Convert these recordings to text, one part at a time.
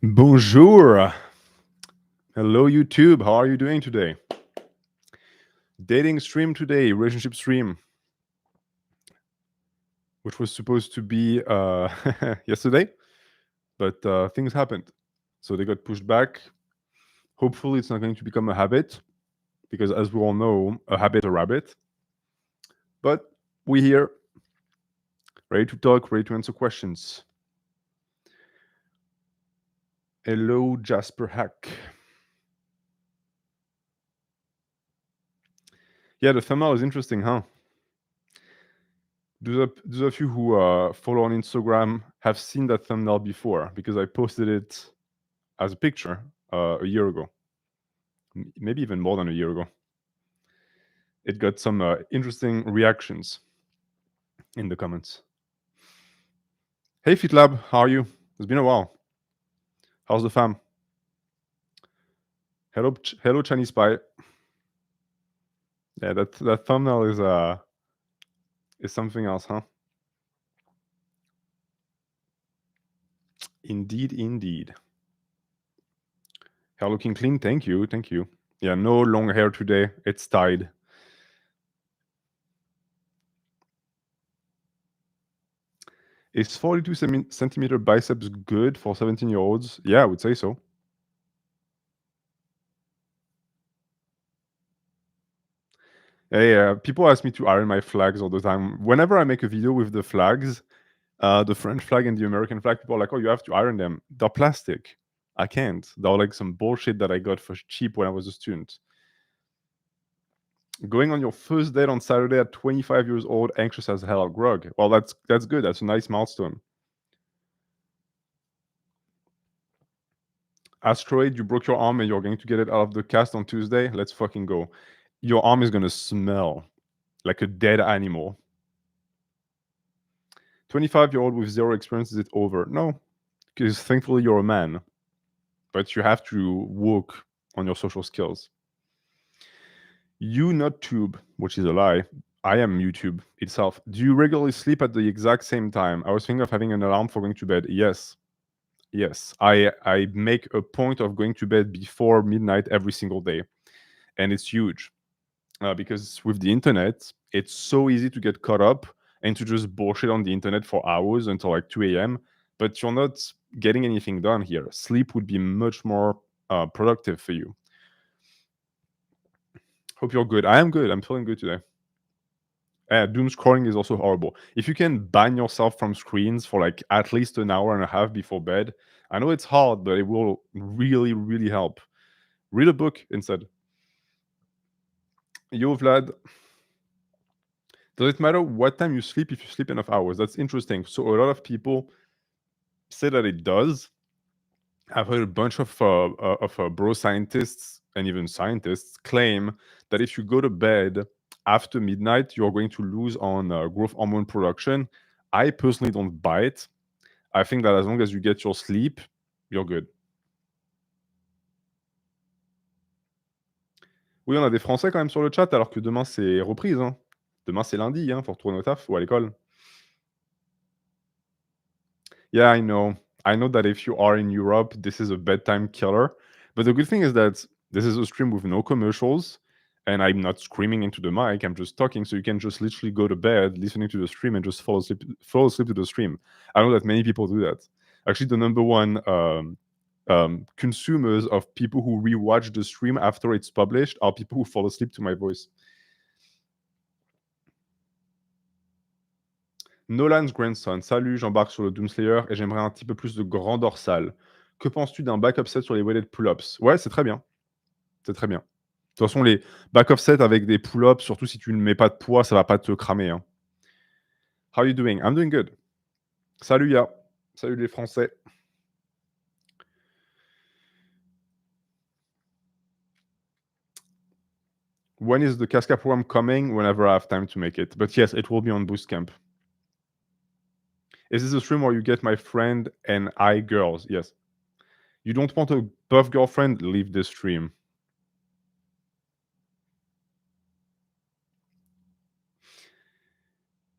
Bonjour. Hello, YouTube. How are you doing today? Dating stream today, relationship stream, which was supposed to be yesterday, but things happened. So they got pushed back. Hopefully, it's not going to become a habit, because as we all know, a habit, a rabbit. But we're here, ready to talk, ready to answer questions. Hello, Jasper Hack. Yeah, the thumbnail is interesting, huh? Those of you who follow on Instagram have seen that thumbnail before, because I posted it as a picture a year ago, maybe even more than a year ago. It got some interesting reactions in the comments. Hey, FitLab, how are you? It's been a while. How's the fam? Hello, Chinese Spy. Yeah, that thumbnail is something else, huh? Indeed. Hair looking clean. Thank you. Yeah, no long hair today. It's tied. Is 42 centimeter biceps good for 17-year-olds? Yeah, I would say so. Hey, people ask me to iron my flags all the time. Whenever I make a video with the flags, the French flag and the American flag, people are like, oh, you have to iron them. They're plastic. I can't. They're like some bullshit that I got for cheap when I was a student. Going on your first date on Saturday at 25 years old, anxious as hell, grog. Well, that's good. That's a nice milestone. Asteroid, you broke your arm and you're going to get it out of the cast on Tuesday. Let's fucking go. Your arm is going to smell like a dead animal. 25-year-old with zero experience, is it over? No, because thankfully you're a man. But you have to work on your social skills. You not tube, which is a lie. I am YouTube itself. Do you regularly sleep at the exact same time? I was thinking of having an alarm for going to bed. Yes. I make a point of going to bed before midnight every single day, and it's huge because with the internet, it's so easy to get caught up and to just bullshit on the internet for hours until like 2 a.m. But you're not getting anything done here. Sleep would be much more productive for you. Hope you're good. I am good. I'm feeling good today. Doom scrolling is also horrible. If you can ban yourself from screens for like at least an hour and a half before bed, I know it's hard, but it will really, really help. Read a book instead. Yo, Vlad. Does it matter what time you sleep if you sleep enough hours? That's interesting. So a lot of people say that it does. I've heard a bunch of bro scientists and even scientists claim that if you go to bed after midnight, you're going to lose on growth hormone production. I personally don't buy it. I think that as long as you get your sleep, you're good. Oui, on a des Français quand même sur le chat, alors que demain c'est reprise. Hein. Demain c'est lundi, hein, faut retourner au taf ou à l'école. Yeah, I know. I know that if you are in Europe, this is a bedtime killer. But the good thing is that this is a stream with no commercials, and I'm not screaming into the mic. I'm just talking, so you can just literally go to bed, listening to the stream, and just fall asleep to the stream. I know that many people do that. Actually, the number one consumers of people who rewatch the stream after it's published are people who fall asleep to my voice. Nolan's Grandson. Salut, j'embarque sur le Doomslayer et j'aimerais un petit peu plus de grand dorsal. Que penses-tu d'un back set sur les weighted pull-ups? Ouais, c'est très bien. C'est très bien. De toute façon, les back set avec des pull-ups, surtout si tu ne mets pas de poids, ça va pas te cramer. Hein. How are you doing? I'm doing good. Salut, Ya. Salut les Français. When is the Casca program coming? Whenever I have time to make it. But yes, it will be on Boost Camp. Is this a stream where you get my friend and I girls? Yes. You don't want a buff girlfriend? Leave the stream.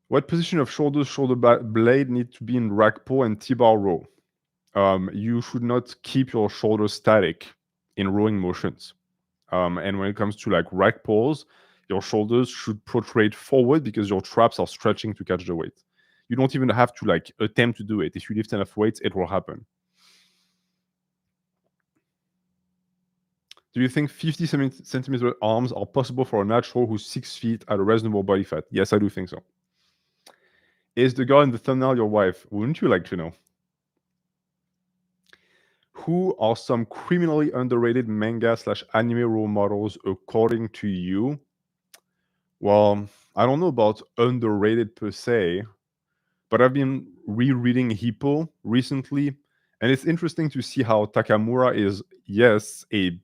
What position of shoulder blade need to be in rack pull and T-bar row? You should not keep your shoulders static in rowing motions. And when it comes to like rack pulls, your shoulders should protrude forward because your traps are stretching to catch the weight. You don't even have to like attempt to do it. If you lift enough weights, it will happen. Do you think 50 centimeter arms are possible for a natural who's 6 feet at a reasonable body fat? Yes, I do think so. Is the girl in the thumbnail your wife? Wouldn't you like to know? Who are some criminally underrated manga/anime role models according to you? Well, I don't know about underrated per se, but I've been rereading Hippo recently, and it's interesting to see how Takamura is, yes, a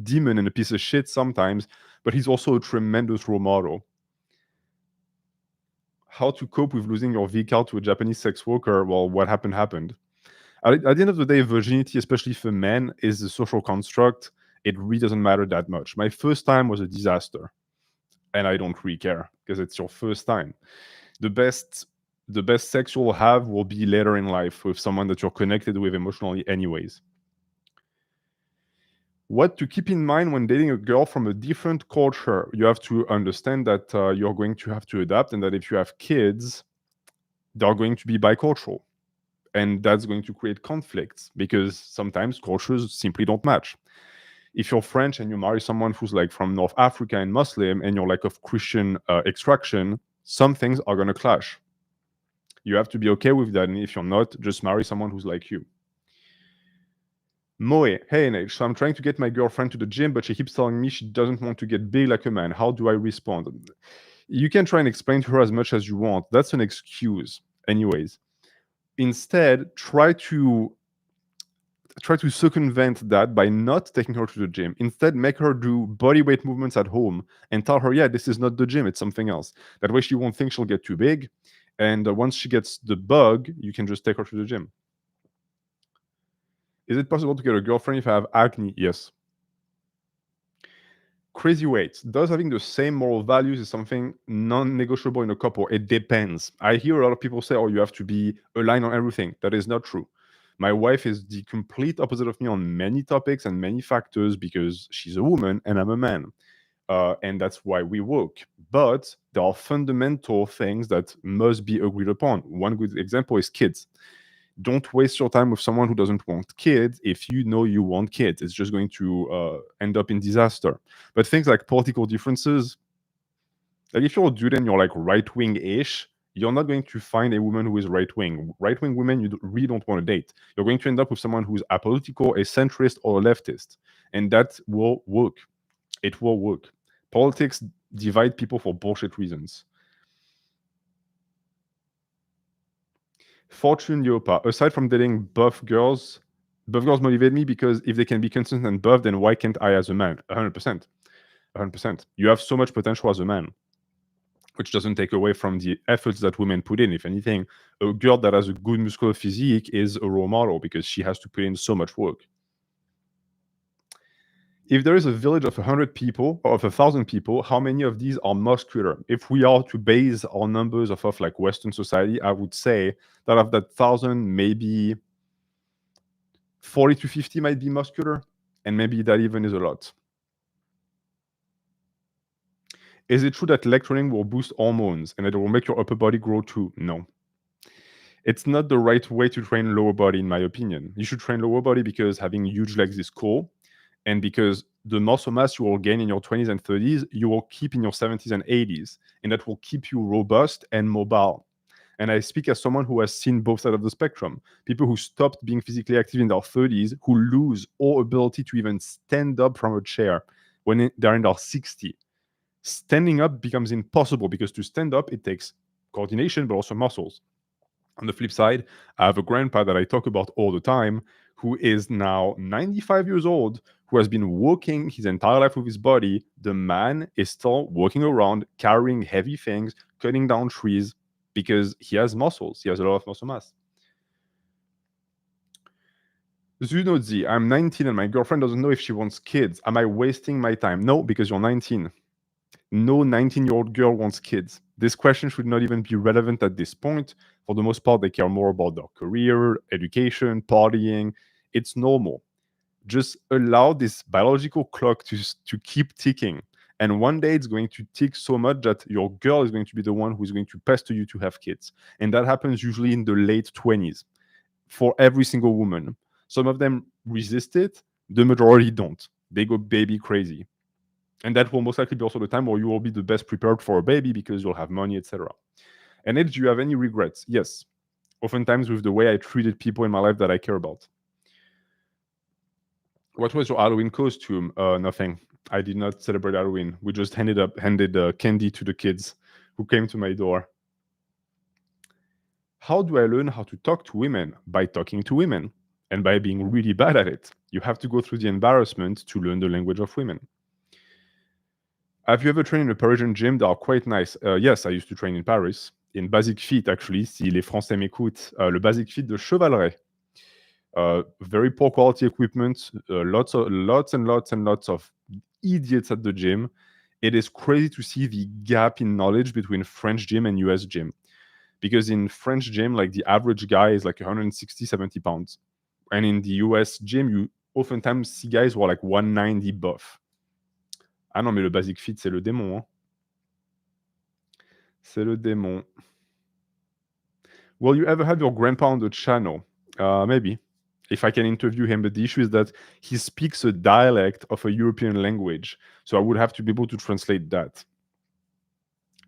demon and a piece of shit sometimes, but he's also a tremendous role model. How to cope with losing your VCAL to a Japanese sex worker? Well, what happened happened. At the end of the day, virginity, especially for men, is a social construct. It really doesn't matter that much. My first time was a disaster, and I don't really care because it's your first time. The best sex you'll have will be later in life with someone that you're connected with emotionally anyways. What to keep in mind when dating a girl from a different culture? You have to understand that you're going to have to adapt, and that if you have kids, they're going to be bicultural. And that's going to create conflicts because sometimes cultures simply don't match. If you're French and you marry someone who's like from North Africa and Muslim, and you're like of Christian extraction, some things are going to clash. You have to be okay with that. And if you're not, just marry someone who's like you. Moe, hey NH, so I'm trying to get my girlfriend to the gym, but she keeps telling me she doesn't want to get big like a man. How do I respond? You can try and explain to her as much as you want. That's an excuse, anyways. Instead, try to circumvent that by not taking her to the gym. Instead, make her do body weight movements at home and tell her, yeah, this is not the gym, it's something else. That way she won't think she'll get too big. And once she gets the bug, you can just take her to the gym. Is it possible to get a girlfriend if I have acne? Yes. Crazy weights. Does having the same moral values is something non-negotiable in a couple? It depends. I hear a lot of people say, oh, you have to be aligned on everything. That is not true. My wife is the complete opposite of me on many topics and many factors because she's a woman and I'm a man. And that's why we work. But there are fundamental things that must be agreed upon. One good example is kids. Don't waste your time with someone who doesn't want kids if you know you want kids. It's just going to end up in disaster. But things like political differences, like if you're a dude and you're like right-wing-ish, you're not going to find a woman who is right-wing. Right-wing women you really don't want to date. You're going to end up with someone who's apolitical, a centrist, or a leftist. And that will work. It will work. Politics divide people for bullshit reasons. Fortune Yopa. Aside from dating buff girls motivate me because if they can be consistent and buff, then why can't I as a man? 100%. 100%. You have so much potential as a man, which doesn't take away from the efforts that women put in. If anything, a girl that has a good muscular physique is a role model because she has to put in so much work. If there is a village of 100 people or of 1,000 people, how many of these are muscular? If we are to base our numbers off of like Western society, I would say that of that 1,000, maybe 40 to 50 might be muscular, and maybe that even is a lot. Is it true that leg training will boost hormones and that it will make your upper body grow too? No. It's not the right way to train lower body, in my opinion. You should train lower body because having huge legs is cool, and because the muscle mass you will gain in your 20s and 30s, you will keep in your 70s and 80s, and that will keep you robust and mobile. And I speak as someone who has seen both sides of the spectrum. People who stopped being physically active in their 30s, who lose all ability to even stand up from a chair when they're in their 60s. Standing up becomes impossible because to stand up, it takes coordination, but also muscles. On the flip side, I have a grandpa that I talk about all the time who is now 95 years old, who has been working his entire life with his body. The man is still walking around, carrying heavy things, cutting down trees because he has muscles. He has a lot of muscle mass. Zunodzi, I'm 19 and my girlfriend doesn't know if she wants kids. Am I wasting my time? No, because you're 19. No 19-year-old girl wants kids. This question should not even be relevant at this point. For the most part, they care more about their career, education, partying. It's normal. Just allow this biological clock to keep ticking. And one day it's going to tick so much that your girl is going to be the one who's going to pester you to have kids. And that happens usually in the late 20s for every single woman. Some of them resist it, the majority don't. They go baby crazy. And that will most likely be also the time where you will be the best prepared for a baby because you'll have money, etc. And do you have any regrets? Yes. Oftentimes with the way I treated people in my life that I care about. What was your Halloween costume? Nothing. I did not celebrate Halloween. We just handed candy to the kids who came to my door. How do I learn how to talk to women? By talking to women and by being really bad at it. You have to go through the embarrassment to learn the language of women. Have you ever trained in a Parisian gym? They are quite nice. Yes, I used to train in Paris. In Basic Fit, actually, si les Français m'écoutent, le Basic Fit de Chevaleret. Very poor quality equipment, lots and lots of idiots at the gym. It is crazy to see the gap in knowledge between French gym and US gym. Because in French gym, like the average guy is like 160, 70 pounds. And in the US gym, you oftentimes see guys who are like 190 buff. Ah non, mais le Basic Fit, c'est le démon. Hein. C'est le démon. Will you ever have your grandpa on the channel? Maybe. If I can interview him, but the issue is that he speaks a dialect of a European language. So I would have to be able to translate that.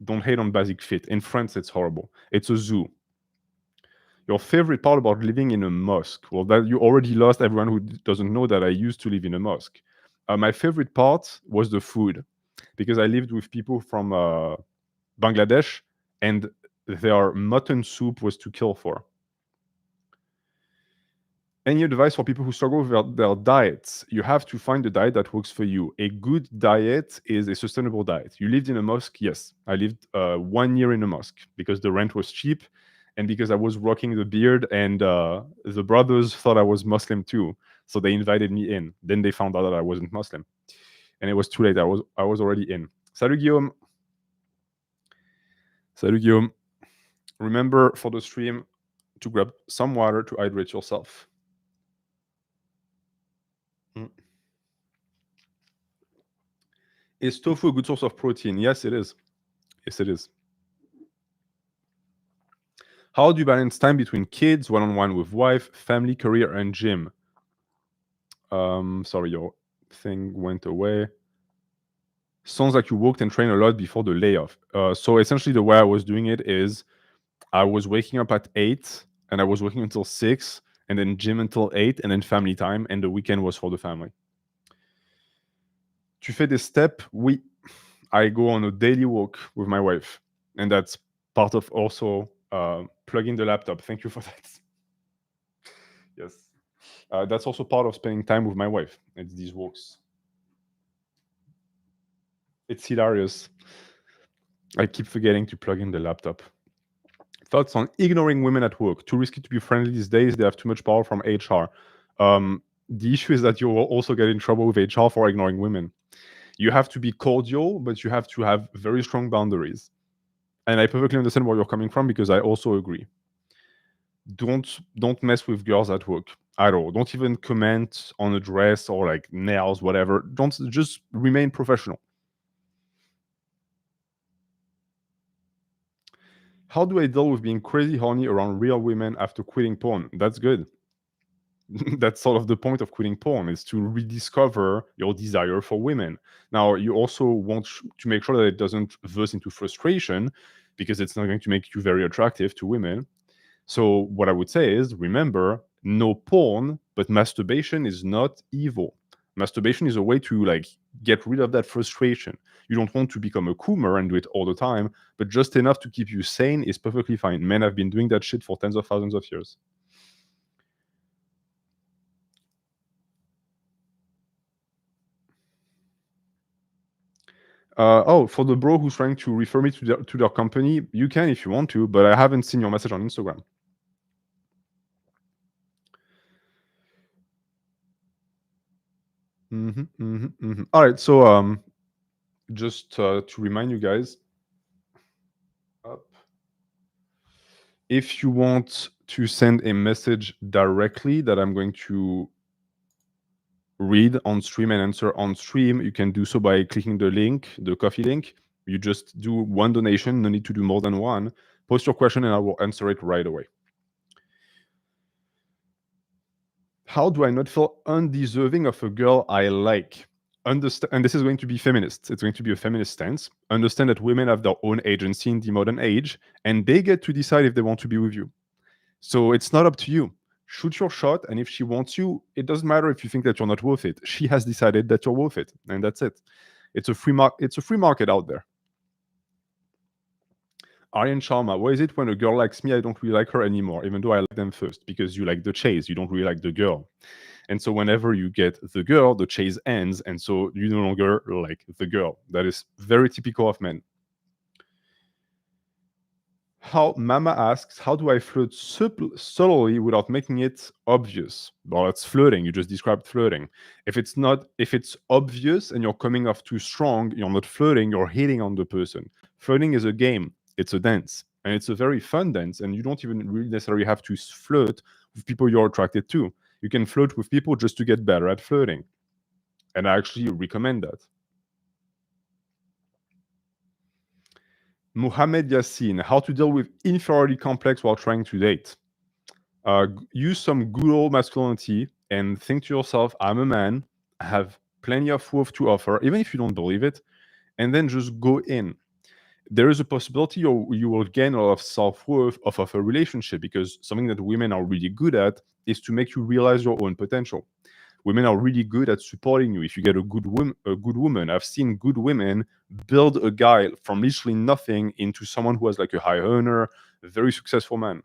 Don't hate on Basic Fit. In France, it's horrible. It's a zoo. Your favorite part about living in a mosque? Well, that you already lost everyone who doesn't know that I used to live in a mosque. My favorite part was the food, because I lived with people from Bangladesh, and their mutton soup was to kill for. Any advice for people who struggle with their diets? You have to find a diet that works for you. A good diet is a sustainable diet. You lived in a mosque? Yes. I lived 1 year in a mosque because the rent was cheap and because I was rocking the beard, and the brothers thought I was Muslim too. So they invited me in. Then they found out that I wasn't Muslim. And it was too late. I was already in. Salut Guillaume. Salut Guillaume. Remember for the stream to grab some water to hydrate yourself. Is tofu a good source of protein? Yes, it is. Yes, it is. How do you balance time between kids, one-on-one with wife, family, career, and gym? Sorry, your thing went away. Sounds like you worked and trained a lot before the layoff. So essentially the way I was doing it is I was waking up at 8 and I was working until 6 and then gym until 8 and then family time, and the weekend was for the family. Tu fais des steps? Oui. I go on a daily walk with my wife, and that's part of also plugging the laptop. Thank you for that. Yes. That's also part of spending time with my wife. It's these walks. It's hilarious. I keep forgetting to plug in the laptop. Thoughts on ignoring women at work? Too risky to be friendly these days. They have too much power from HR. The issue is that you will also get in trouble with HR for ignoring women. You have to be cordial, but you have to have very strong boundaries. And I perfectly understand where you're coming from because I also agree. Don't mess with girls at work at all. Don't even comment on a dress or like nails, whatever. Don't, just remain professional. How do I deal with being crazy horny around real women after quitting porn? That's good. That's sort of the point of quitting porn, is to rediscover your desire for women. Now, you also want to make sure that it doesn't verse into frustration, because it's not going to make you very attractive to women. So what I would say is, remember, no porn, but masturbation is not evil. Masturbation is a way to like get rid of that frustration. You don't want to become a coomer and do it all the time, but just enough to keep you sane is perfectly fine. Men have been doing that shit for tens of thousands of years. For the bro who's trying to refer me to their company, you can if you want to, but I haven't seen your message on Instagram. All right, so just to remind you guys, If you want to send a message directly that I'm going to read on stream and answer on stream, you can do so by clicking the link, the coffee link. You just do one donation, no need to do more than one. Post your question and I will answer it right away. How do I not feel undeserving of a girl I like? Understand, and this is going to be feminist. It's going to be a feminist stance. Understand that women have their own agency in the modern age, and they get to decide if they want to be with you. So it's not up to you. Shoot your shot, and if she wants you, it doesn't matter if you think that you're not worth it. She has decided that you're worth it, and that's it. It's a free market out there. Aryan Sharma, what is it when a girl likes me, I don't really like her anymore, even though I like them first? Because you like the chase, you don't really like the girl. And so whenever you get the girl, the chase ends, and so you no longer like the girl. That is very typical of men. How Mama asks, how do I flirt subtly without making it obvious? Well, it's flirting. You just described flirting. If it's obvious and you're coming off too strong, you're not flirting, you're hitting on the person. Flirting is a game. It's a dance. And it's a very fun dance. And you don't even really necessarily have to flirt with people you're attracted to. You can flirt with people just to get better at flirting. And I actually recommend that. Mohammed Yassin, how to deal with inferiority complex while trying to date. Use some good old masculinity and think to yourself, I'm a man, I have plenty of worth to offer, even if you don't believe it, and then just go in. There is a possibility you will gain a lot of self-worth off of a relationship, because something that women are really good at is to make you realize your own potential. Women are really good at supporting you. If you get a good woman, I've seen good women build a guy from literally nothing into someone who has like a high earner, a very successful man.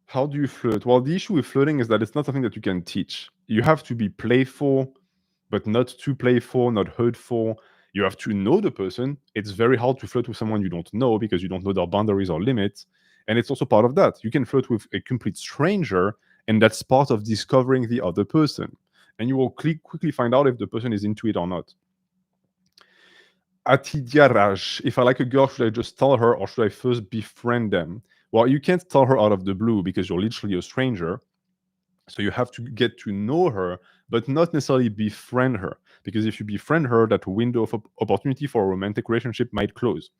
How do you flirt? Well, the issue with flirting is that it's not something that you can teach. You have to be playful, but not too playful, not hurtful. You have to know the person. It's very hard to flirt with someone you don't know because you don't know their boundaries or limits. And it's also part of that. You can flirt with a complete stranger, and that's part of discovering the other person. And you will quickly find out if the person is into it or not. Atidyaraj, if I like a girl, should I just tell her or should I first befriend them? Well, you can't tell her out of the blue because you're literally a stranger. So you have to get to know her, but not necessarily befriend her. Because if you befriend her, that window of opportunity for a romantic relationship might close.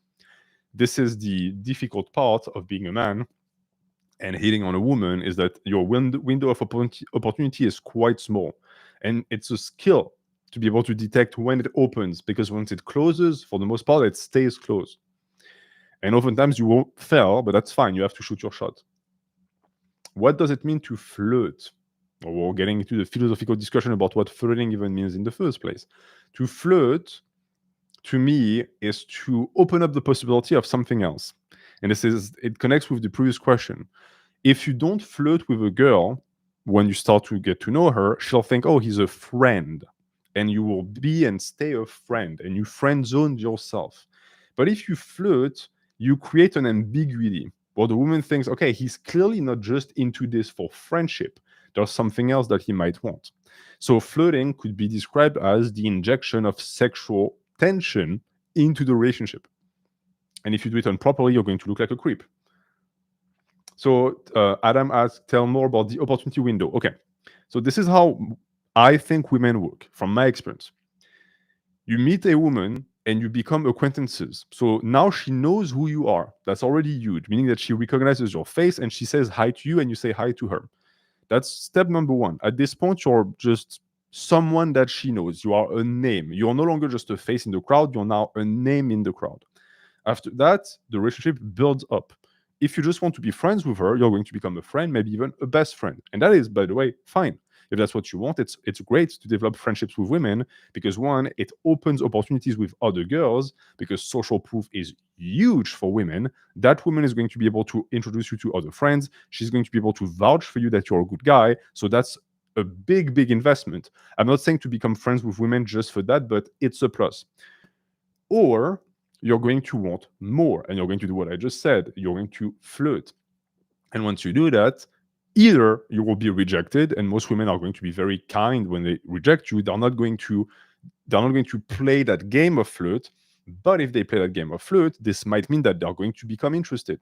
This is the difficult part of being a man and hitting on a woman, is that your window of opportunity is quite small. And it's a skill to be able to detect when it opens, because once it closes, for the most part, it stays closed. And oftentimes you won't fail, but that's fine. You have to shoot your shot. What does it mean to flirt? Well, we're getting into the philosophical discussion about what flirting even means in the first place. To flirt, to me, is to open up the possibility of something else. And it connects with the previous question. If you don't flirt with a girl, when you start to get to know her, she'll think, oh, he's a friend. And you will be and stay a friend, and you friend zone yourself. But if you flirt, you create an ambiguity. Well, the woman thinks, okay, he's clearly not just into this for friendship. There's something else that he might want. So flirting could be described as the injection of sexual tension into the relationship. And if you do it improperly, you're going to look like a creep. So Adam asks, tell more about the opportunity window. Okay, so this is how I think women work from my experience. You meet a woman and you become acquaintances. So now she knows who you are. That's already huge, meaning that she recognizes your face and she says hi to you and you say hi to her. That's step number one. At this point, you're just someone that she knows. You are a name. You're no longer just a face in the crowd. You're now a name in the crowd. After that, the relationship builds up. If you just want to be friends with her, you're going to become a friend, maybe even a best friend. And that is, by the way, fine. If that's what you want, it's great to develop friendships with women, because one, it opens opportunities with other girls, because social proof is huge for women. That woman is going to be able to introduce you to other friends. She's going to be able to vouch for you that you're a good guy. So that's a big, big investment. I'm not saying to become friends with women just for that, but it's a plus. Or you're going to want more, and you're going to do what I just said. You're going to flirt. And once you do that, either you will be rejected, and most women are going to be very kind when they reject you. They're not going to play that game of flirt, But if they play that game of flirt, this might mean that they're going to become interested.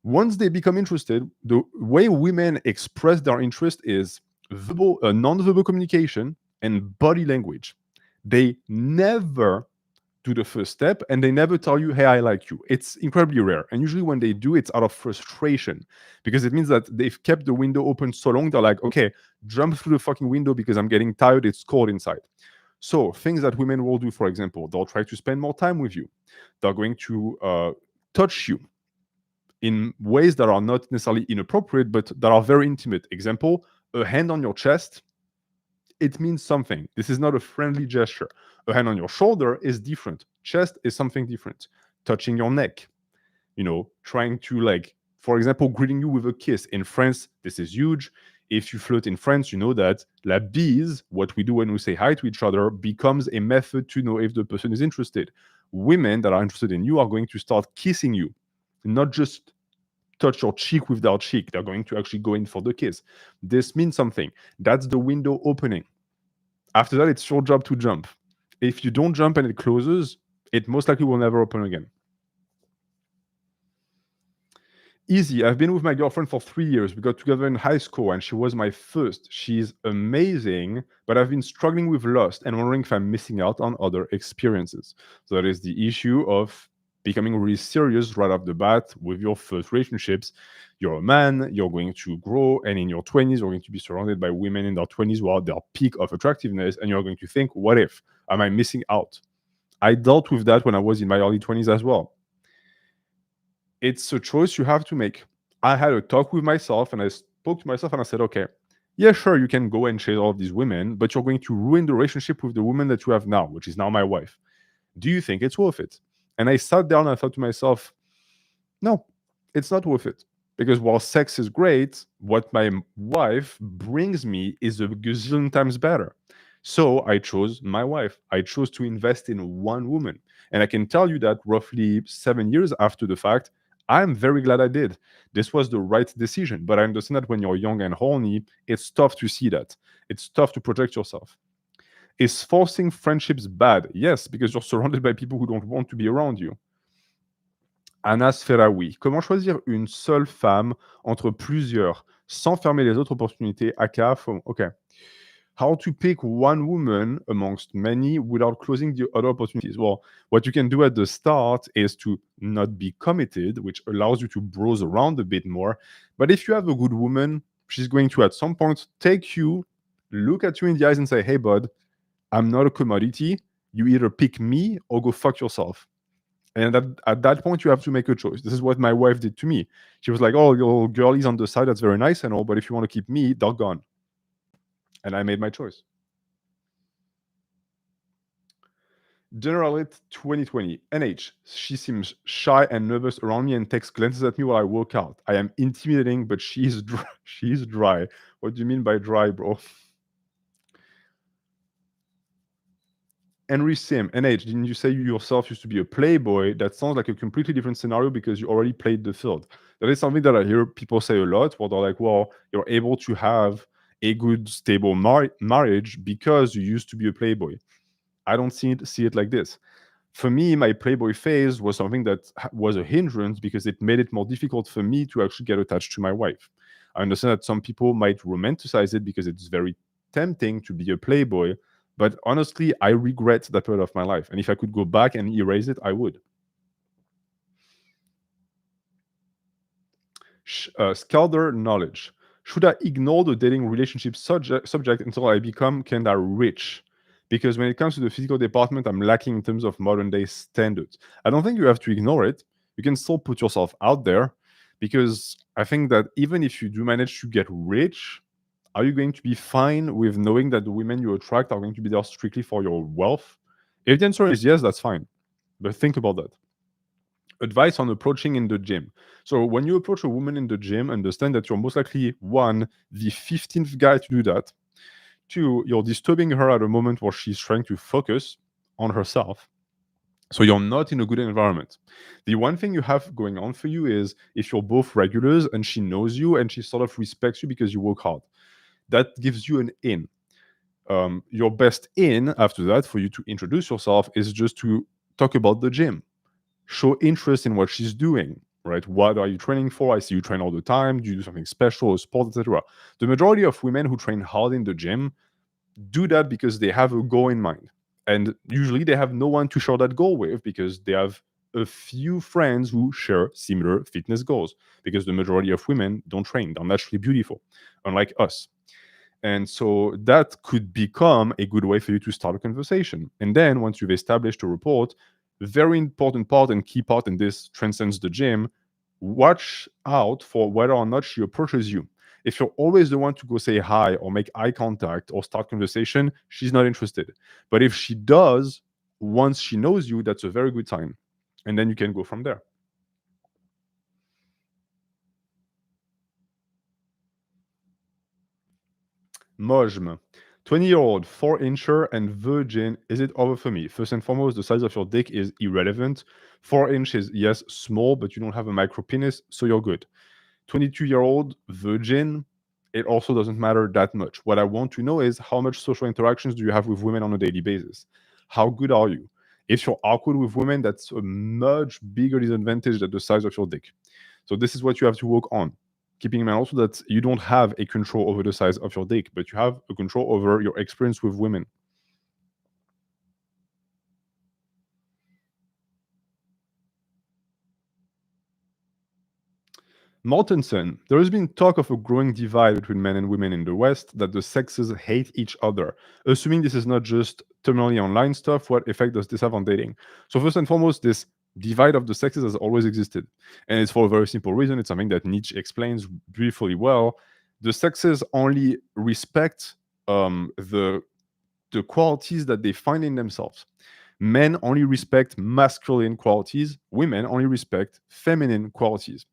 Once they become interested, the way women express their interest is non-verbal communication and body language. They never do the first step and they never tell you, hey, I like you. It's incredibly rare. And usually when they do, it's out of frustration because it means that they've kept the window open so long. They're like, okay, jump through the fucking window because I'm getting tired. It's cold inside. So things that women will do, for example, they'll try to spend more time with you. They're going to touch you in ways that are not necessarily inappropriate, but that are very intimate. Example, a hand on your chest, it means something. This is not a friendly gesture. A hand on your shoulder is different. Chest is something different. Touching your neck, trying to, like, for example, greeting you with a kiss. In France, this is huge. If you flirt in France, you know that la bise, what we do when we say hi to each other, becomes a method to know if the person is interested. Women that are interested in you are going to start kissing you, not just touch your cheek with their cheek. They're going to actually go in for the kiss. This means something. That's the window opening. After that, it's your job to jump. If you don't jump and it closes, it most likely will never open again. Easy. I've been with my girlfriend for 3 years. We got together in high school and she was my first. She's amazing, but I've been struggling with lust and wondering if I'm missing out on other experiences. So that is the issue of becoming really serious right off the bat with your first relationships. You're a man, you're going to grow, and in your 20s, you're going to be surrounded by women in their 20s who are at their peak of attractiveness, and you're going to think, what if? Am I missing out? I dealt with that when I was in my early 20s as well. It's a choice you have to make. I had a talk with myself and I spoke to myself and I said, okay, yeah, sure, you can go and chase all of these women, but you're going to ruin the relationship with the woman that you have now, which is now my wife. Do you think it's worth it? And I sat down and I thought to myself, no, it's not worth it. Because while sex is great, what my wife brings me is a gazillion times better. So I chose my wife. I chose to invest in one woman. And I can tell you that roughly 7 years after the fact, I'm very glad I did. This was the right decision. But I understand that when you're young and horny, it's tough to see that. It's tough to project yourself. Is forcing friendships bad? Yes, because you're surrounded by people who don't want to be around you. Anas Ferraoui. Comment choisir une seule femme entre plusieurs sans fermer les autres opportunités? aka from, okay. How to pick one woman amongst many without closing the other opportunities? Well, what you can do at the start is to not be committed, which allows you to browse around a bit more. But if you have a good woman, she's going to at some point take you, look at you in the eyes and say, hey, bud, I'm not a commodity. You either pick me or go fuck yourself. And at that point, you have to make a choice. This is what my wife did to me. She was like, oh, your girl is on the side. That's very nice and all. But if you want to keep me, they're gone. And I made my choice. Generalit 2020. NH. She seems shy and nervous around me and takes glances at me while I work out. I am intimidating, but she's dry. She's dry. What do you mean by dry, bro? Henry Sim. NH. Didn't you say you yourself used to be a playboy? That sounds like a completely different scenario because you already played the field. That is something that I hear people say a lot, where they're like, well, you're able to have a good, stable marriage because you used to be a playboy. I don't see it like this. For me, my playboy phase was something that was a hindrance because it made it more difficult for me to actually get attached to my wife. I understand that some people might romanticize it because it's very tempting to be a playboy, but honestly, I regret that period of my life. And if I could go back and erase it, I would. Scalder knowledge. Should I ignore the dating relationship subject until I become kinda rich? Because when it comes to the physical department, I'm lacking in terms of modern day standards. I don't think you have to ignore it. You can still put yourself out there because I think that even if you do manage to get rich, are you going to be fine with knowing that the women you attract are going to be there strictly for your wealth? If the answer is yes, that's fine. But think about that. Advice on approaching in the gym. So when you approach a woman in the gym, understand that you're most likely, one, the 15th guy to do that. Two, you're disturbing her at a moment where she's trying to focus on herself. So you're not in a good environment. The one thing you have going on for you is if you're both regulars and she knows you and she sort of respects you because you work hard, that gives you an in. Your best in after that for you to introduce yourself is just to talk about the gym, show interest in what she's doing, right? What are you training for? I see you train all the time. Do you do something special, a sport, etc.? The majority of women who train hard in the gym do that because they have a goal in mind. And usually they have no one to share that goal with because they have a few friends who share similar fitness goals, because the majority of women don't train. They're naturally beautiful, unlike us. And so that could become a good way for you to start a conversation. And then once you've established a rapport, very important part and key part, and this transcends the gym, watch out for whether or not she approaches you. If you're always the one to go say hi or make eye contact or start conversation, she's not interested. But if she does, once she knows you, that's a very good sign. And then you can go from there. Mojm. 20-year-old, 4-incher and virgin. Is it over for me? First and foremost, the size of your dick is irrelevant. 4 inches, yes, small, but you don't have a micro penis, so you're good. 22-year-old, virgin, it also doesn't matter that much. What I want to know is how much social interactions do you have with women on a daily basis? How good are you? If you're awkward with women, that's a much bigger disadvantage than the size of your dick. So this is what you have to work on. Keeping in mind also that you don't have a control over the size of your dick, but you have a control over your experience with women. Mortensen, there has been talk of a growing divide between men and women in the West, that the sexes hate each other. Assuming this is not just terminally online stuff, what effect does this have on dating? So first and foremost, this divide of the sexes has always existed. And it's for a very simple reason. It's something that Nietzsche explains beautifully well. The sexes only respect the qualities that they find in themselves. Men only respect masculine qualities, women only respect feminine qualities.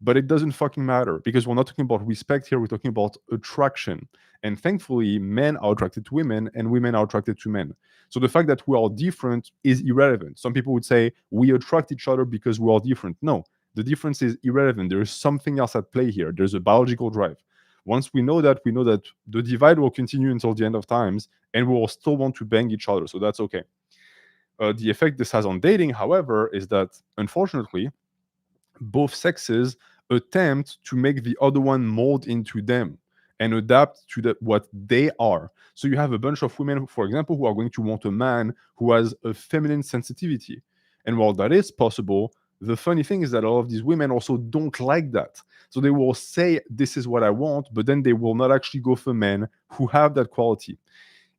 But it doesn't fucking matter, because we're not talking about respect here, we're talking about attraction. And thankfully, men are attracted to women and women are attracted to men. So the fact that we are different is irrelevant. Some people would say we attract each other because we are different. No, the difference is irrelevant. There is something else at play here. There's a biological drive. Once we know that the divide will continue until the end of times, and we will still want to bang each other. So that's okay. The effect this has on dating, however, is that unfortunately, both sexes attempt to make the other one mold into them and adapt to what they are. So you have a bunch of women, for example, who are going to want a man who has a feminine sensitivity. And while that is possible, the funny thing is that a lot of these women also don't like that. So they will say, this is what I want, but then they will not actually go for men who have that quality.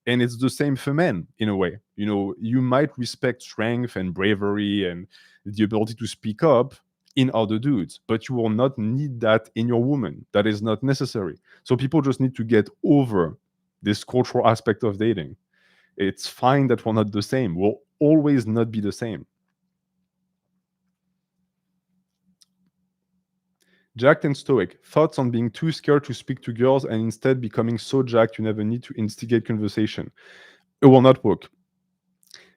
And it's the same for men in a way. You know, you might respect strength and bravery and the ability to speak up in other dudes, but you will not need that in your woman. That is not necessary. So people just need to get over this cultural aspect of dating. It's fine that we're not the same. We'll always not be the same. Jacked and stoic. Thoughts on being too scared to speak to girls and instead becoming so jacked you never need to instigate conversation. It will not work.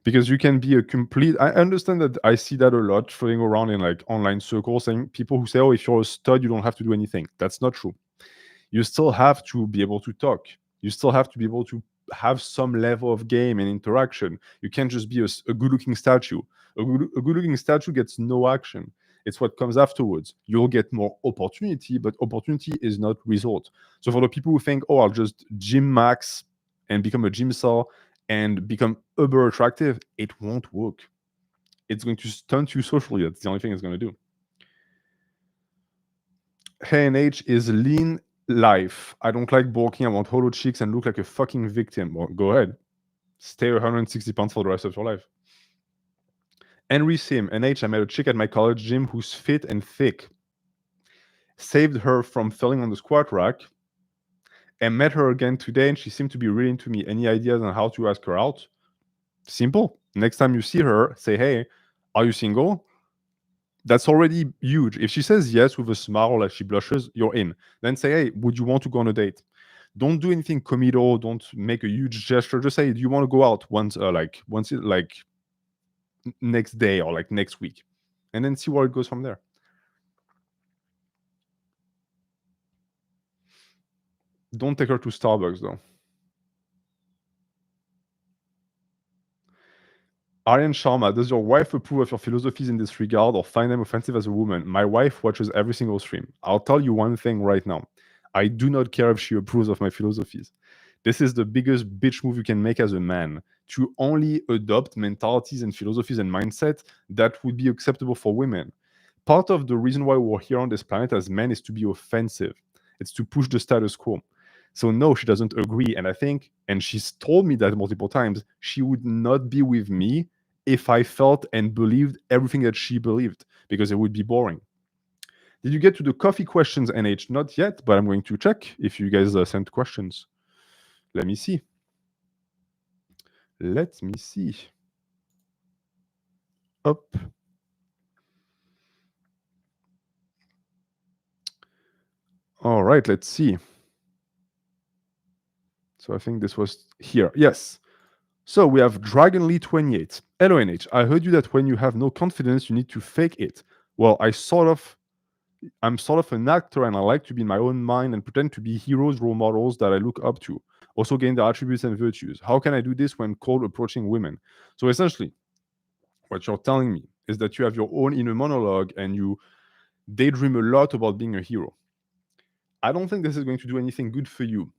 Because you can be a complete, I understand that I see that a lot floating around in like online circles, saying people who say, oh, if you're a stud you don't have to do anything. That's not true. You still have to be able to talk. You still have to be able to have some level of game and interaction. You can't just be a good looking statue. A good looking statue gets no action. It's what comes afterwards. You'll get more opportunity, but opportunity is not result. So for the people who think, oh, I'll just gym max and become a gym cell and become uber attractive, it won't work. It's going to stunt you socially. That's the only thing it's going to do. Hey and H is lean life. I don't like bulking. I want hollow cheeks and look like a fucking victim. Well, go ahead. Stay 160 pounds for the rest of your life. Henry Sim, NH, I met a chick at my college gym who's fit and thick. Saved her from falling on the squat rack and met her again today, and she seemed to be really into me. Any ideas on how to ask her out? Simple. Next time you see her, say, hey, are you single? That's already huge. If she says yes with a smile or like she blushes, you're in. Then say, hey, would you want to go on a date? Don't do anything committal. Don't make a huge gesture. Just say, do you want to go out once next day or like next week? And then see where it goes from there. Don't take her to Starbucks though. Aryan Sharma, does your wife approve of your philosophies in this regard or find them offensive as a woman? My wife watches every single stream. I'll tell you one thing right now. I do not care if she approves of my philosophies. This is the biggest bitch move you can make as a man, to only adopt mentalities and philosophies and mindset that would be acceptable for women. Part of the reason why we're here on this planet as men is to be offensive. It's to push the status quo. So no, she doesn't agree. And I think, and she's told me that multiple times, she would not be with me if I felt and believed everything that she believed, because it would be boring. Did you get to the coffee questions, NH? Not yet, but I'm going to check if you guys sent questions. Let me see. Let me see. Up. All right, let's see. So I think this was here. Yes. So we have Dragonly28. Hello, NH. I heard you that when you have no confidence, you need to fake it. Well, I'm sort of an actor and I like to be in my own mind and pretend to be heroes, role models that I look up to. Also gain their attributes and virtues. How can I do this when cold approaching women? So essentially, what you're telling me is that you have your own inner monologue and you daydream a lot about being a hero. I don't think this is going to do anything good for you,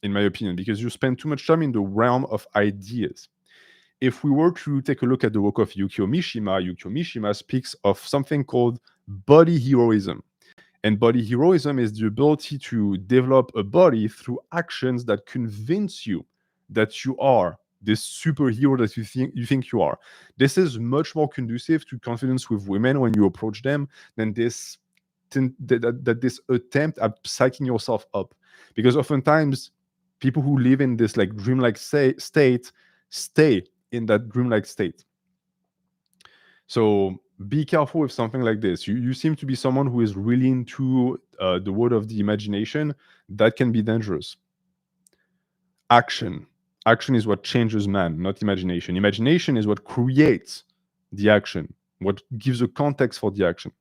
in my opinion, because you spend too much time in the realm of ideas. If we were to take a look at the work of Yukio Mishima speaks of something called body heroism. And body heroism is the ability to develop a body through actions that convince you that you are this superhero that you think you are. This is much more conducive to confidence with women when you approach them than this this attempt at psyching yourself up. Because oftentimes people who live in this like dreamlike state stay in that dreamlike state. So be careful with something like this. You seem to be someone who is really into the world of the imagination. That can be dangerous. Action. Action is what changes man, not imagination. Imagination is what creates the action, what gives a context for the action.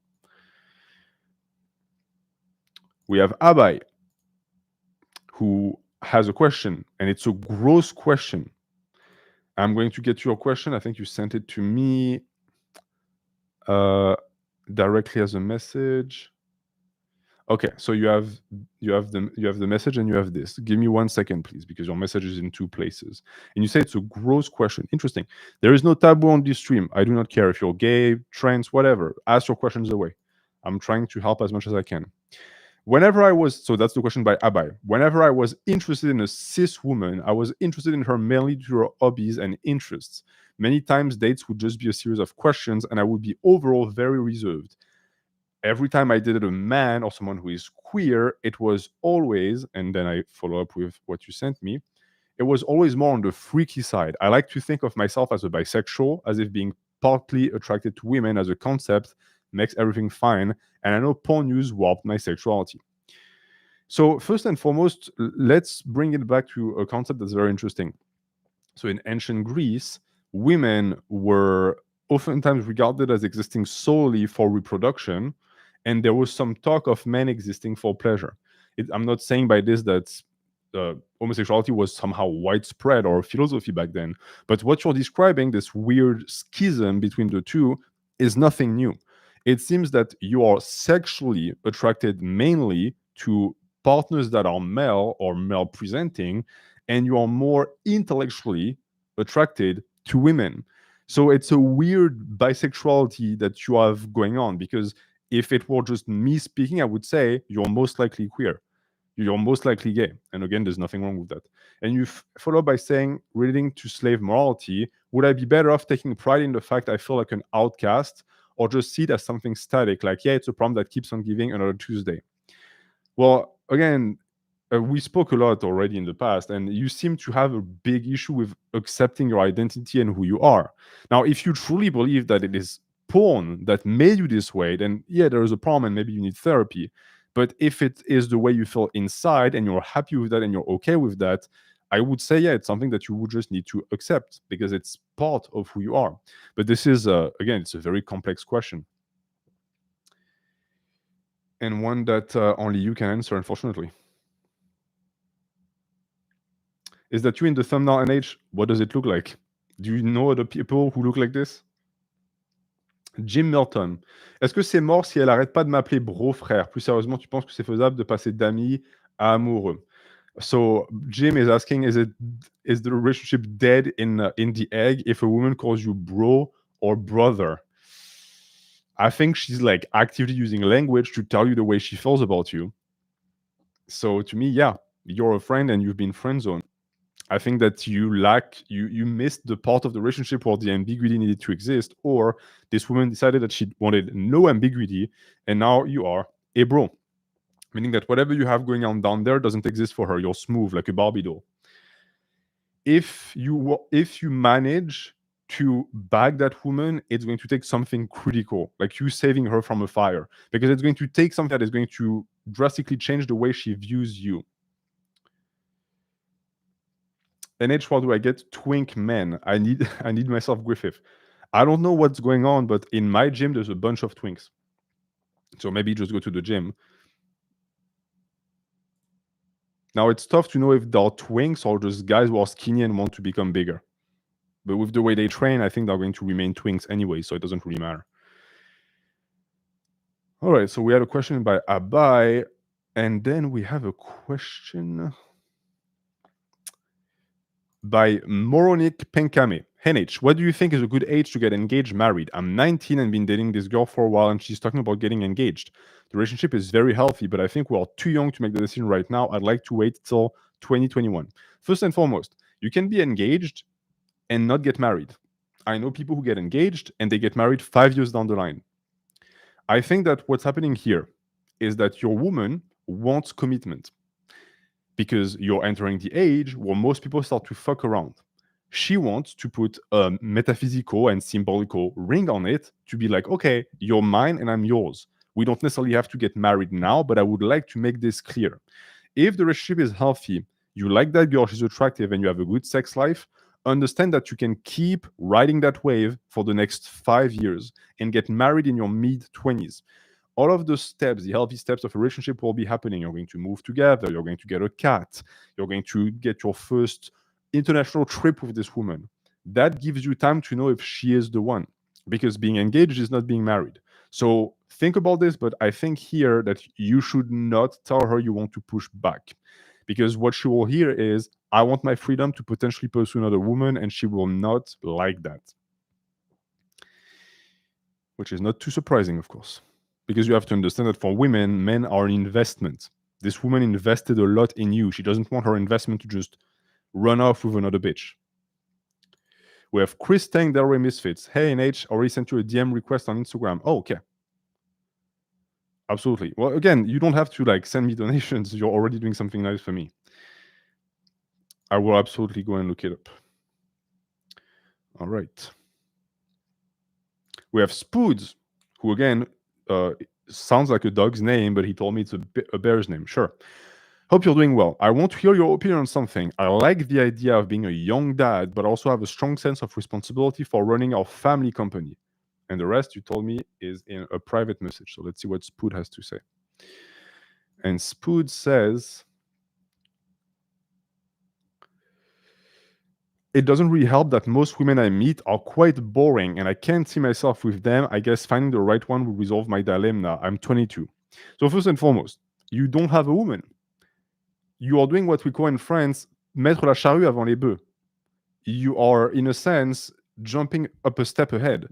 We have Abai, who has a question, and it's a gross question. I'm going to get your question. I think you sent it to me directly as a message. Okay, so you have the message and you have this. Give me 1 second, please, because your message is in 2 places. And you say it's a gross question. Interesting. There is no taboo on this stream. I do not care if you're gay, trans, whatever. Ask your questions away. I'm trying to help as much as I can. So that's the question by Abai. Whenever I was interested in a cis woman, I was interested in her mainly due to her hobbies and interests. Many times dates would just be a series of questions and I would be overall very reserved. Every time I dated a man or someone who is queer, it was always, and then I follow up with what you sent me, it was always more on the freaky side. I like to think of myself as a bisexual, as if being partly attracted to women as a concept makes everything fine, and I know porn use warped my sexuality. So first and foremost, let's bring it back to a concept that's very interesting. So in ancient Greece, women were oftentimes regarded as existing solely for reproduction, and there was some talk of men existing for pleasure. I'm not saying by this that homosexuality was somehow widespread or a philosophy back then, but what you're describing, this weird schism between the two, is nothing new. It seems that you are sexually attracted mainly to partners that are male or male presenting, and you are more intellectually attracted to women. So it's a weird bisexuality that you have going on, because if it were just me speaking, I would say you're most likely queer. You're most likely gay. And again, there's nothing wrong with that. And you follow by saying, relating to slave morality, would I be better off taking pride in the fact I feel like an outcast, or just see it as something static, like, yeah, it's a problem that keeps on giving another Tuesday? Well, again, we spoke a lot already in the past, and you seem to have a big issue with accepting your identity and who you are. Now, if you truly believe that it is porn that made you this way, then yeah, there is a problem and maybe you need therapy. But if it is the way you feel inside and you're happy with that and you're okay with that, I would say, yeah, it's something that you would just need to accept because it's part of who you are. But this is, again, it's a very complex question. And one that only you can answer, unfortunately. Is that you in the thumbnail, NH? What does it look like? Do you know other people who look like this? Jim Milton. Est-ce que c'est mort si elle arrête pas de m'appeler bro frère? Plus sérieusement, tu penses que c'est faisable de passer d'ami à amoureux? So Jim is asking, is the relationship dead in the egg if a woman calls you bro or brother? I think she's like actively using language to tell you the way she feels about you. So to me, yeah, you're a friend and you've been friend zoned. I think that you missed the part of the relationship where the ambiguity needed to exist, or this woman decided that she wanted no ambiguity, and now you are a bro. Meaning that whatever you have going on down there doesn't exist for her. You're smooth like a Barbie doll. If you manage to bag that woman, it's going to take something critical, like you saving her from a fire, because it's going to take something that is going to drastically change the way she views you. NH, how do I get twink men? I need myself Griffith. I don't know what's going on, but in my gym there's a bunch of twinks. So maybe just go to the gym. Now it's tough to know if they're twinks or just guys who are skinny and want to become bigger. But with the way they train, I think they're going to remain twinks anyway, so it doesn't really matter. All right, so we had a question by Abai, and then we have a question by Moronik Penkame. Henich, what do you think is a good age to get engaged, married? I'm 19 and been dating this girl for a while, and she's talking about getting engaged. The relationship is very healthy, but I think we're too young to make the decision right now. I'd like to wait till 2021. First and foremost, you can be engaged and not get married. I know people who get engaged and they get married 5 years down the line. I think that what's happening here is that your woman wants commitment because you're entering the age where most people start to fuck around. She wants to put a metaphysical and symbolical ring on it to be like, okay, you're mine and I'm yours. We don't necessarily have to get married now, but I would like to make this clear. If the relationship is healthy, you like that girl, she's attractive, and you have a good sex life, understand that you can keep riding that wave for the next 5 years and get married in your mid 20s. All of the steps, the healthy steps of a relationship will be happening. You're going to move together, you're going to get a cat, you're going to get your first international trip with this woman. That gives you time to know if she is the one, because being engaged is not being married. So think about this, but I think here that you should not tell her you want to push back, because what she will hear is, I want my freedom to potentially pursue another woman, and she will not like that. Which is not too surprising, of course, because you have to understand that for women, men are an investment. This woman invested a lot in you. She doesn't want her investment to just run off with another bitch. We have Chris Tang, Delray Misfits. Hey, NH, already sent you a DM request on Instagram. Oh, okay. Absolutely. Well, again, you don't have to like send me donations. You're already doing something nice for me. I will absolutely go and look it up. All right. We have Spoods, who again sounds like a dog's name, but he told me it's a bear's name. Sure. Hope you're doing well. I want to hear your opinion on something. I like the idea of being a young dad, but also have a strong sense of responsibility for running our family company. And the rest you told me is in a private message. So let's see what Spood has to say. And Spood says, it doesn't really help that most women I meet are quite boring and I can't see myself with them. I guess finding the right one will resolve my dilemma. I'm 22. So first and foremost, you don't have a woman. You are doing what we call in France, mettre la charrue avant les bœufs. You are, in a sense, jumping up a step ahead.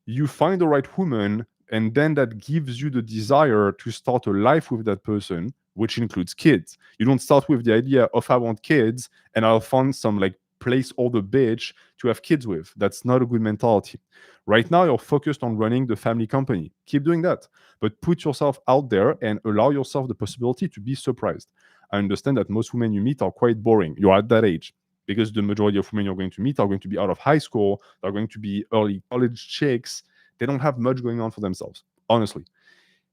You find the right woman, and then that gives you the desire to start a life with that person, which includes kids. You don't start with the idea of I want kids and I'll find some like placeholder bitch to have kids with. That's not a good mentality. Right now, you're focused on running the family company. Keep doing that, but put yourself out there and allow yourself the possibility to be surprised. I understand that most women you meet are quite boring. You're at that age because the majority of women you're going to meet are going to be out of high school, they're going to be early college chicks. They don't have much going on for themselves, honestly.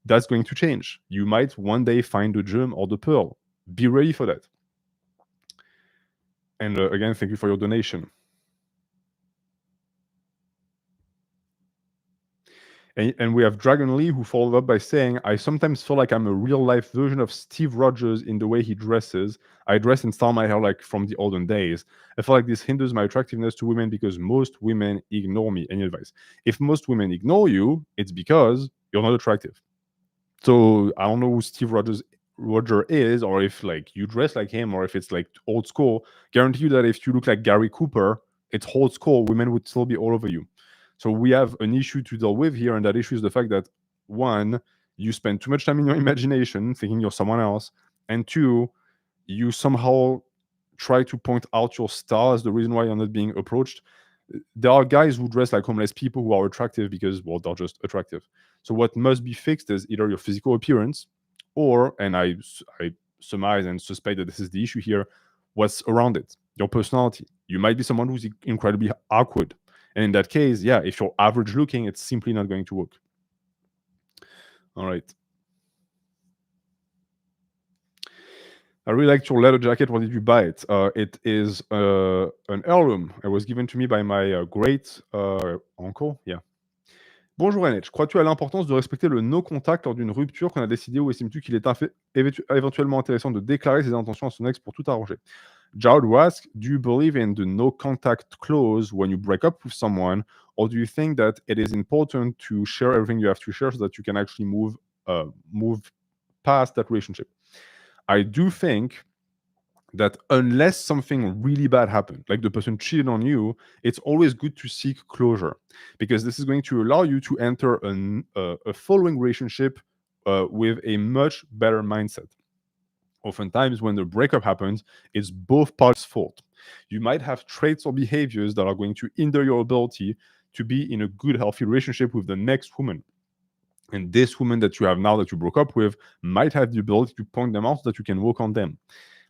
That's going to change. You might one day find the gem or the pearl. Be ready for that. And again, thank you for your donation. And we have Dragon Lee, who followed up by saying, I sometimes feel like I'm a real life version of Steve Rogers in the way he dresses. I dress and style my hair like from the olden days. I feel like this hinders my attractiveness to women because most women ignore me. Any advice? If most women ignore you, it's because you're not attractive. So I don't know who Steve Roger is, or if like you dress like him, or if it's like old school. Guarantee you that if you look like Gary Cooper, it's old school. Women would still be all over you. So we have an issue to deal with here, and that issue is the fact that one, you spend too much time in your imagination thinking you're someone else, and two, you somehow try to point out your style as the reason why you're not being approached. There are guys who dress like homeless people who are attractive because, well, they're just attractive. So what must be fixed is either your physical appearance, or, and I surmise and suspect that this is the issue here, what's around it, your personality. You might be someone who's incredibly awkward, and in that case, yeah, if you're average looking, it's simply not going to work. All right. I really liked your leather jacket. Where did you buy it? It is an heirloom. It was given to me by my great uncle. Yeah. Bonjour Annette, crois-tu à l'importance de respecter le no-contact lors d'une rupture qu'on a décidé, ou estimes-tu qu'il est éventuellement intéressant de déclarer ses intentions à son ex pour tout arranger? Jared asks, do you believe in the no-contact clause when you break up with someone, or do you think that it is important to share everything you have to share so that you can actually move past that relationship? I do think that unless something really bad happened, like the person cheated on you, it's always good to seek closure, because this is going to allow you to enter a following relationship with a much better mindset. Oftentimes, when the breakup happens, it's both parts' fault. You might have traits or behaviors that are going to hinder your ability to be in a good, healthy relationship with the next woman. And this woman that you have now that you broke up with might have the ability to point them out so that you can work on them.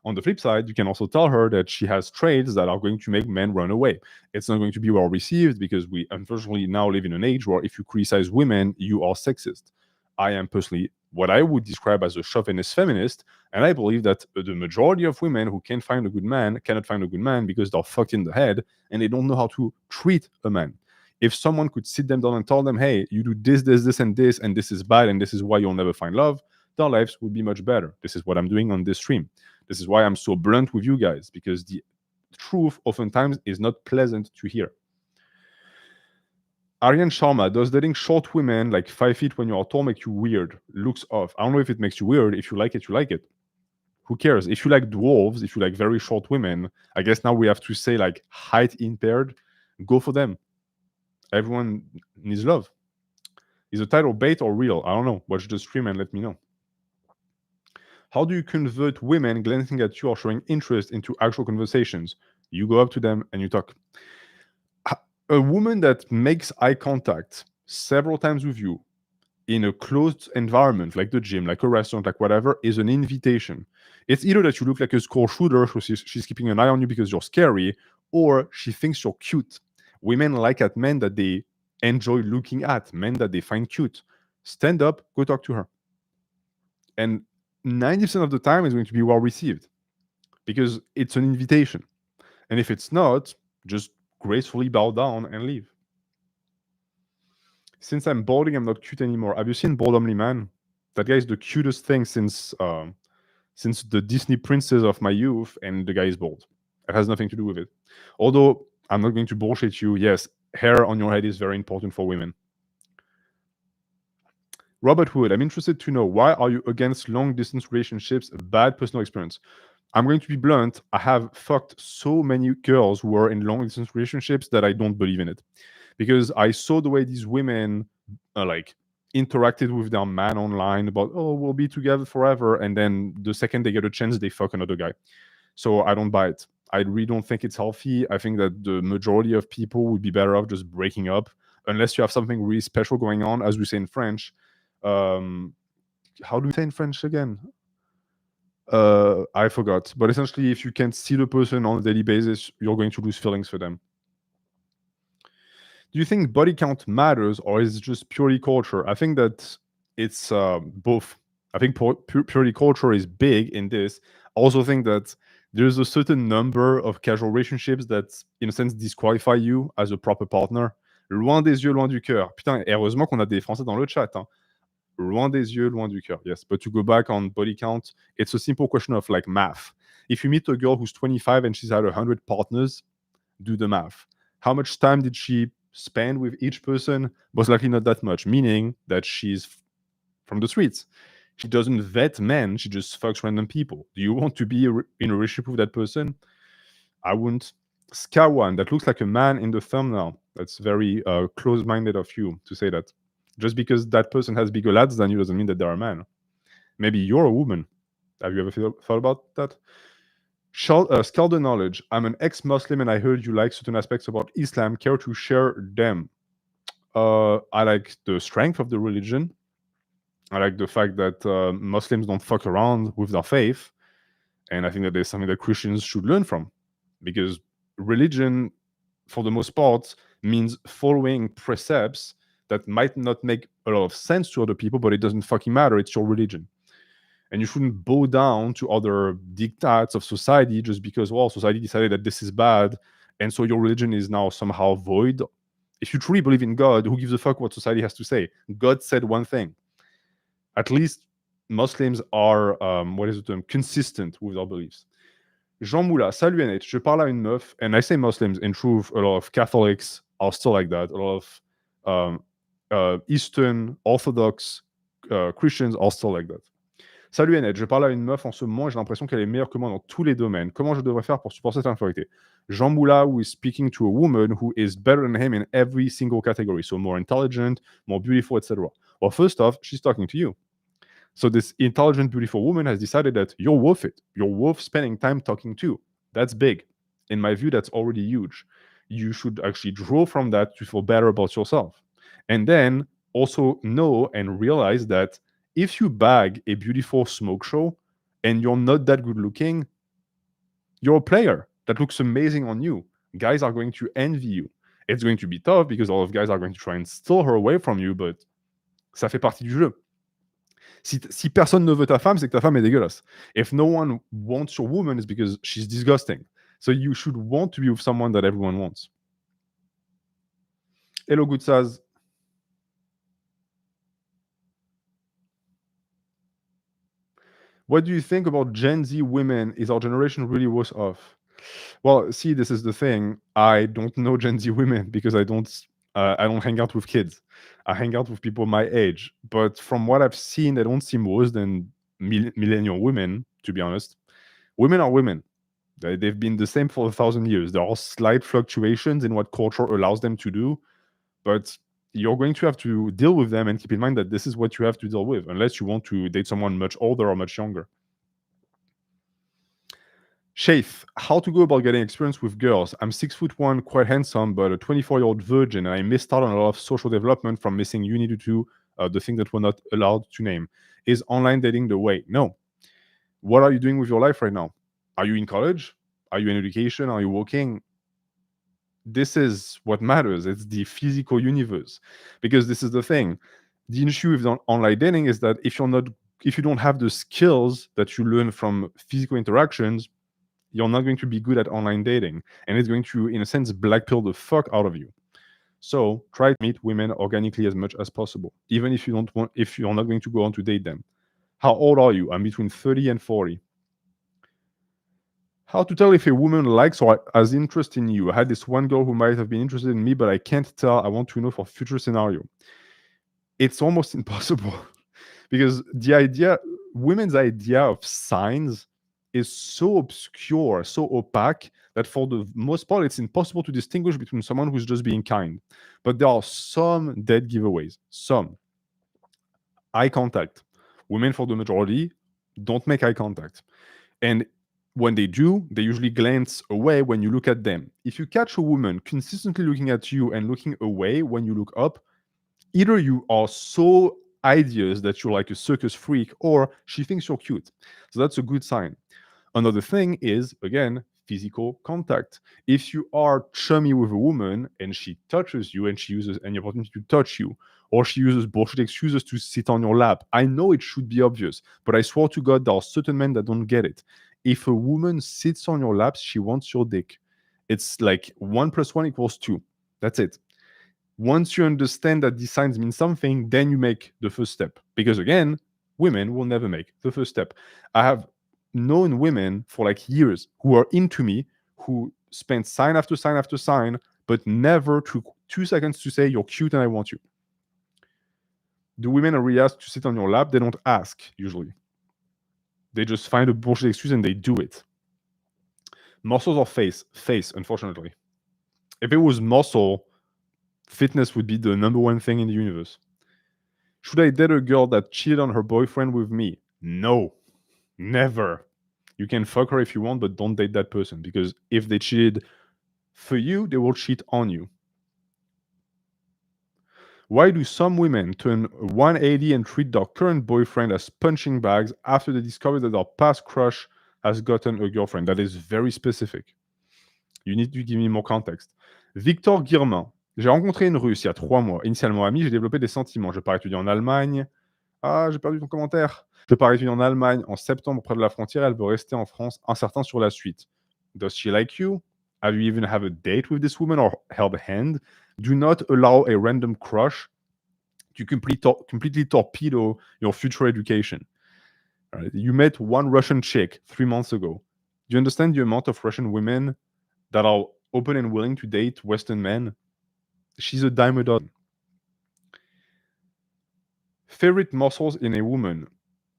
On the flip side, you can also tell her that she has traits that are going to make men run away. It's not going to be well received, because we unfortunately now live in an age where if you criticize women, you are sexist. I am personally what I would describe as a chauvinist feminist, and I believe that the majority of women who can't find a good man cannot find a good man because they're fucked in the head and they don't know how to treat a man. If someone could sit them down and tell them, hey, you do this, and this is bad, and this is why you'll never find love, their lives would be much better. This is what I'm doing on this stream. This is why I'm so blunt with you guys, because the truth oftentimes is not pleasant to hear. Aryan Sharma, does dating short women like 5 feet when you are tall make you weird? Looks off. I don't know if it makes you weird. If you like it, you like it. Who cares? If you like dwarves, if you like very short women, I guess now we have to say like height impaired, go for them. Everyone needs love. Is the title bait or real? I don't know. Watch the stream and let me know. How do you convert women glancing at you or showing interest into actual conversations? You go up to them and you talk. A woman that makes eye contact several times with you in a closed environment, like the gym, like a restaurant, like whatever, is an invitation. It's either that you look like a school shooter, so she's keeping an eye on you because you're scary, or she thinks you're cute. Women like at men that they enjoy looking at, men that they find cute. Stand up, go talk to her. And 90% of the time is going to be well received because it's an invitation. And if it's not, just gracefully bow down and leave. Since I'm balding, I'm not cute anymore. Have you seen Bald Homely Man? That guy is the cutest thing since the Disney princess of my youth, and the guy is bald. It has nothing to do with it. Although I'm not going to bullshit you. Yes, hair on your head is very important for women. Robert Wood, I'm interested to know, why are you against long-distance relationships? A bad personal experience. I'm going to be blunt. I have fucked so many girls who are in long-distance relationships that I don't believe in it. Because I saw the way these women like interacted with their man online about, oh, we'll be together forever. And then the second they get a chance, they fuck another guy. So I don't buy it. I really don't think it's healthy. I think that the majority of people would be better off just breaking up, unless you have something really special going on, as we say in French. How do we say in French again? I forgot. But essentially, if you can't see the person on a daily basis, you're going to lose feelings for them. Do you think body count matters, or is it just purely culture? I think that it's both. I think purely culture is big in this. I also think that there's a certain number of casual relationships that, in a sense, disqualify you as a proper partner. Loin des yeux, loin du cœur. Putain, et heureusement qu'on a des Français dans le chat. Hein. Loin des yeux, loin du cœur. Yes, but to go back on body count, it's a simple question of like math. If you meet a girl who's 25 and she's had 100 partners, do the math. How much time did she spend with each person? Most likely not that much, meaning that she's from the streets. She doesn't vet men, she just fucks random people. Do you want to be in a relationship with that person? I wouldn't. Skawan, that looks like a man in the thumbnail. That's very close-minded of you to say that. Just because that person has bigger lads than you doesn't mean that they're a man. Maybe you're a woman. Have you ever thought about that? Scalder knowledge. I'm an ex-Muslim and I heard you like certain aspects about Islam. Care to share them? I like the strength of the religion. I like the fact that Muslims don't fuck around with their faith. And I think that there's something that Christians should learn from. Because religion, for the most part, means following precepts that might not make a lot of sense to other people, but it doesn't fucking matter. It's your religion. And you shouldn't bow down to other diktats of society just because, well, society decided that this is bad, and so your religion is now somehow void. If you truly believe in God, who gives a fuck what society has to say? God said one thing. At least Muslims are, consistent with their beliefs. Jean Moula, salut NH, je parle à une meuf, and I say Muslims, in truth, a lot of Catholics are still like that. A lot of Eastern Orthodox Christians are still like that. Salut Annette, je parle à une meuf en ce moment et j'ai l'impression qu'elle est meilleure que moi dans tous les domaines. Comment je devrais faire pour supporter cette infériorité? Jean Moula, who is speaking to a woman who is better than him in every single category, so more intelligent, more beautiful, etc. Well, first off, she's talking to you. So this intelligent, beautiful woman has decided that you're worth it. You're worth spending time talking to. That's big. In my view, that's already huge. You should actually draw from that to feel better about yourself. And then also know and realize that if you bag a beautiful smoke show and you're not that good looking, you're a player that looks amazing on you. Guys are going to envy you. It's going to be tough because all of guys are going to try and steal her away from you, but ça fait partie du jeu. Si personne ne veut ta femme, c'est que ta femme est dégueulasse. If no one wants your woman, it's because she's disgusting. So you should want to be with someone that everyone wants. Hello, good Saz. What do you think about Gen Z women? Is our generation really worse off? Well, see, this is the thing. I don't know Gen Z women because I don't hang out with kids. I hang out with people my age. But from what I've seen, they don't seem worse than millennial women, to be honest. Women are women. They've been the same for 1,000 years. There are slight fluctuations in what culture allows them to do, but you're going to have to deal with them and keep in mind that this is what you have to deal with, unless you want to date someone much older or much younger. Shaith, how to go about getting experience with girls? I'm 6'1", quite handsome, but a 24-year-old virgin, and I missed out on a lot of social development from missing uni due to the thing that we're not allowed to name. Is online dating the way? No. What are you doing with your life right now? Are you in college? Are you in education? Are you working? This is what matters. It's the physical universe. Because this is the thing. The issue with online dating is that if you don't have the skills that you learn from physical interactions, you're not going to be good at online dating. And it's going to, in a sense, blackpill the fuck out of you. So try to meet women organically as much as possible, even if you're not going to go on to date them. How old are you? I'm between 30 and 40. How to tell if a woman likes or has interest in you? I had this one girl who might have been interested in me, but I can't tell. I want to know for future scenario. It's almost impossible because women's idea of signs is so obscure, so opaque that for the most part, it's impossible to distinguish between someone who's just being kind. But there are some dead giveaways. Some. Eye contact. Women, for the majority, don't make eye contact. And when they do, they usually glance away when you look at them. If you catch a woman consistently looking at you and looking away when you look up, either you are so hideous that you're like a circus freak, or she thinks you're cute. So that's a good sign. Another thing is, again, physical contact. If you are chummy with a woman and she touches you and she uses any opportunity to touch you, or she uses bullshit excuses to sit on your lap, I know it should be obvious, but I swear to God, there are certain men that don't get it. If a woman sits on your lap, she wants your dick. It's like 1 + 1 = 2. That's it. Once you understand that these signs mean something, then you make the first step. Because again, women will never make the first step. I have known women for like years who are into me, who spent sign after sign after sign, but never took 2 seconds to say, "You're cute and I want you." The women are really asked to sit on your lap. They don't ask, usually. They just find a bullshit excuse and they do it. Muscles or face? Face, unfortunately. If it was muscle, fitness would be the number one thing in the universe. Should I date a girl that cheated on her boyfriend with me? No, never. You can fuck her if you want, but don't date that person, because if they cheated for you, they will cheat on you. Why do some women turn 180 and treat their current boyfriend as punching bags after they discover that their past crush has gotten a girlfriend? That is very specific. You need to give me more context. Victor Guirmin. J'ai rencontré une Russe il y a 3 mois. Initialement amie, j'ai développé des sentiments. Je pars étudier en Allemagne. Ah, j'ai perdu ton commentaire. Je pars étudier en Allemagne en septembre près de la frontière. Elle veut rester en France, incertain sur la suite. Does she like you? Have you even have a date with this woman or held a hand? Do not allow a random crush to completely torpedo your future education. Right? You met one Russian chick 3 months ago. Do you understand the amount of Russian women that are open and willing to date Western men? She's a dime a dozen. Favorite muscles in a woman?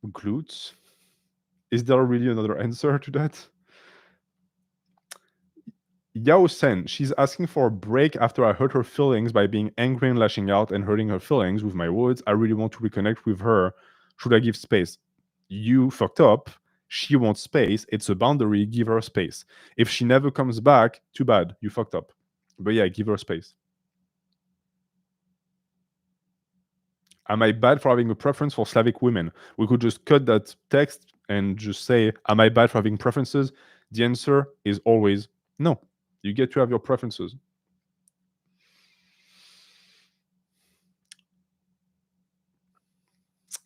Glutes. Is there really another answer to that? Yao Sen, she's asking for a break after I hurt her feelings by being angry and lashing out and hurting her feelings with my words. I really want to reconnect with her. Should I give space? You fucked up. She wants space. It's a boundary. Give her space. If she never comes back, too bad. You fucked up. But yeah, give her space. Am I bad for having a preference for Slavic women? We could just cut that text and just say, am I bad for having preferences? The answer is always no. You get to have your preferences.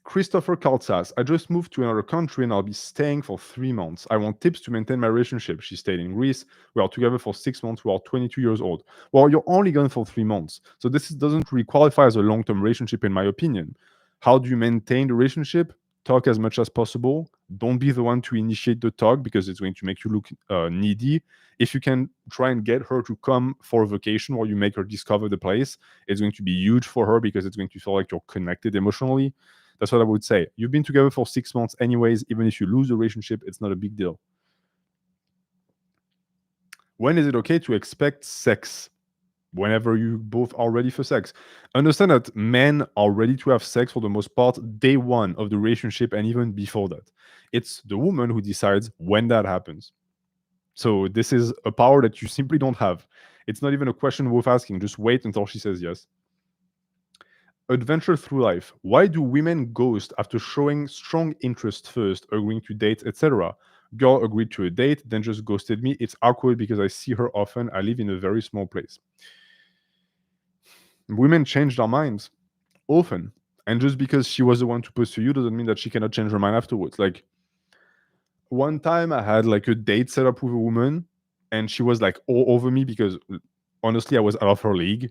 Christopher Kaltsas, I just moved to another country and I'll be staying for 3 months. I want tips to maintain my relationship. She stayed in Greece. We are together for 6 months. We are 22 years old. Well, you're only gone for 3 months. So this doesn't really qualify as a long-term relationship, in my opinion. How do you maintain the relationship? Talk as much as possible. Don't be the one to initiate the talk because it's going to make you look needy. If you can try and get her to come for a vacation or you make her discover the place, it's going to be huge for her because it's going to feel like you're connected emotionally. That's what I would say. You've been together for 6 months anyways. Even if you lose the relationship, it's not a big deal. When is it okay to expect sex? Whenever you both are ready for sex. Understand that men are ready to have sex for the most part day one of the relationship and even before that. It's the woman who decides when that happens. So this is a power that you simply don't have. It's not even a question worth asking. Just wait until she says yes. Adventure through life. Why do women ghost after showing strong interest first, agreeing to dates, etc.? Girl agreed to a date, then just ghosted me. It's awkward because I see her often. I live in a very small place. Women change their minds often. And just because she was the one to pursue you doesn't mean that she cannot change her mind afterwards. Like, one time I had like a date set up with a woman and she was like all over me because honestly I was out of her league.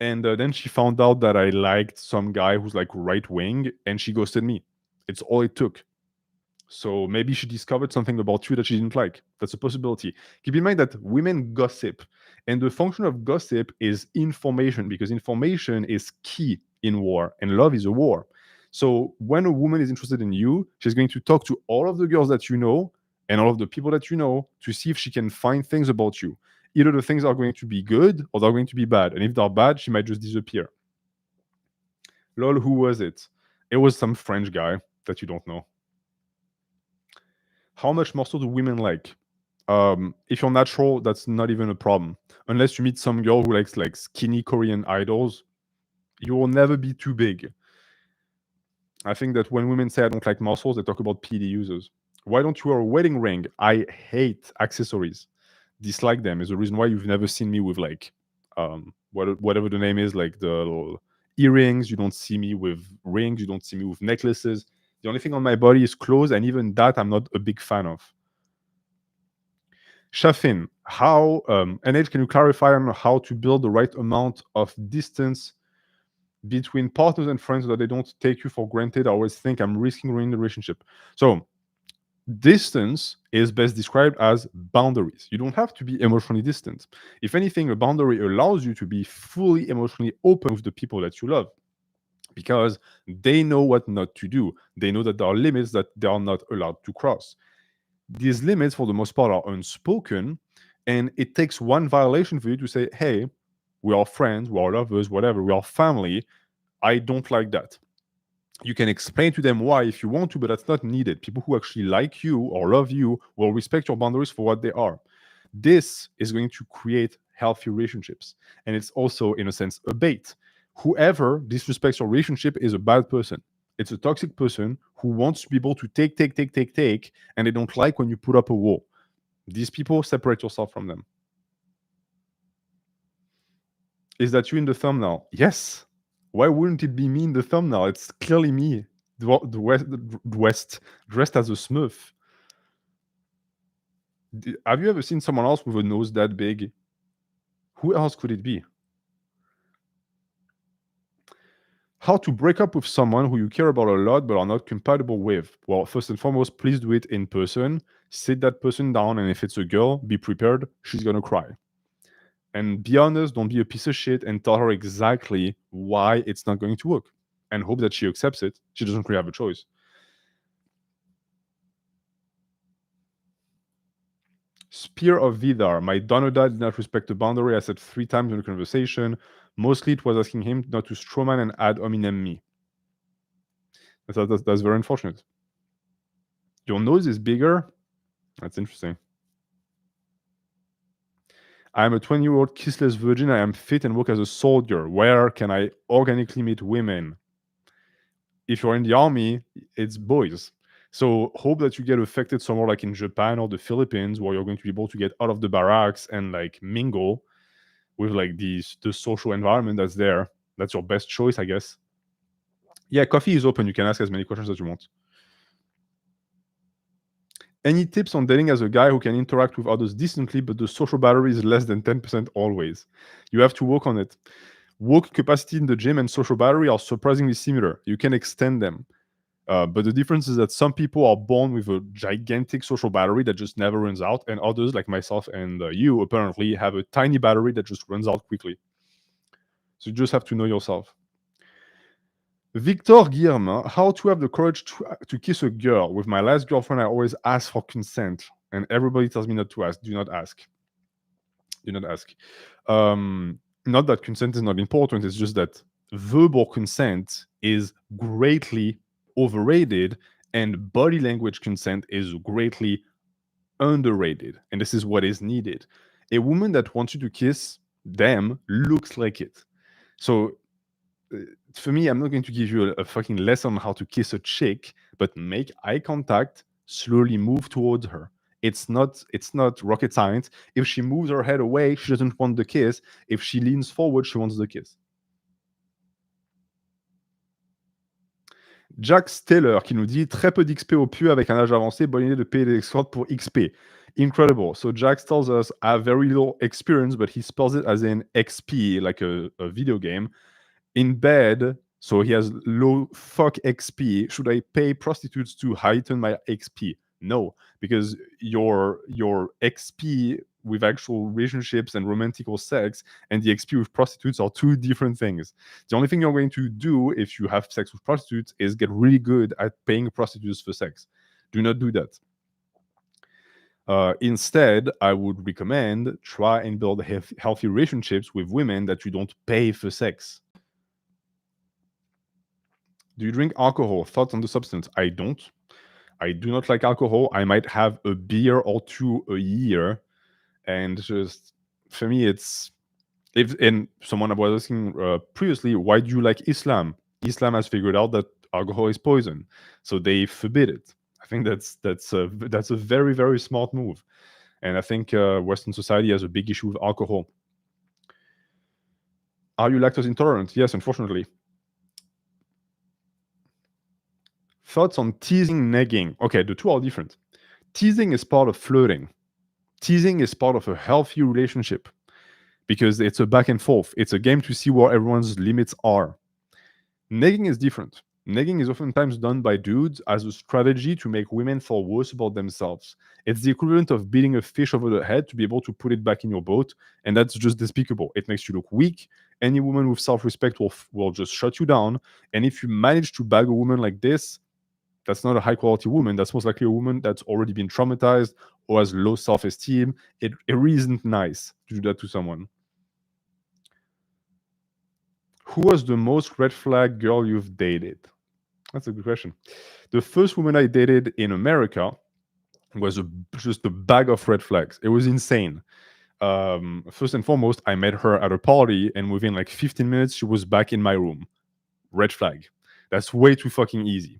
And then she found out that I liked some guy who's like right wing and she ghosted me. It's all it took. So maybe she discovered something about you that she didn't like. That's a possibility. Keep in mind that women gossip. And the function of gossip is information, because information is key in war, and love is a war. So when a woman is interested in you, she's going to talk to all of the girls that you know and all of the people that you know to see if she can find things about you. Either the things are going to be good or they're going to be bad. And if they're bad, she might just disappear. Lol, who was it? It was some French guy that you don't know. How much muscle do women like? If you're natural, that's not even a problem. Unless you meet some girl who likes like skinny Korean idols, you will never be too big. I think that when women say I don't like muscles, they talk about PD users. Why don't you wear a wedding ring? I hate accessories. Dislike them is the reason why you've never seen me with like whatever the name is, like the earrings. You don't see me with rings. You don't see me with necklaces. The only thing on my body is clothes, and even that I'm not a big fan of. Shafin, how NH, can you clarify on how to build the right amount of distance between partners and friends so that they don't take you for granted? I always think I'm risking ruining the relationship. So distance is best described as boundaries. You don't have to be emotionally distant. If anything, a boundary allows you to be fully emotionally open with the people that you love, because they know what not to do. They know that there are limits that they are not allowed to cross. These limits, for the most part, are unspoken, and it takes one violation for you to say, hey, we are friends, we are lovers, whatever, we are family. I don't like that. You can explain to them why if you want to, but that's not needed. People who actually like you or love you will respect your boundaries for what they are. This is going to create healthy relationships. And it's also, in a sense, a bait. Whoever disrespects your relationship is a bad person. It's a toxic person who wants to be able to take, and they don't like when you put up a wall. These people, separate yourself from them. Is that you in the thumbnail? Yes. Why wouldn't it be me in the thumbnail? It's clearly me, West dressed as a Smurf. Have you ever seen someone else with a nose that big? Who else could it be? How to break up with someone who you care about a lot but are not compatible with? Well, first and foremost, please do it in person. Sit that person down, and if it's a girl, be prepared. She's gonna cry. And be honest, don't be a piece of shit, and tell her exactly why it's not going to work. And hope that she accepts it. She doesn't really have a choice. Spear of Vidar. My Donoda did not respect the boundary. I said 3 times in the conversation. Mostly it was asking him not to strawman and ad hominem me. That's very unfortunate. Your nose is bigger? That's interesting. I am a 20-year-old kissless virgin. I am fit and work as a soldier. Where can I organically meet women? If you're in the army, it's boys. So hope that you get affected somewhere like in Japan or the Philippines, where you're going to be able to get out of the barracks and like mingle with like the social environment that's there. That's your best choice, I guess. Yeah, coffee is open. You can ask as many questions as you want. Any tips on dating as a guy who can interact with others decently, but the social battery is less than 10% always? You have to work on it. Work capacity in the gym and social battery are surprisingly similar. You can extend them. But the difference is that some people are born with a gigantic social battery that just never runs out, and others, like myself and you, apparently have a tiny battery that just runs out quickly. So you just have to know yourself. Victor Guillermin, how to have the courage to kiss a girl. With my last girlfriend, I always ask for consent, and everybody tells me not to ask. Do not ask. Do not ask. Not that consent is not important. It's just that verbal consent is greatly overrated, and body language consent is greatly underrated. And this is what is needed. A woman that wants you to kiss them looks like it. So for me, I'm not going to give you a fucking lesson on how to kiss a chick, but make eye contact, slowly move towards her. It's not rocket science. If she moves her head away, she doesn't want the kiss. If she leans forward, she wants the kiss. Jack Steller qui nous dit très peu d'XP au pieu avec un âge avancé, bonne idée de payer des escorts pour XP. Incredible. So Jack tells us I have very little experience, but he spells it as in XP, like a video game. In bed, so he has low fuck XP. Should I pay prostitutes to heighten my XP? No, because your XP with actual relationships and romantical sex and the XP with prostitutes are two different things. The only thing you're going to do if you have sex with prostitutes is get really good at paying prostitutes for sex. Do not do that. Instead, I would recommend try and build healthy relationships with women that you don't pay for sex. Do you drink alcohol? Thoughts on the substance? I don't. I do not like alcohol. I might have a beer or two a year. And just for me, it's if and someone was asking previously, why do you like Islam? Islam has figured out that alcohol is poison, so they forbid it. I think that's a very, very smart move. And I think Western society has a big issue with alcohol. Are you lactose intolerant? Yes, unfortunately. Thoughts on teasing, negging? Okay, the two are different. Teasing is part of flirting. Teasing is part of a healthy relationship because it's a back and forth. It's a game to see where everyone's limits are. Negging is different. Negging is oftentimes done by dudes as a strategy to make women feel worse about themselves. It's the equivalent of beating a fish over the head to be able to put it back in your boat, and that's just despicable. It makes you look weak. Any woman with self-respect will just shut you down. And if you manage to bag a woman like this, that's not a high-quality woman. That's most likely a woman that's already been traumatized or has low self-esteem. It really isn't nice to do that to someone. Who was the most red flag girl you've dated? That's a good question. The first woman I dated in America was just a bag of red flags. It was insane. First and foremost, I met her at a party, and within like 15 minutes, she was back in my room. Red flag. That's way too fucking easy.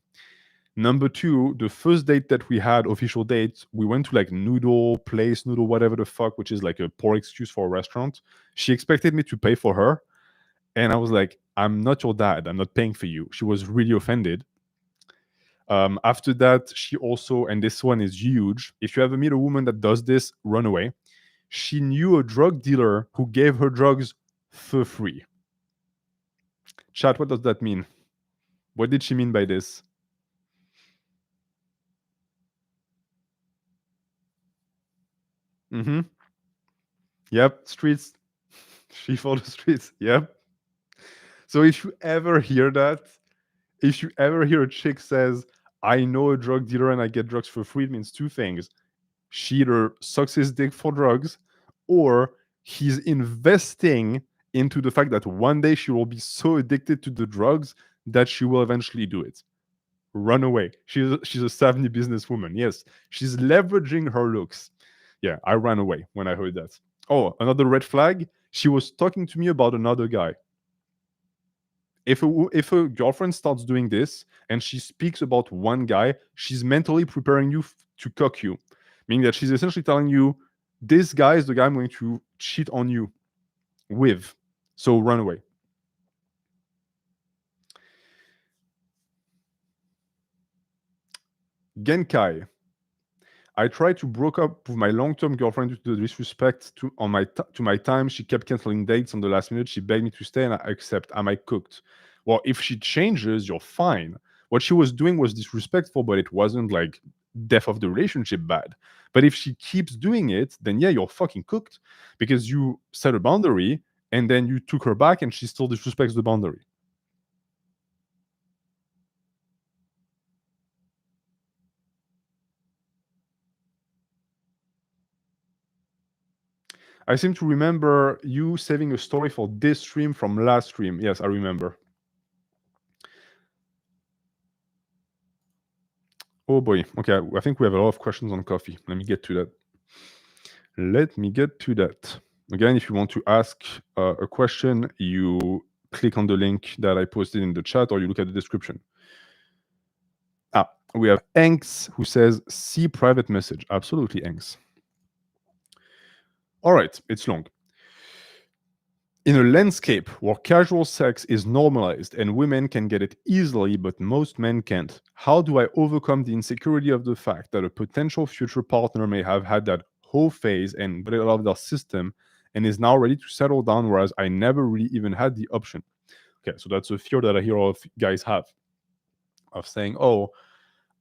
Number two, the first date that we had, official date, we went to like noodle place, noodle whatever the fuck, which is like a poor excuse for a restaurant. She expected me to pay for her. And I was like, I'm not your dad. I'm not paying for you. She was really offended. After that, she also, and this one is huge, if you ever meet a woman that does this, run away. She knew a drug dealer who gave her drugs for free. Chat, what does that mean? What did she mean by this? Mm-hmm. Yep, streets. She for the streets. Yep. So if you ever hear that, if you ever hear a chick says, I know a drug dealer and I get drugs for free, it means two things. She either sucks his dick for drugs, or he's investing into the fact that one day she will be so addicted to the drugs that she will eventually do it. Run away. She's a savvy businesswoman. Yes, she's leveraging her looks. Yeah, I ran away when I heard that. Oh, another red flag. She was talking to me about another guy. If a girlfriend starts doing this and she speaks about one guy, she's mentally preparing you to cuck you, meaning that she's essentially telling you, this guy is the guy I'm going to cheat on you with. So run away. Genkai. I tried to break up with my long-term girlfriend due to the disrespect to my time. She kept canceling dates on the last minute. She begged me to stay, and I accept. Am I cooked? Well, if she changes, you're fine. What she was doing was disrespectful, but it wasn't like death of the relationship bad. But if she keeps doing it, then yeah, you're fucking cooked because you set a boundary and then you took her back and she still disrespects the boundary. I seem to remember you saving a story for this stream from last stream. Yes, I remember. Oh boy. Okay, I think we have a lot of questions on coffee. Let me get to that. Again, if you want to ask a question, you click on the link that I posted in the chat or you look at the description. We have Enks who says, see private message. Absolutely, Enks. All right, it's long. In a landscape where casual sex is normalized and women can get it easily, but most men can't, how do I overcome the insecurity of the fact that a potential future partner may have had that whole phase and got it out of their system and is now ready to settle down, whereas I never really even had the option? Okay, so that's a fear that I hear a lot of guys have of saying, oh,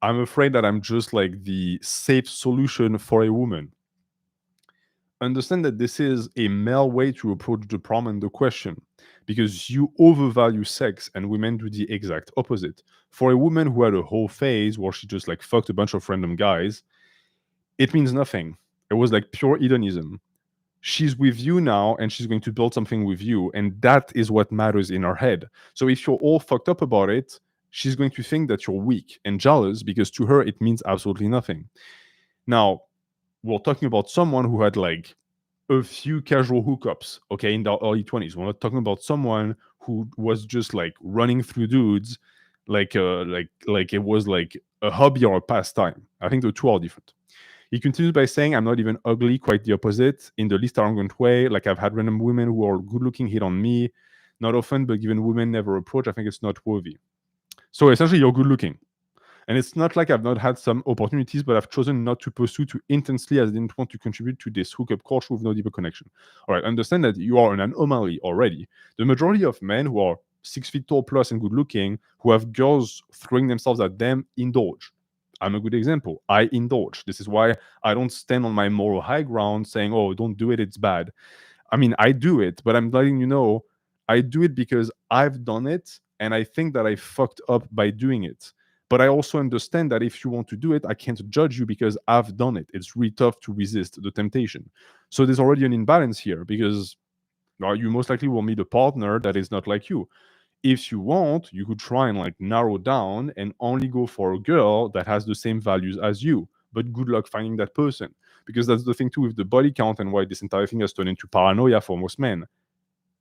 I'm afraid that I'm just like the safe solution for a woman. Understand that this is a male way to approach the problem and the question, because you overvalue sex and women do the exact opposite. For a woman who had a whole phase where she just like fucked a bunch of random guys, it means nothing. It was like pure hedonism. She's with you now and she's going to build something with you, and that is what matters in her head. So if you're all fucked up about it, she's going to think that you're weak and jealous because to her it means absolutely nothing. Now, we're talking about someone who had like a few casual hookups, okay, in their early 20s. We're not talking about someone who was just like running through dudes like it was like a hobby or a pastime. I think the two are different. He continues by saying, I'm not even ugly, quite the opposite, in the least arrogant way. Like, I've had random women who are good looking hit on me. Not often, but given women never approach, I think it's not worthy. So essentially, you're good looking. And it's not like I've not had some opportunities, but I've chosen not to pursue too intensely as I didn't want to contribute to this hookup culture with no deeper connection. All right, understand that you are an anomaly already. The majority of men who are 6 feet tall plus and good looking, who have girls throwing themselves at them, indulge. I'm a good example. I indulge. This is why I don't stand on my moral high ground saying, oh, don't do it, it's bad. I mean, I do it, but I'm letting you know I do it because I've done it and I think that I fucked up by doing it. But I also understand that if you want to do it, I can't judge you because I've done it. It's really tough to resist the temptation. So there's already an imbalance here because you most likely will meet a partner that is not like you. If you want, you could try and like narrow down and only go for a girl that has the same values as you. But good luck finding that person. Because that's the thing too with the body count and why this entire thing has turned into paranoia for most men.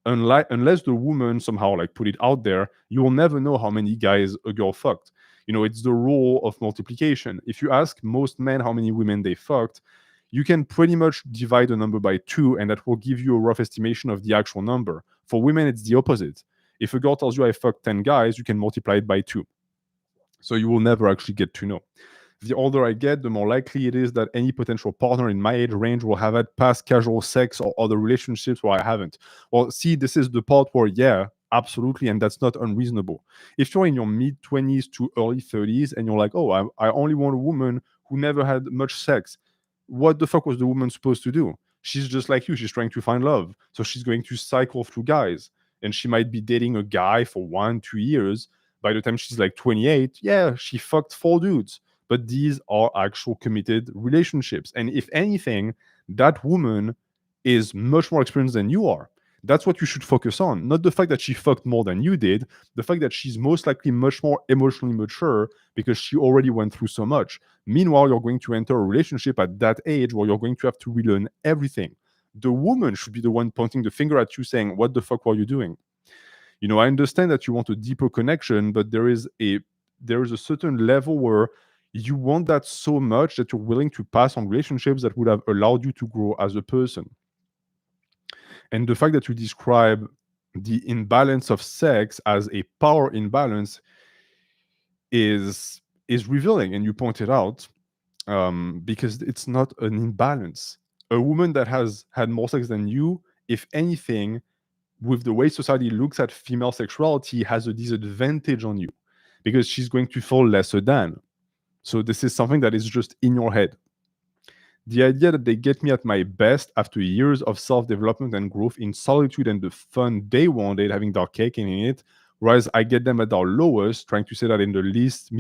Unless the woman somehow like put it out there, you will never know how many guys a girl fucked. It's the rule of multiplication. If you ask most men how many women they fucked, you can pretty much divide the number by 2, and that will give you a rough estimation of the actual number. For women, it's the opposite. If a girl tells you I fucked 10 guys, you can multiply it by 2. So you will never actually get to know. The older I get, the more likely it is that any potential partner in my age range will have had past casual sex or other relationships where I haven't. Well, see, this is the part where, yeah, absolutely, and that's not unreasonable. If you're in your mid 20s to early 30s and you're like, oh, I only want a woman who never had much sex, what the fuck was the woman supposed to do? She's just like you. She's trying to find love. So she's going to cycle through guys. And she might be dating a guy for 1-2 years. By the time she's like 28, yeah, she fucked 4 dudes. But these are actual committed relationships. And if anything, that woman is much more experienced than you are. That's what you should focus on. Not the fact that she fucked more than you did, the fact that she's most likely much more emotionally mature because she already went through so much. Meanwhile, you're going to enter a relationship at that age where you're going to have to relearn everything. The woman should be the one pointing the finger at you saying, what the fuck were you doing? I understand that you want a deeper connection, but there is a certain level where you want that so much that you're willing to pass on relationships that would have allowed you to grow as a person. And the fact that you describe the imbalance of sex as a power imbalance is revealing, and you point it out because it's not an imbalance. A woman that has had more sex than you, if anything, with the way society looks at female sexuality, has a disadvantage on you because she's going to feel lesser than. So this is something that is just in your head. The idea that they get me at my best after years of self-development and growth in solitude and the fun they wanted, having their cake in it, whereas I get them at their lowest, trying to say that in the least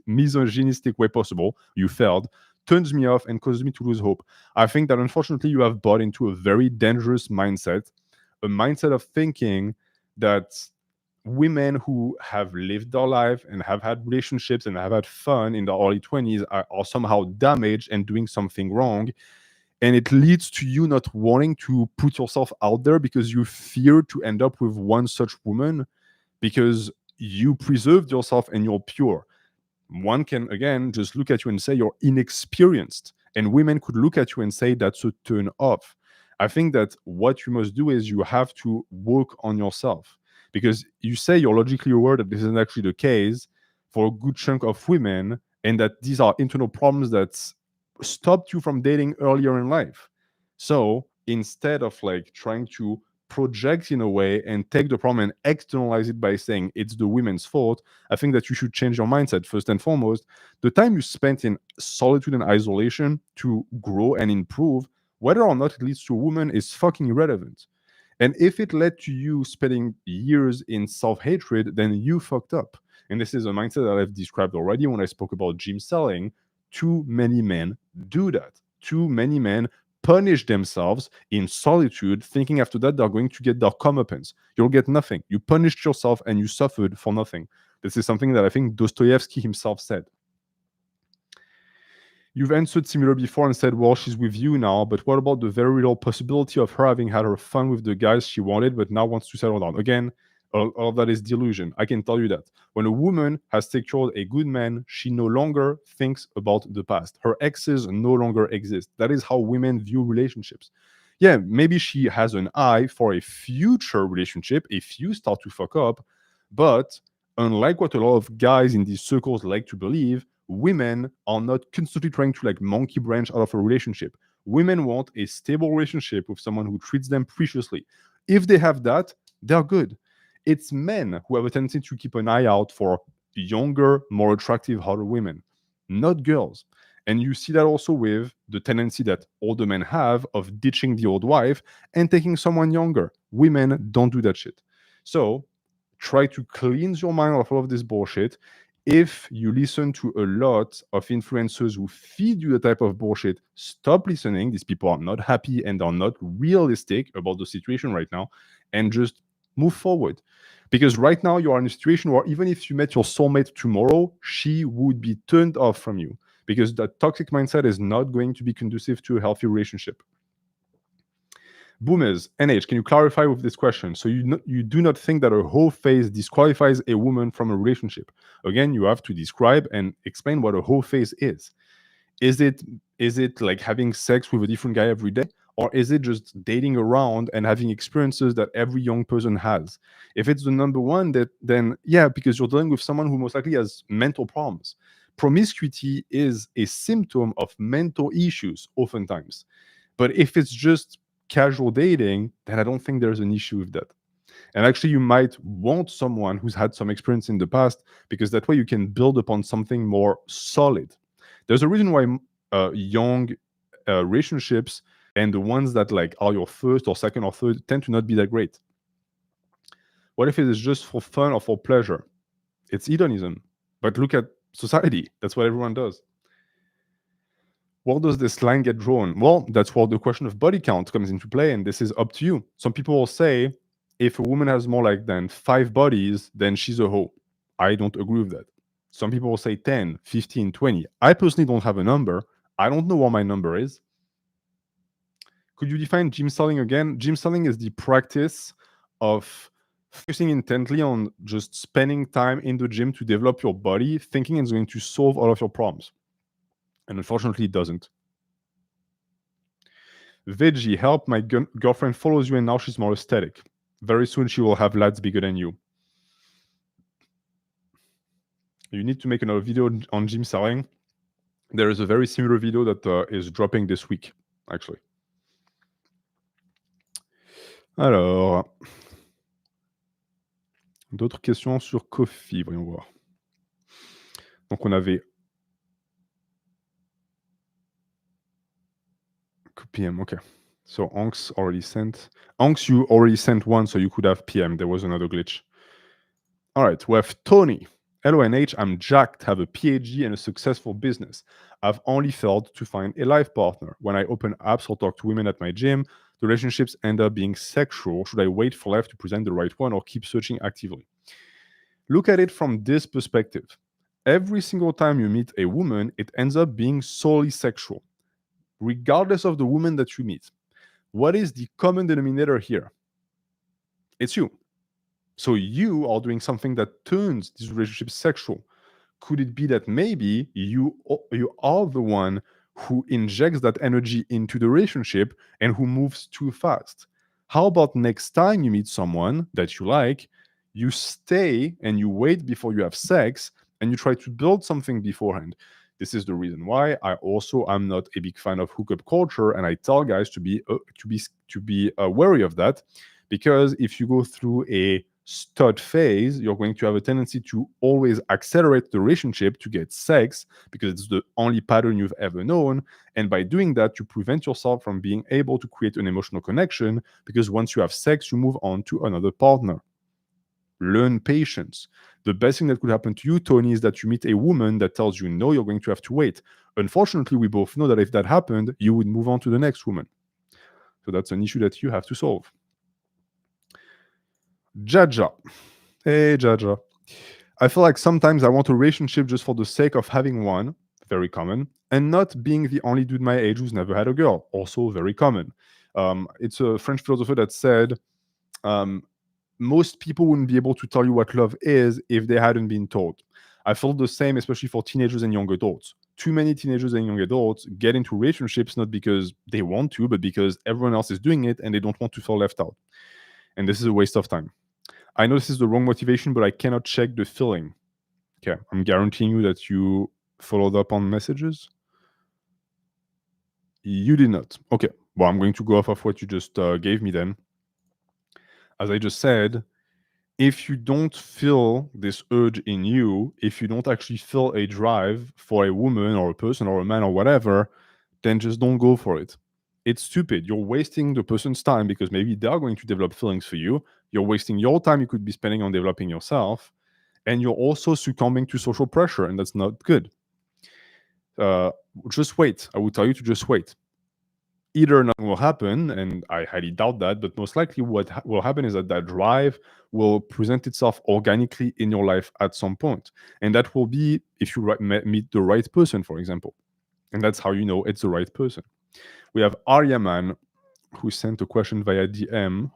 misogynistic way possible, you failed, turns me off and causes me to lose hope. I think that unfortunately you have bought into a very dangerous mindset, a mindset of thinking that women who have lived their life and have had relationships and have had fun in their early 20s are somehow damaged and doing something wrong. And it leads to you not wanting to put yourself out there because you fear to end up with one such woman because you preserved yourself and you're pure. One can, again, just look at you and say you're inexperienced. And women could look at you and say that's a turn off. I think that what you must do is you have to work on yourself because you say you're logically aware that this isn't actually the case for a good chunk of women and that these are internal problems that stopped you from dating earlier in life. So instead of like trying to project in a way and take the problem and externalize it by saying it's the women's fault, I think that you should change your mindset first and foremost. The time you spent in solitude and isolation to grow and improve, whether or not it leads to a woman, is fucking irrelevant. And if it led to you spending years in self-hatred, then you fucked up. And this is a mindset that I've described already when I spoke about gym selling. Too many men do that. Too many men punish themselves in solitude, thinking after that they're going to get their comeuppance. You'll get nothing. You punished yourself and you suffered for nothing. This is something that I think Dostoevsky himself said. You've answered similar before and said, well, she's with you now, but what about the very real possibility of her having had her fun with the guys she wanted, but now wants to settle down? Again, all of that is delusion. I can tell you that. When a woman has secured a good man, she no longer thinks about the past. Her exes no longer exist. That is how women view relationships. Yeah, maybe she has an eye for a future relationship if you start to fuck up, but unlike what a lot of guys in these circles like to believe, women are not constantly trying to like monkey branch out of a relationship. Women want a stable relationship with someone who treats them preciously. If they have that, they're good. It's men who have a tendency to keep an eye out for younger, more attractive, hotter women, not girls. And you see that also with the tendency that older men have of ditching the old wife and taking someone younger. Women don't do that shit. So try to cleanse your mind of all of this bullshit. If you listen to a lot of influencers who feed you the type of bullshit, stop listening. These people are not happy and are not realistic about the situation right now, and just move forward. Because right now you are in a situation where even if you met your soulmate tomorrow, she would be turned off from you, because that toxic mindset is not going to be conducive to a healthy relationship. Boomers, NH, can you clarify with this question? So you do not think that a whole phase disqualifies a woman from a relationship? Again, you have to describe and explain what a whole phase is. Is it like having sex with a different guy every day? Or is it just dating around and having experiences that every young person has? If it's the number one, then yeah, because you're dealing with someone who most likely has mental problems. Promiscuity is a symptom of mental issues oftentimes. But if it's just casual dating, then I don't think there's an issue with that. And actually, you might want someone who's had some experience in the past, because that way you can build upon something more solid. There's a reason why young relationships and the ones that like are your first or second or third tend to not be that great. What if it is just for fun or for pleasure? It's hedonism. But look at society. That's what everyone does. Where does this line get drawn? Well, that's where the question of body count comes into play, and this is up to you. Some people will say if a woman has more like than 5 bodies, then she's a hoe. I don't agree with that. Some people will say 10, 15, 20. I personally don't have a number. I don't know what my number is. Could you define gym selling again? Gym selling is the practice of focusing intently on just spending time in the gym to develop your body, thinking it's going to solve all of your problems. And unfortunately, it doesn't. Veggie, help, my girlfriend follows you and now she's more aesthetic. Very soon she will have lads bigger than you. You need to make another video on gym selling. There is a very similar video that is dropping this week, actually. Alors, d'autres questions sur Coffee, voyons voir. Donc on avait PM, okay. So Onks already sent. Onks, you already sent one, so you could have PM. There was another glitch. All right, we have Tony. Hello, NH. I'm jacked, have a PhD and a successful business. I've only failed to find a life partner. When I open apps or talk to women at my gym, the relationships end up being sexual. Should I wait for life to present the right one or keep searching actively? Look at it from this perspective. Every single time you meet a woman, it ends up being solely sexual, regardless of the woman that you meet. What is the common denominator here? It's you. So you are doing something that turns this relationship sexual. Could it be that maybe you are the one who injects that energy into the relationship and who moves too fast? How about next time you meet someone that you like, you stay and you wait before you have sex and you try to build something beforehand? This is the reason why I also am not a big fan of hookup culture, and I tell guys to be wary of that, because if you go through a stud phase, you're going to have a tendency to always accelerate the relationship to get sex, because it's the only pattern you've ever known. And by doing that, you prevent yourself from being able to create an emotional connection, because once you have sex, you move on to another partner. Learn patience. The best thing that could happen to you, Tony, is that you meet a woman that tells you, no, you're going to have to wait. Unfortunately, we both know that if that happened, you would move on to the next woman. So that's an issue that you have to solve. Jaja. Hey, Jaja. I feel like sometimes I want a relationship just for the sake of having one, very common, and not being the only dude my age who's never had a girl, also very common. It's a French philosopher that said, most people wouldn't be able to tell you what love is if they hadn't been told. I feel the same, especially for teenagers and young adults. Too many teenagers and young adults get into relationships not because they want to, but because everyone else is doing it and they don't want to feel left out. And this is a waste of time. I know this is the wrong motivation, but I cannot check the feeling. Okay, I'm guaranteeing you that you followed up on messages. You did not. Okay, well, I'm going to go off of what you just gave me then. As I just said, if you don't feel this urge in you, if you don't actually feel a drive for a woman or a person or a man or whatever, then just don't go for it. It's stupid. You're wasting the person's time because maybe they are going to develop feelings for you. You're wasting your time you could be spending on developing yourself. And you're also succumbing to social pressure, and that's not good. Just wait. I would tell you to just wait. Either nothing will happen, and I highly doubt that, but most likely what will happen is that that drive will present itself organically in your life at some point. And that will be if you meet the right person, for example. And that's how you know it's the right person. We have Aryaman, who sent a question via DM,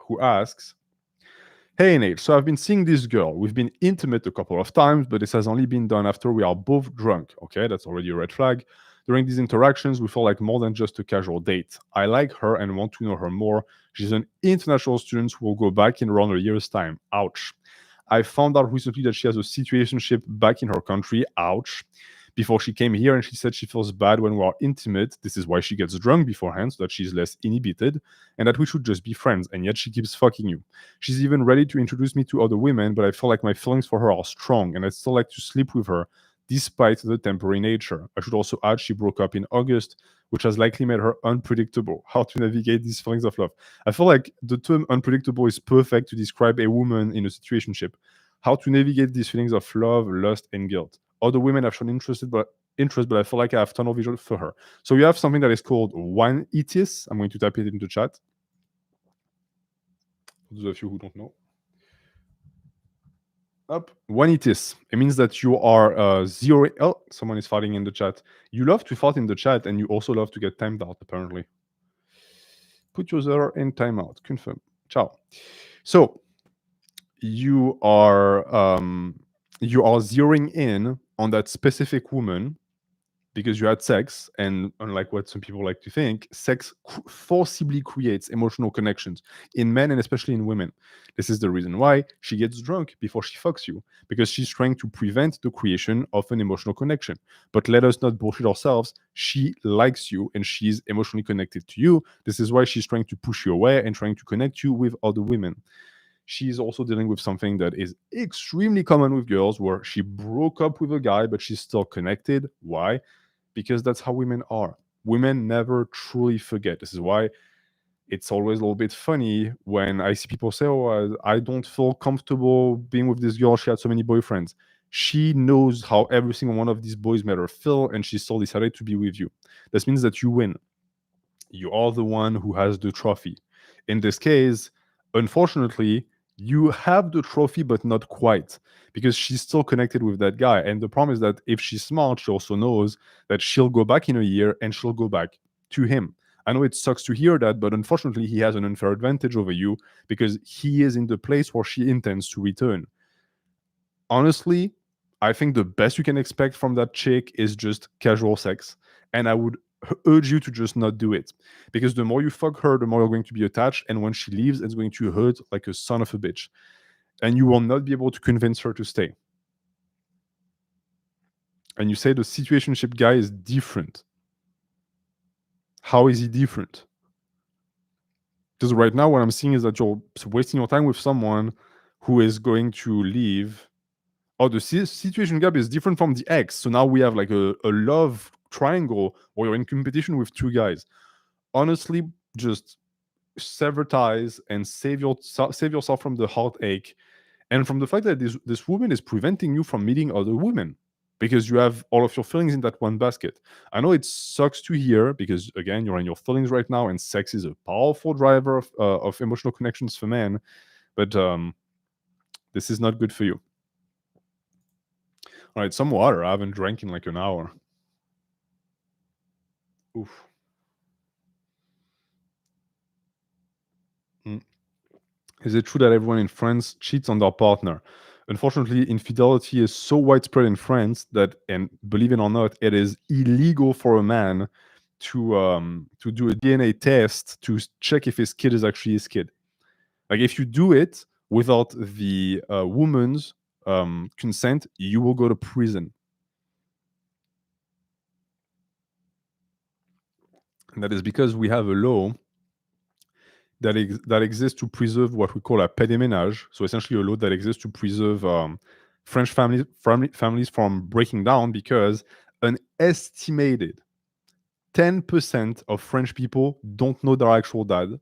who asks, "Hey Nate, so I've been seeing this girl. We've been intimate a couple of times, but this has only been done after we are both drunk." Okay, that's already a red flag. "During these interactions, we feel like more than just a casual date. I like her and want to know her more. She's an international student who will go back in around a year's time. Ouch. I found out recently that she has a situationship back in her country. Ouch. Before she came here, and she said she feels bad when we are intimate. This is why she gets drunk beforehand, so that she's less inhibited, and that we should just be friends, and yet she keeps fucking you. She's even ready to introduce me to other women, but I feel like my feelings for her are strong, and I'd still like to sleep with her, despite the temporary nature. I should also add she broke up in August, which has likely made her unpredictable. How to navigate these feelings of love?" I feel like the term unpredictable is perfect to describe a woman in a situationship. How to navigate these feelings of love, lust, and guilt. Other women have shown interest, but I feel like I have tunnel vision for her. So you have something that is called one-itis. I'm going to type it into chat. For those of you who don't know. Up. One-itis. It means that you are zero. Oh, someone is farting in the chat. You love to fart in the chat, and you also love to get timed out, apparently. Put user in timeout. Confirm. Ciao. So you are zeroing in on that specific woman because you had sex, and unlike what some people like to think, sex forcibly creates emotional connections in men and especially in women. This is the reason why she gets drunk before she fucks you, because she's trying to prevent the creation of an emotional connection. But let us not bullshit ourselves. She likes you and she's emotionally connected to you. This is why she's trying to push you away and trying to connect you with other women. She's also dealing with something that is extremely common with girls, where she broke up with a guy, but she's still connected. Why? Because that's how women are. Women never truly forget. This is why it's always a little bit funny when I see people say, "Oh, I don't feel comfortable being with this girl. She had so many boyfriends." She knows how every single one of these boys made her feel, and she still decided to be with you. This means that you win. You are the one who has the trophy. In this case, unfortunately, you have the trophy, but not quite, because she's still connected with that guy. And the problem is that if she's smart, she also knows that she'll go back in a year and she'll go back to him. I know it sucks to hear that, but unfortunately, he has an unfair advantage over you because he is in the place where she intends to return. Honestly, I think the best you can expect from that chick is just casual sex. And I would urge you to just not do it, because the more you fuck her, the more you're going to be attached. And when she leaves, it's going to hurt like a son of a bitch. And you will not be able to convince her to stay. And you say the situationship guy is different. How is he different? Because right now, what I'm seeing is that you're wasting your time with someone who is going to leave. Oh, the situation gap is different from the X. So now we have like a love triangle where you're in competition with two guys. Honestly, just sever ties and save yourself from the heartache and from the fact that this woman is preventing you from meeting other women because you have all of your feelings in that one basket. I know it sucks to hear because, again, you're in your feelings right now, and sex is a powerful driver of emotional connections for men, but this is not good for you. All right, some water. I haven't drank in like an hour. Oof. Is it true that everyone in France cheats on their partner? Unfortunately, infidelity is so widespread in France that, and believe it or not, it is illegal for a man to do a DNA test to check if his kid is actually his kid. Like, if you do it, without the woman's consent, you will go to prison. And that is because we have a law that exists to preserve what we call a paix des ménages. So essentially a law that exists to preserve French families from breaking down, because an estimated 10% of French people don't know their actual dad,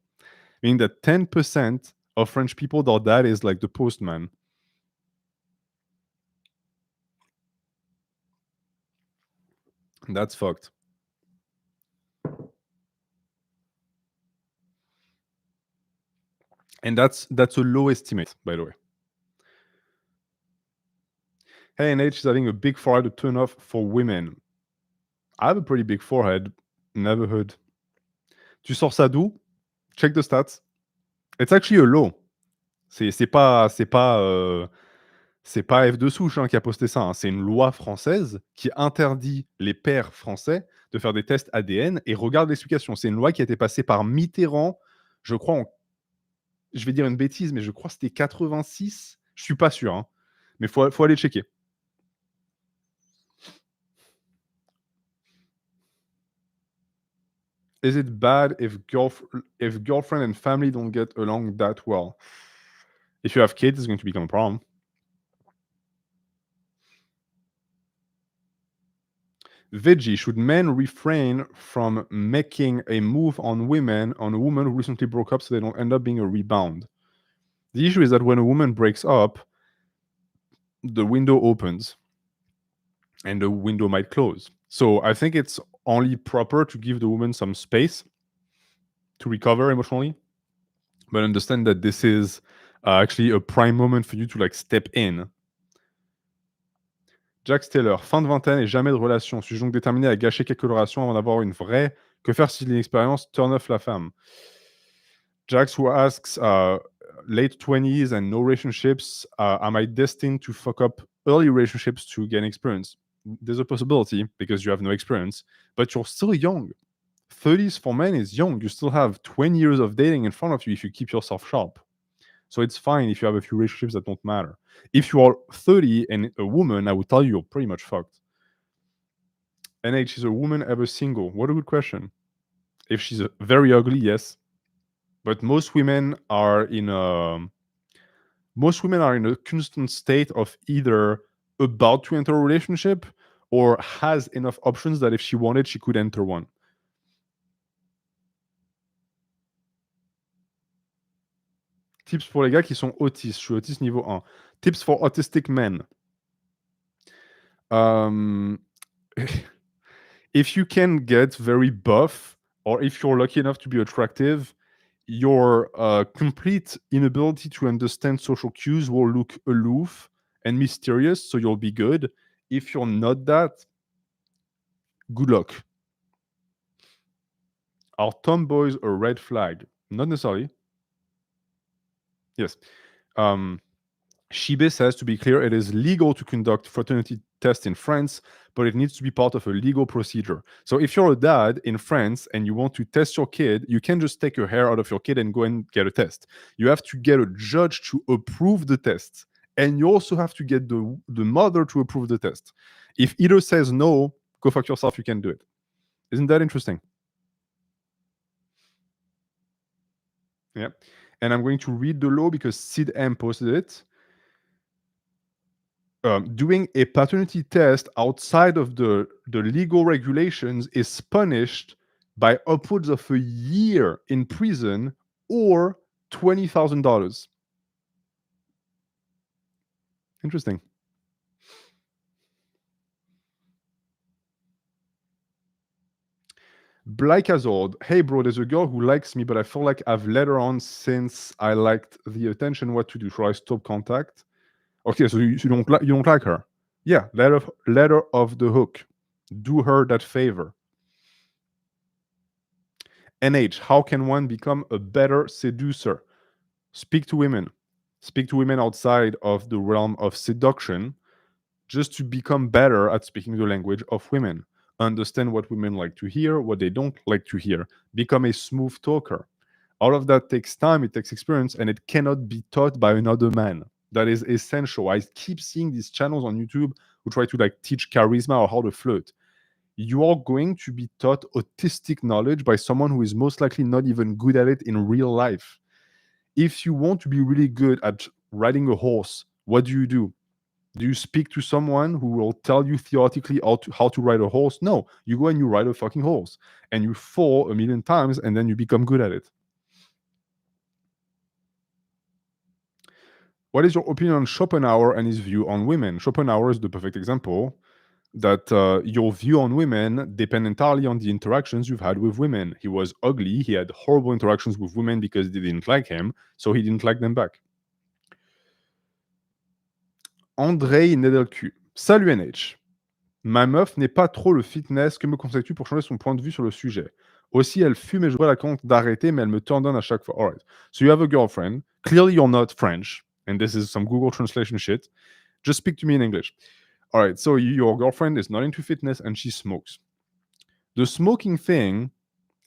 meaning that 10% of French people, their dad is like the postman. And that's fucked. And that's a low estimate, by the way. Hey, NH is having a big forehead to turn off for women. I have a pretty big forehead. Never heard. Tu sors ça d'où? Check the stats. It's actually a law. C'est pas F de Souche qui a posté ça. Hein. C'est une loi française qui interdit les pères français de faire des tests ADN. Et regarde l'explication. C'est une loi qui a été passée par Mitterrand, je crois, je vais dire une bêtise, mais je crois que c'était 86. Je suis pas sûr. Hein. Mais faut aller checker. Is it bad if girlfriend and family don't get along that well? If you have kids, it's going to become a problem. Veggie, should men refrain from making a move on a woman who recently broke up so they don't end up being a rebound? The issue is that when a woman breaks up, the window opens and the window might close. So I think it's only proper to give the woman some space to recover emotionally, but understand that this is actually a prime moment for you to like step in. Jack Taylor, fin de vingtaine et jamais de relation. Suis-je donc déterminé à gâcher quelques relations avant d'avoir une vraie? Que faire si l'expérience turn off la femme? Jax, who asks, late 20s and no relationships, am I destined to fuck up early relationships to gain experience? There's a possibility because you have no experience, but you're still young. 30s for men is young. You still have 20 years of dating in front of you if you keep yourself sharp. So it's fine if you have a few relationships that don't matter. If you are 30 and a woman, I would tell you you're pretty much fucked. NH, is a woman ever single? What a good question. If she's very ugly, yes. But most women are in a constant state of either about to enter a relationship or has enough options that if she wanted, she could enter one. Tips pour les gars qui sont autistes. Je suis autiste niveau 1. Tips for autistic men. If you can get very buff, or if you're lucky enough to be attractive, your complete inability to understand social cues will look aloof and mysterious, so you'll be good. If you're not that, good luck. Are tomboys a red flag? Not necessarily. Yes. Shibe says, to be clear, it is legal to conduct fraternity tests in France, but it needs to be part of a legal procedure. So if you're a dad in France and you want to test your kid, you can't just take your hair out of your kid and go and get a test. You have to get a judge to approve the test. And you also have to get the mother to approve the test. If either says no, go fuck yourself, you can do it. Isn't that interesting? Yeah. And I'm going to read the law because Sid M posted it. Doing a paternity test outside of the legal regulations is punished by upwards of a year in prison or $20,000. Interesting. Blackazord, hey bro, there's a girl who likes me, but I feel like I've let her on since I liked the attention. What to do? Should I stop contact? Okay, so you don't like her. Yeah, let her off the hook. Do her that favor. NH, how can one become a better seducer? Speak to women. Speak to women outside of the realm of seduction, just to become better at speaking the language of women. Understand what women like to hear, what they don't like to hear. Become a smooth talker. All of that takes time, it takes experience, and it cannot be taught by another man. That is essential. I keep seeing these channels on YouTube who try to like teach charisma or how to flirt. You are going to be taught autistic knowledge by someone who is most likely not even good at it in real life. If you want to be really good at riding a horse, what do? Do you speak to someone who will tell you theoretically how to ride a horse? No, you go and you ride a fucking horse and you fall a million times and then you become good at it. What is your opinion on Schopenhauer and his view on women? Schopenhauer is the perfect example that your view on women depend entirely on the interactions you've had with women. He was ugly. He had horrible interactions with women because they didn't like him, so he didn't like them back. Andrei Nedelcu. Salut NH. Ma meuf n'est pas trop le fitness. Que me conseilles-tu pour changer son point de vue sur le sujet? Aussi, elle fume et je vois la compte d'arrêter, mais elle me turn down à chaque fois. All right. So you have a girlfriend. Clearly, you're not French. And this is some Google translation shit. Just speak to me in English. All right. So your girlfriend is not into fitness and she smokes. The smoking thing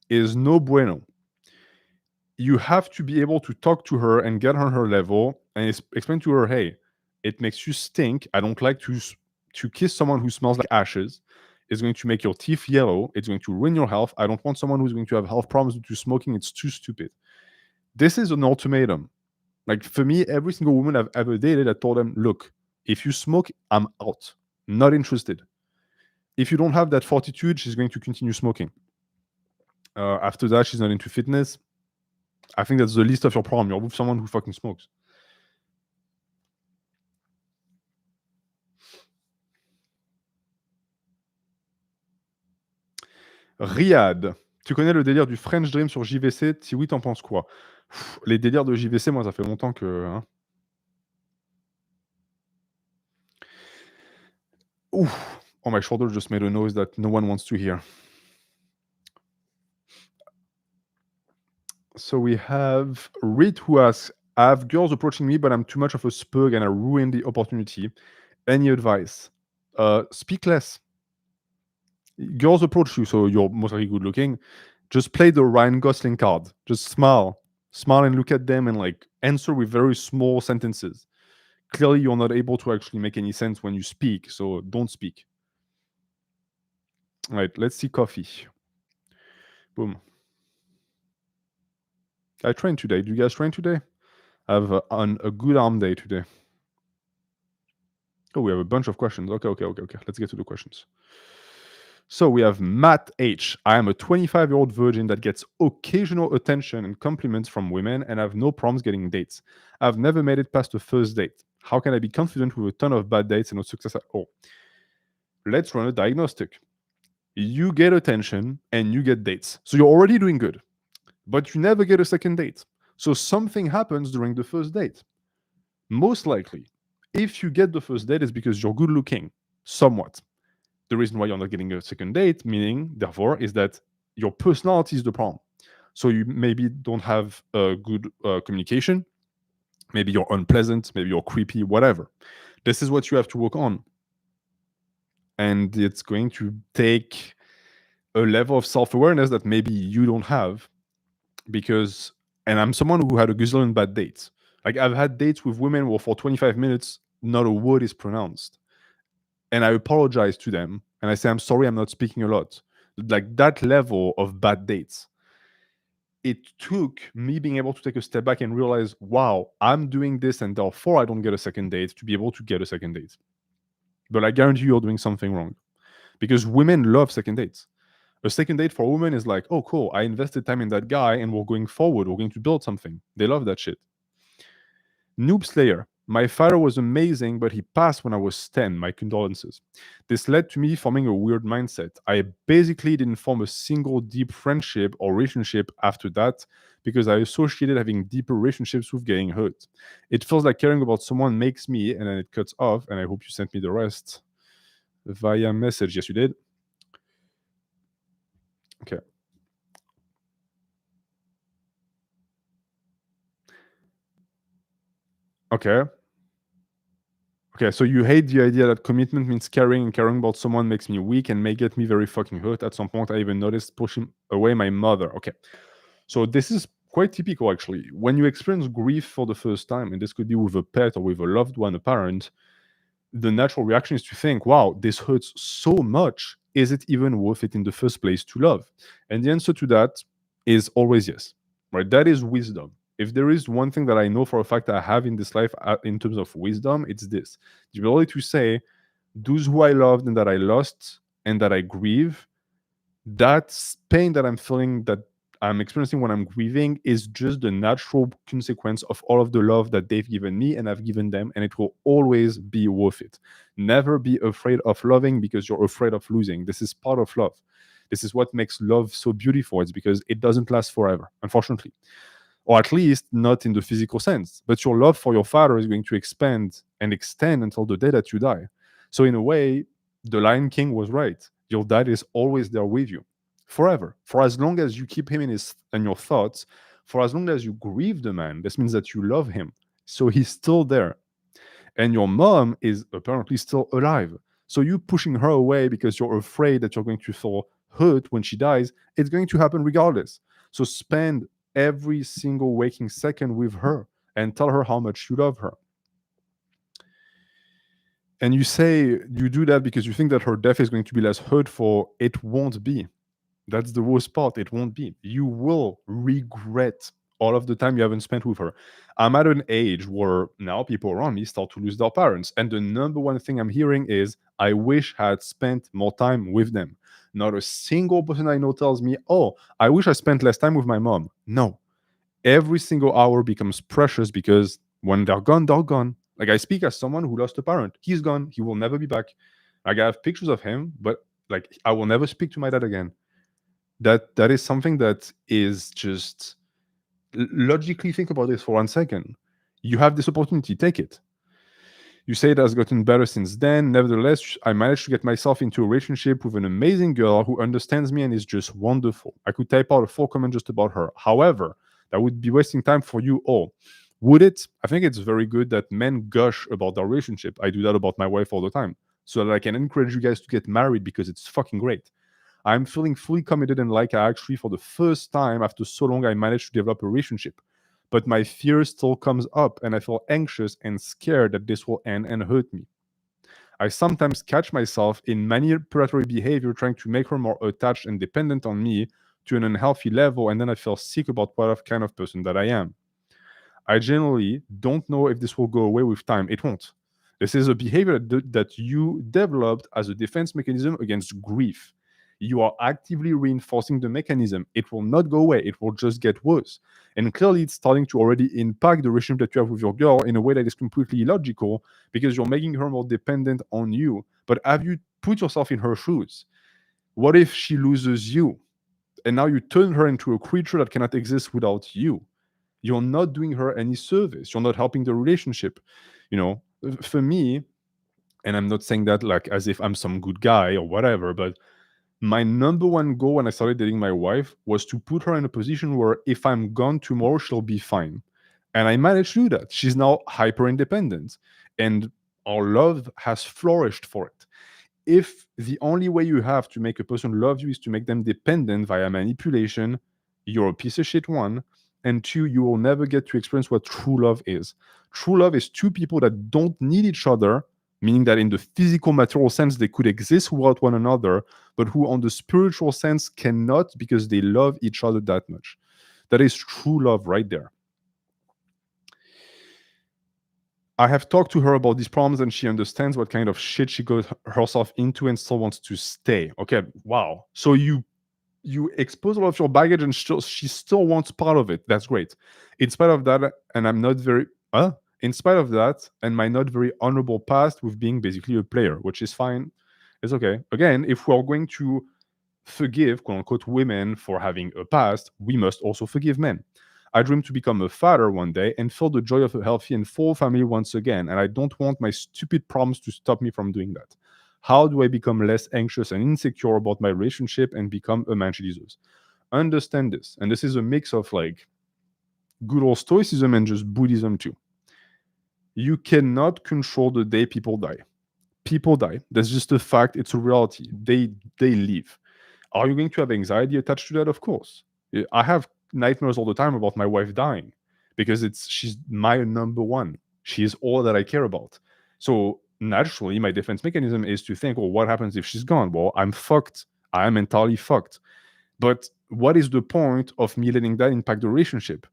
is no bueno. You have to be able to talk to her and get on her level and explain to her, hey, it makes you stink. I don't like to kiss someone who smells like ashes. It's going to make your teeth yellow. It's going to ruin your health. I don't want someone who's going to have health problems due to smoking. It's too stupid. This is an ultimatum. Like for me, every single woman I've ever dated, I told them, look, if you smoke, I'm out. Not interested. If you don't have that fortitude, she's going to continue smoking. After that, she's not into fitness. I think that's the least of your problem. You're with someone who fucking smokes. Riyad, tu connais le délire du French Dream sur JVC? Si oui, t'en penses quoi? Les délires de JVC, moi, ça fait longtemps que... Hein. Ooh, oh, my shoulder just made a noise that no one wants to hear. So we have Reed who asks, I have girls approaching me, but I'm too much of a spug and I ruin the opportunity. Any advice? Speak less. Girls approach you, so you're mostly good looking. Just play the Ryan Gosling card. Just smile. Smile and look at them and like answer with very small sentences. Clearly, you're not able to actually make any sense when you speak, so don't speak. All right, let's see coffee. Boom. I trained today. Do you guys train today? I have a good arm day today. Oh, we have a bunch of questions. Okay. Let's get to the questions. So we have Matt H. I am a 25-year-old virgin that gets occasional attention and compliments from women and have no problems getting dates. I've never made it past the first date. How can I be confident with a ton of bad dates and no success at all? Let's run a diagnostic. You get attention and you get dates. So you're already doing good, but you never get a second date. So something happens during the first date. Most likely, if you get the first date, it's because you're good looking, somewhat. The reason why you're not getting a second date, meaning, therefore, is that your personality is the problem. So you maybe don't have a good communication. Maybe you're unpleasant. Maybe you're creepy, whatever. This is what you have to work on. And it's going to take a level of self-awareness that maybe you don't have. Because, and I'm someone who had a gazillion bad dates. Like I've had dates with women where for 25 minutes, not a word is pronounced. And I apologize to them. And I say, I'm sorry, I'm not speaking a lot. Like that level of bad dates. It took me being able to take a step back and realize, wow, I'm doing this and therefore I don't get a second date to be able to get a second date. But I guarantee you're doing something wrong. Because women love second dates. A second date for a woman is like, oh, cool, I invested time in that guy and we're going forward. We're going to build something. They love that shit. Noob Slayer. My father was amazing, but he passed when I was 10. My condolences. This led to me forming a weird mindset. I basically didn't form a single deep friendship or relationship after that because I associated having deeper relationships with getting hurt. It feels like caring about someone makes me, and then it cuts off, and I hope you sent me the rest via message. Yes, you did. Okay. Okay, so you hate the idea that commitment means caring, and caring about someone makes me weak and may get me very fucking hurt. At some point, I even noticed pushing away my mother. Okay, so this is quite typical actually. When you experience grief for the first time, and this could be with a pet or with a loved one, a parent, the natural reaction is to think, wow, this hurts so much. Is it even worth it in the first place to love? And the answer to that is always yes, right? That is wisdom. If there is one thing that I know for a fact I have in this life in terms of wisdom, it's this: the ability to say, those who I loved and that I lost and that I grieve, that pain that I'm feeling, that I'm experiencing when I'm grieving, is just the natural consequence of all of the love that they've given me and I've given them, and it will always be worth it. Never be afraid of loving because you're afraid of losing. This is part of love. This is what makes love so beautiful. It's because it doesn't last forever, unfortunately, or at least not in the physical sense. But your love for your father is going to expand and extend until the day that you die. So in a way, the Lion King was right. Your dad is always there with you forever, for as long as you keep him in your thoughts, for as long as you grieve the man. This means that you love him, so he's still there. And your mom is apparently still alive, so you pushing her away because you're afraid that you're going to feel hurt when she dies, it's going to happen regardless. So spend every single waking second with her and tell her how much you love her. And you say you do that because you think that her death is going to be less hurtful. It won't be. That's the worst part. It won't be. You will regret all of the time you haven't spent with her. I'm at an age where now people around me start to lose their parents. And the number one thing I'm hearing is, I wish I had spent more time with them. Not a single person I know tells me, oh, I wish I spent less time with my mom. No. Every single hour becomes precious because when they're gone, they're gone. Like, I speak as someone who lost a parent. He's gone. He will never be back. Like, I have pictures of him, but like, I will never speak to my dad again. That is something that is just, logically think about this for 1 second. You have this opportunity, take it. You say it has gotten better since then. Nevertheless, I managed to get myself into a relationship with an amazing girl who understands me and is just wonderful. I could type out a full comment just about her. However, that would be wasting time for you all. Would it? I think it's very good that men gush about their relationship. I do that about my wife all the time, so that I can encourage you guys to get married because it's fucking great. I'm feeling fully committed and like I actually, for the first time after so long, I managed to develop a relationship. But my fear still comes up and I feel anxious and scared that this will end and hurt me. I sometimes catch myself in manipulatory behavior trying to make her more attached and dependent on me to an unhealthy level, and then I feel sick about what kind of person that I am. I generally don't know if this will go away with time. It won't. This is a behavior that you developed as a defense mechanism against grief. You are actively reinforcing the mechanism. It will not go away. It will just get worse. And clearly, it's starting to already impact the relationship that you have with your girl in a way that is completely illogical because you're making her more dependent on you. But have you put yourself in her shoes? What if she loses you? And now you turn her into a creature that cannot exist without you. You're not doing her any service. You're not helping the relationship. You know, for me, and I'm not saying that like as if I'm some good guy or whatever, but my number one goal when I started dating my wife was to put her in a position where if I'm gone tomorrow, she'll be fine. And I managed to do that. She's now hyper independent, and our love has flourished for it. If the only way you have to make a person love you is to make them dependent via manipulation, you're a piece of shit, one. And two, you will never get to experience what true love is. True love is two people that don't need each other, meaning that in the physical, material sense, they could exist without one another, but who on the spiritual sense cannot because they love each other that much. That is true love right there. I have talked to her about these problems and she understands what kind of shit she got herself into and still wants to stay. Okay, wow. So you expose all of your baggage and she still wants part of it. That's great. In spite of that, and I'm not very in spite of that, and my not very honorable past with being basically a player, which is fine. It's okay. Again, if we're going to forgive, quote unquote, women for having a past, we must also forgive men. I dream to become a father one day and feel the joy of a healthy and full family once again, and I don't want my stupid problems to stop me from doing that. How do I become less anxious and insecure about my relationship and become a man she deserves? Understand this, and this is a mix of like good old stoicism and just Buddhism too. You cannot control the day people die. People die. That's just a fact. It's a reality. They leave. Are you going to have anxiety attached to that? Of course. I have nightmares all the time about my wife dying because she's my number one. She is all that I care about. So naturally, my defense mechanism is to think, well, what happens if she's gone? Well, I'm fucked. I am entirely fucked. But what is the point of me letting that impact the relationship?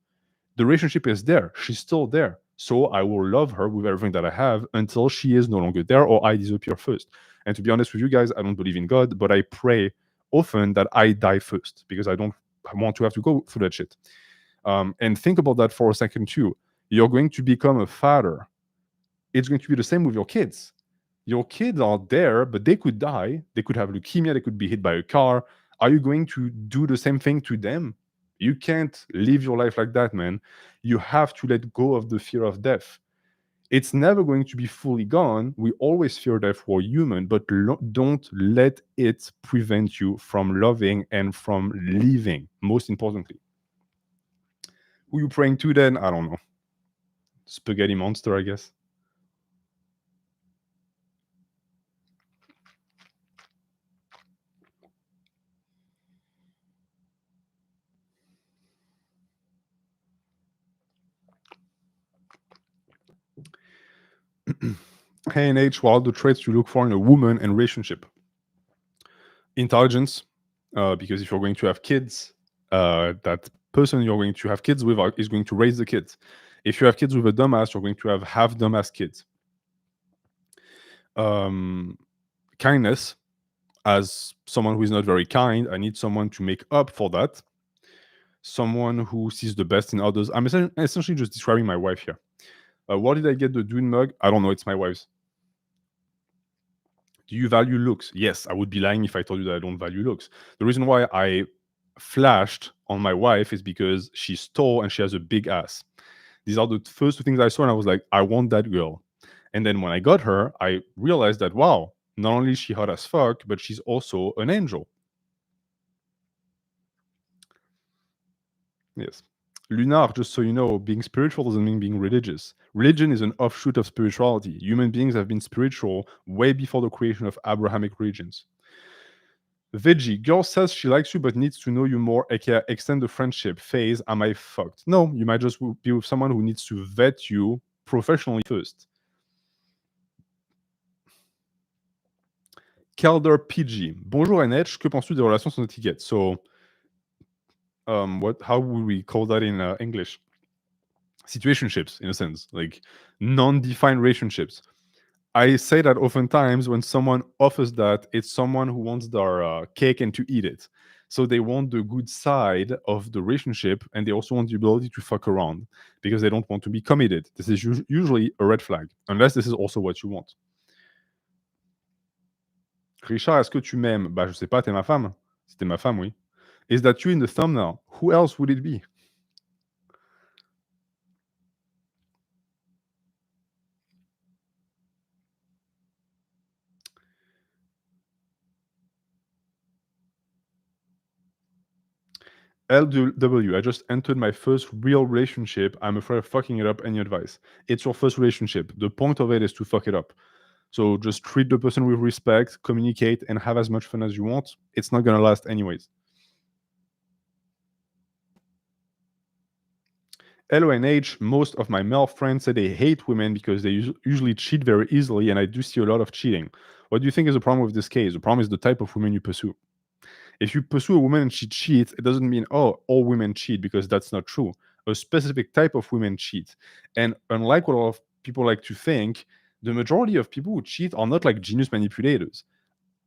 The relationship is there. She's still there. So I will love her with everything that I have until she is no longer there or I disappear first. And to be honest with you guys, I don't believe in God, but I pray often that I die first because I don't want to have to go through that shit. And think about that for a second too. You're going to become a father. It's going to be the same with your kids. Your kids are there, but they could die. They could have leukemia. They could be hit by a car. Are you going to do the same thing to them? You can't live your life like that, man. You have to let go of the fear of death. It's never going to be fully gone. We always fear death. We're human, but don't let it prevent you from loving and from living, most importantly. Who you praying to then? I don't know. Spaghetti monster, I guess. Hey, H, what are the traits you look for in a woman and relationship? Intelligence, because if you're going to have kids, that person you're going to have kids with is going to raise the kids. If you have kids with a dumbass, you're going to have half dumbass kids. Kindness, as someone who is not very kind, I need someone to make up for that. Someone who sees the best in others. I'm essentially just describing my wife here. Where did I get the Dune mug? I don't know. It's my wife's. Do you value looks? Yes, I would be lying if I told you that I don't value looks. The reason why I flashed on my wife is because she's tall and she has a big ass. These are the first two things I saw, and I was like, I want that girl. And then when I got her, I realized that, wow, not only is she hot as fuck, but she's also an angel. Yes. Lunar, just so you know, being spiritual doesn't mean being religious. Religion is an offshoot of spirituality. Human beings have been spiritual way before the creation of Abrahamic religions. Veggie, girl says she likes you but needs to know you more, aka extend the friendship phase. Am I fucked? No, you might just be with someone who needs to vet you professionally first. Kelder PG. Bonjour NH, que penses-tu des relations sans étiquette? So, how would we call that in English? Situationships, in a sense, like non-defined relationships. I say that oftentimes when someone offers that, it's someone who wants their cake and to eat it. So they want the good side of the relationship, and they also want the ability to fuck around because they don't want to be committed. This is usually a red flag, unless this is also what you want. Richard, est-ce que tu m'aimes? Bah, je sais pas, t'es ma femme. Si t'es ma femme, oui. Is that you in the thumbnail? Who else would it be? LW, I just entered my first real relationship. I'm afraid of fucking it up. Any advice? It's your first relationship. The point of it is to fuck it up. So just treat the person with respect, communicate, and have as much fun as you want. It's not going to last anyways. LONH, most of my male friends say they hate women because they usually cheat very easily, and I do see a lot of cheating. What do you think is the problem with this case? The problem is the type of women you pursue. If you pursue a woman and she cheats, it doesn't mean, oh, all women cheat, because that's not true. A specific type of women cheat. And unlike what a lot of people like to think, the majority of people who cheat are not like genius manipulators.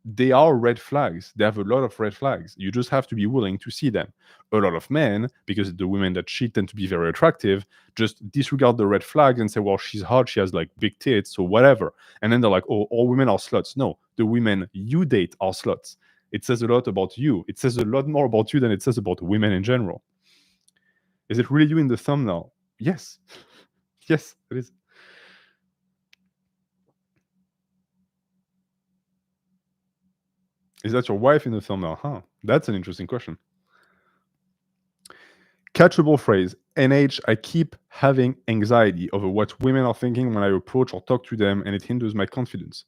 They are red flags. They have a lot of red flags. You just have to be willing to see them. A lot of men, because the women that cheat tend to be very attractive, just disregard the red flags and say, well, she's hot, she has like big tits, so whatever. And then they're like, oh, all women are sluts. No, the women you date are sluts. It says a lot about you. It says a lot more about you than it says about women in general. Is it really you in the thumbnail? Yes. Yes, it is. Is that your wife in the thumbnail? Huh. That's an interesting question. Catchable phrase. NH, I keep having anxiety over what women are thinking when I approach or talk to them, and it hinders my confidence.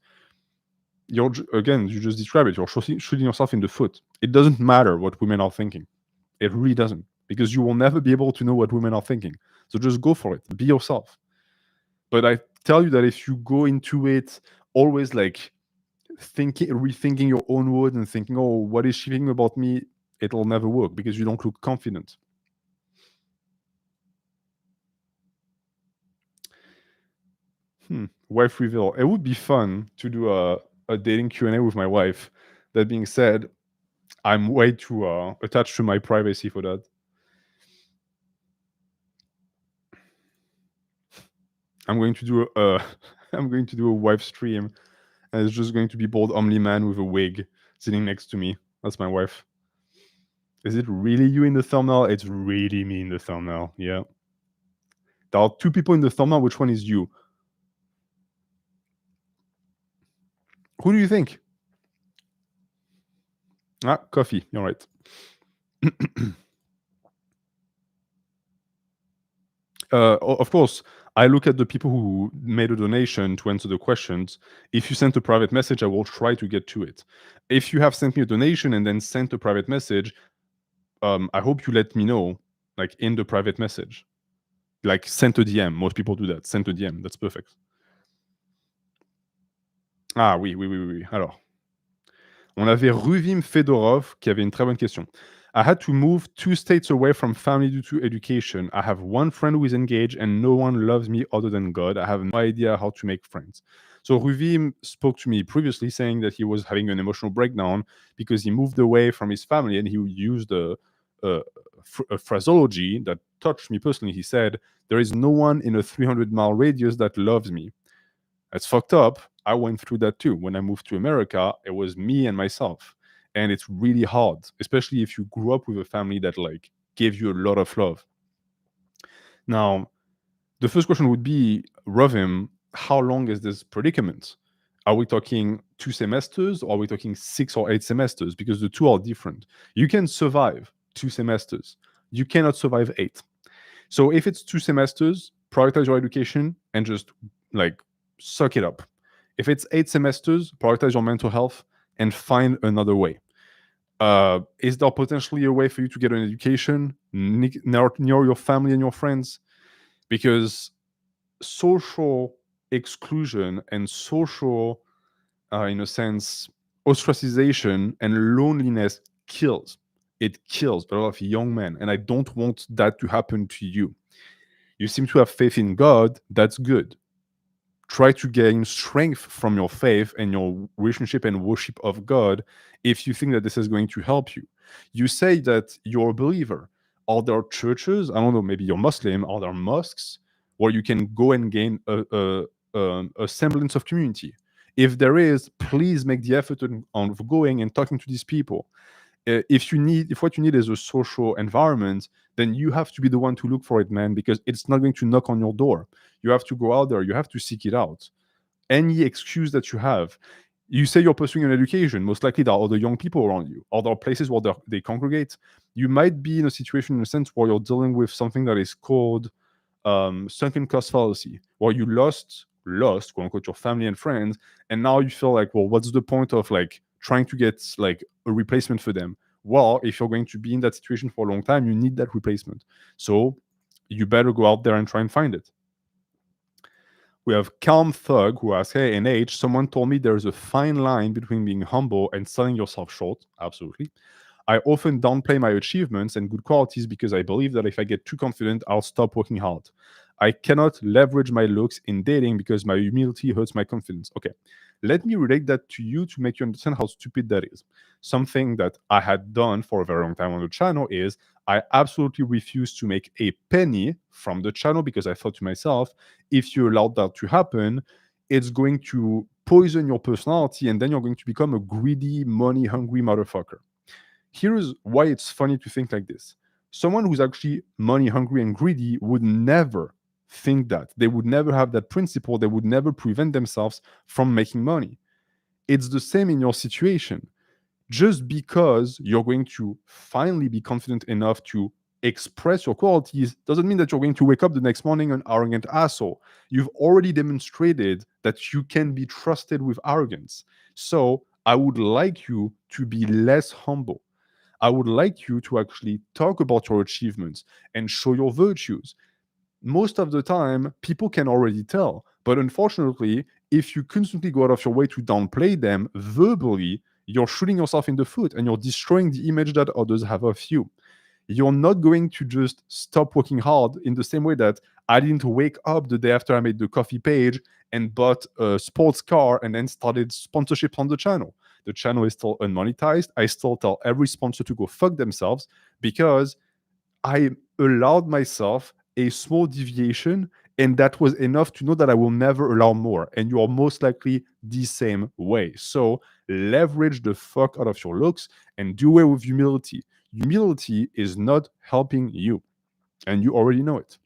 Again, you just described it. You're shooting yourself in the foot. It doesn't matter what women are thinking. It really doesn't. because you will never be able to know what women are thinking. So just go for it. Be yourself. But I tell you that if you go into it always like rethinking your own words and thinking, oh, what is she thinking about me? It'll never work because you don't look confident. Wife reveal. It would be fun to do a dating Q&A with my wife. That being said, I'm way too attached to my privacy for that. I'm going to do a I'm going to do a wife stream, and it's just going to be bald only man with a wig sitting next to me. That's my wife. Is it really you in the thumbnail? It's really me in the thumbnail. Yeah. There are two people in the thumbnail. Which one is you? Who do you think? Ah, coffee. You're right. Of course, I look at the people who made a donation to answer the questions. If you sent a private message, I will try to get to it. If you have sent me a donation and then sent a private message, I hope you let me know, like in the private message. Like send a DM. Most people do that. Send a DM. That's perfect. Ah oui, oui, oui, oui. Alors, on avait Ruvim Fedorov qui avait une très bonne question. I had to move 2 states away from family due to education. I have one friend who is engaged and no one loves me other than God. I have no idea how to make friends. So Ruvim spoke to me previously saying that he was having an emotional breakdown because he moved away from his family, and he used a phraseology that touched me personally. He said, there is no one in a 300-mile radius that loves me. That's fucked up. I went through that too. When I moved to America, it was me and myself. And it's really hard, especially if you grew up with a family that like gave you a lot of love. Now, the first question would be, Rovim, how long is this predicament? Are we talking 2 semesters, or are we talking 6 or 8 semesters? Because the two are different. You can survive 2 semesters. You cannot survive 8. So if it's 2 semesters, prioritize your education and just like suck it up. If it's 8 semesters, prioritize your mental health and find another way. Is there potentially a way for you to get an education near your family and your friends? Because social exclusion and social, in a sense, ostracization and loneliness kills. It kills a lot of young men, and I don't want that to happen to you. You seem to have faith in God. That's good. Try to gain strength from your faith and your relationship and worship of God if you think that this is going to help you. You say that you're a believer. Are there churches? I don't know, maybe you're Muslim. Are there mosques where you can go and gain a semblance of community? If there is, please make the effort on going and talking to these people. If what you need is a social environment, then you have to be the one to look for it, man, because it's not going to knock on your door. You have to go out there. You have to seek it out. Any excuse that you have, you say you're pursuing an education, most likely there are other young people around you, or there are places where they congregate. You might be in a situation, in a sense, where you're dealing with something that is called sunken cost fallacy, where you lost quote unquote your family and friends, and now you feel like, well, what's the point of like trying to get like a replacement for them? Well, if you're going to be in that situation for a long time, you need that replacement. So you better go out there and try and find it. We have Calm Thug who asks, hey, in age, someone told me there's a fine line between being humble and selling yourself short. Absolutely. I often downplay my achievements and good qualities because I believe that if I get too confident, I'll stop working hard. I cannot leverage my looks in dating because my humility hurts my confidence. Okay, let me relate that to you to make you understand how stupid that is. Something that I had done for a very long time on the channel is I absolutely refused to make a penny from the channel because I thought to myself, if you allowed that to happen, it's going to poison your personality and then you're going to become a greedy, money-hungry motherfucker. Here's why it's funny to think like this. Someone who's actually money hungry and greedy would never think that. They would never have that principle. They would never prevent themselves from making money. It's the same in your situation. Just because you're going to finally be confident enough to express your qualities doesn't mean that you're going to wake up the next morning an arrogant asshole. You've already demonstrated that you can be trusted with arrogance. So I would like you to be less humble. I would like you to actually talk about your achievements and show your virtues. Most of the time, people can already tell. But unfortunately, if you constantly go out of your way to downplay them verbally, you're shooting yourself in the foot and you're destroying the image that others have of you. You're not going to just stop working hard in the same way that I didn't wake up the day after I made the coffee page and bought a sports car and then started sponsorship on the channel. The channel is still unmonetized. I still tell every sponsor to go fuck themselves because I allowed myself a small deviation, and that was enough to know that I will never allow more. And you are most likely the same way. So leverage the fuck out of your looks and do it with humility. Humility is not helping you, and you already know it.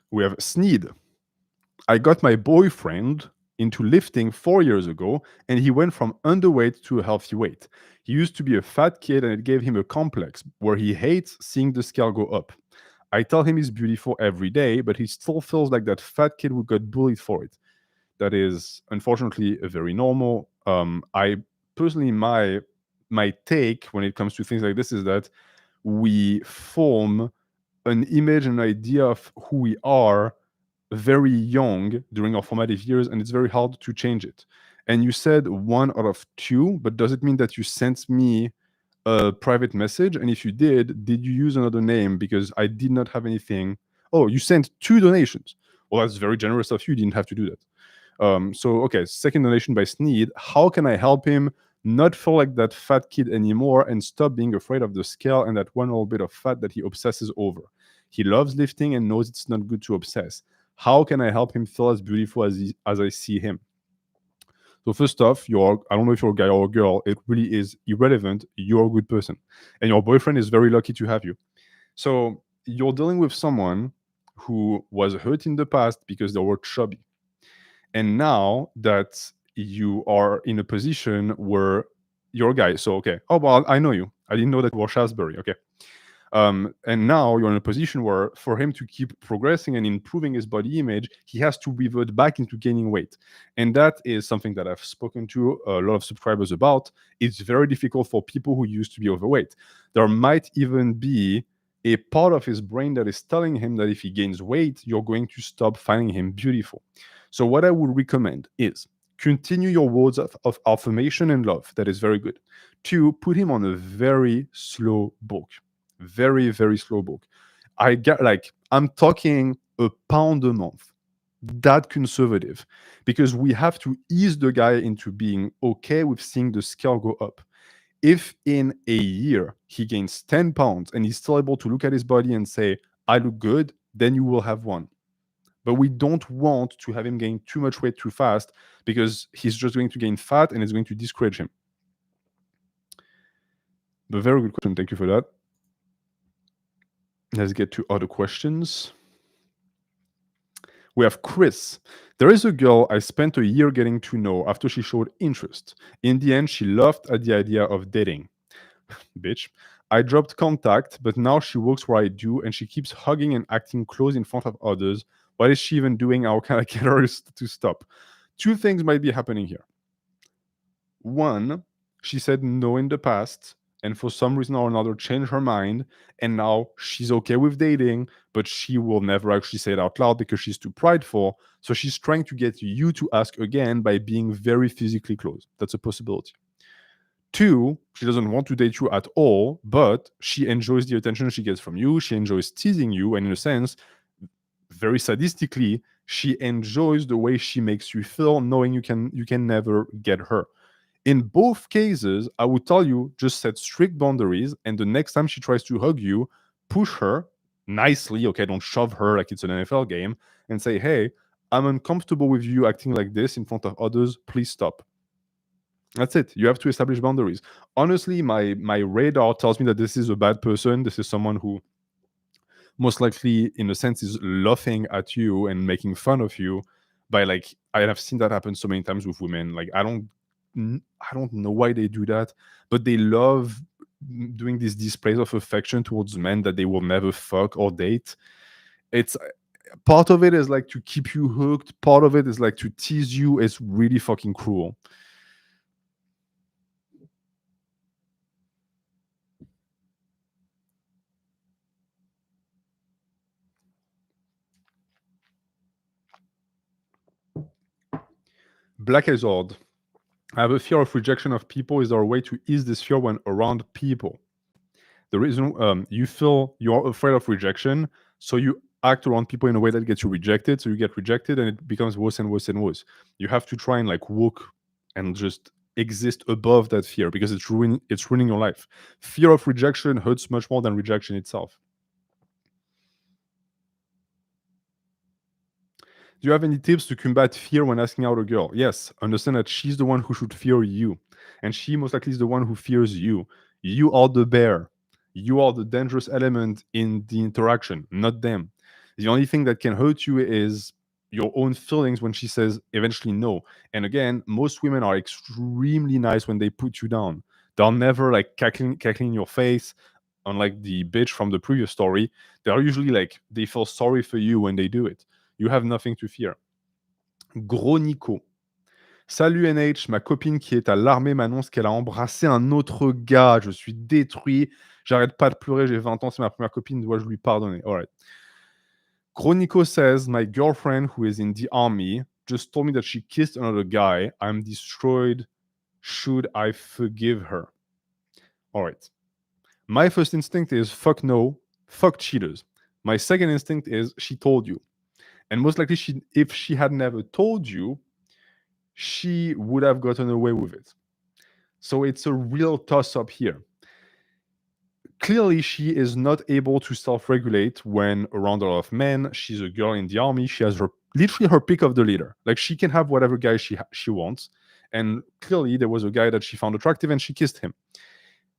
We have Sneed. I got my boyfriend into lifting 4 years ago, and he went from underweight to a healthy weight. He used to be a fat kid, and it gave him a complex where he hates seeing the scale go up. I tell him he's beautiful every day, but he still feels like that fat kid who got bullied for it. That is unfortunately very normal. I personally, my take when it comes to things like this is that we form an image and idea of who we are very young during our formative years, and it's very hard to change it. And you said 1 out of 2, but does it mean that you sent me a private message? And if you did you use another name? Because I did not have anything. Oh, you sent 2 donations. Well, that's very generous of you. You didn't have to do that. So, okay, second donation by Sneed. How can I help him not feel like that fat kid anymore and stop being afraid of the scale and that one little bit of fat that he obsesses over? He loves lifting and knows it's not good to obsess. How can I help him feel as beautiful as I see him? So first off, I don't know if you're a guy or a girl, it really is irrelevant. You're a good person. And your boyfriend is very lucky to have you. So you're dealing with someone who was hurt in the past because they were chubby. And now that you are in a position where you're a guy, so okay, oh well, I know you. I didn't know that you were Shaftesbury. Okay. And now you're in a position where for him to keep progressing and improving his body image, he has to revert back into gaining weight. And that is something that I've spoken to a lot of subscribers about. It's very difficult for people who used to be overweight. There might even be a part of his brain that is telling him that if he gains weight, you're going to stop finding him beautiful. So what I would recommend is continue your words of affirmation and love. That is very good. 2, put him on a very slow bulk. Very, very slow bulk. I get I'm talking a pound a month. That conservative. Because we have to ease the guy into being okay with seeing the scale go up. If in a year he gains 10 pounds and he's still able to look at his body and say, I look good, then you will have one. But we don't want to have him gain too much weight too fast because he's just going to gain fat and it's going to discourage him. But very good question. Thank you for that. Let's get to other questions. We have Chris. There is a girl I spent a year getting to know after she showed interest. In the end, she laughed at the idea of dating. Bitch. I dropped contact, but now she works where I do and she keeps hugging and acting close in front of others. What is she even doing? How can I get her to stop? 2 things might be happening here. 1, she said no in the past, and for some reason or another changed her mind, and now she's okay with dating, but she will never actually say it out loud because she's too prideful. So she's trying to get you to ask again by being very physically close. That's a possibility. 2, she doesn't want to date you at all, but she enjoys the attention she gets from you. She enjoys teasing you, and in a sense, very sadistically, she enjoys the way she makes you feel, knowing you can never get her. In both cases, I would tell you just set strict boundaries, and the next time she tries to hug you, push her nicely. Okay, don't shove her like it's an NFL game, and say, "Hey, I'm uncomfortable with you acting like this in front of others. Please stop." That's it. You have to establish boundaries. Honestly, my radar tells me that this is a bad person. This is someone who most likely, in a sense, is laughing at you and making fun of you. By I have seen that happen so many times with women. I don't know why they do that, but they love doing these displays of affection towards men that they will never fuck or date. It's part of it is like to keep you hooked. Part of it is like to tease you. It's really fucking cruel. Black Hazard. I have a fear of rejection of people. Is there a way to ease this fear when around people? The reason you feel you're afraid of rejection, so you act around people in a way that gets you rejected, so you get rejected and it becomes worse and worse and worse. You have to try and like walk and just exist above that fear because it's ruining your life. Fear of rejection hurts much more than rejection itself. Do you have any tips to combat fear when asking out a girl? Yes, understand that she's the one who should fear you, and she most likely is the one who fears you. You are the bear. You are the dangerous element in the interaction, not them. The only thing that can hurt you is your own feelings when she says eventually no. And again, most women are extremely nice when they put you down. They're never like cackling in your face, unlike the bitch from the previous story. They're usually like, they feel sorry for you when they do it. You have nothing to fear. Gros Nico. Salut NH, ma copine qui est à l'armée m'annonce qu'elle a embrassé un autre gars. Je suis détruit. J'arrête pas de pleurer. J'ai 20 ans, c'est ma première copine. Dois-je lui pardonner? All right. Gros Nico says, my girlfriend who is in the army just told me that she kissed another guy. I'm destroyed. Should I forgive her? All right. My first instinct is fuck no, fuck cheaters. My second instinct is she told you. And most likely, if she had never told you, she would have gotten away with it. So it's a real toss-up here. Clearly, she is not able to self-regulate when around a lot of men. She's a girl in the army. She has literally her pick of the litter. Like, she can have whatever guy she wants. And clearly, there was a guy that she found attractive and she kissed him.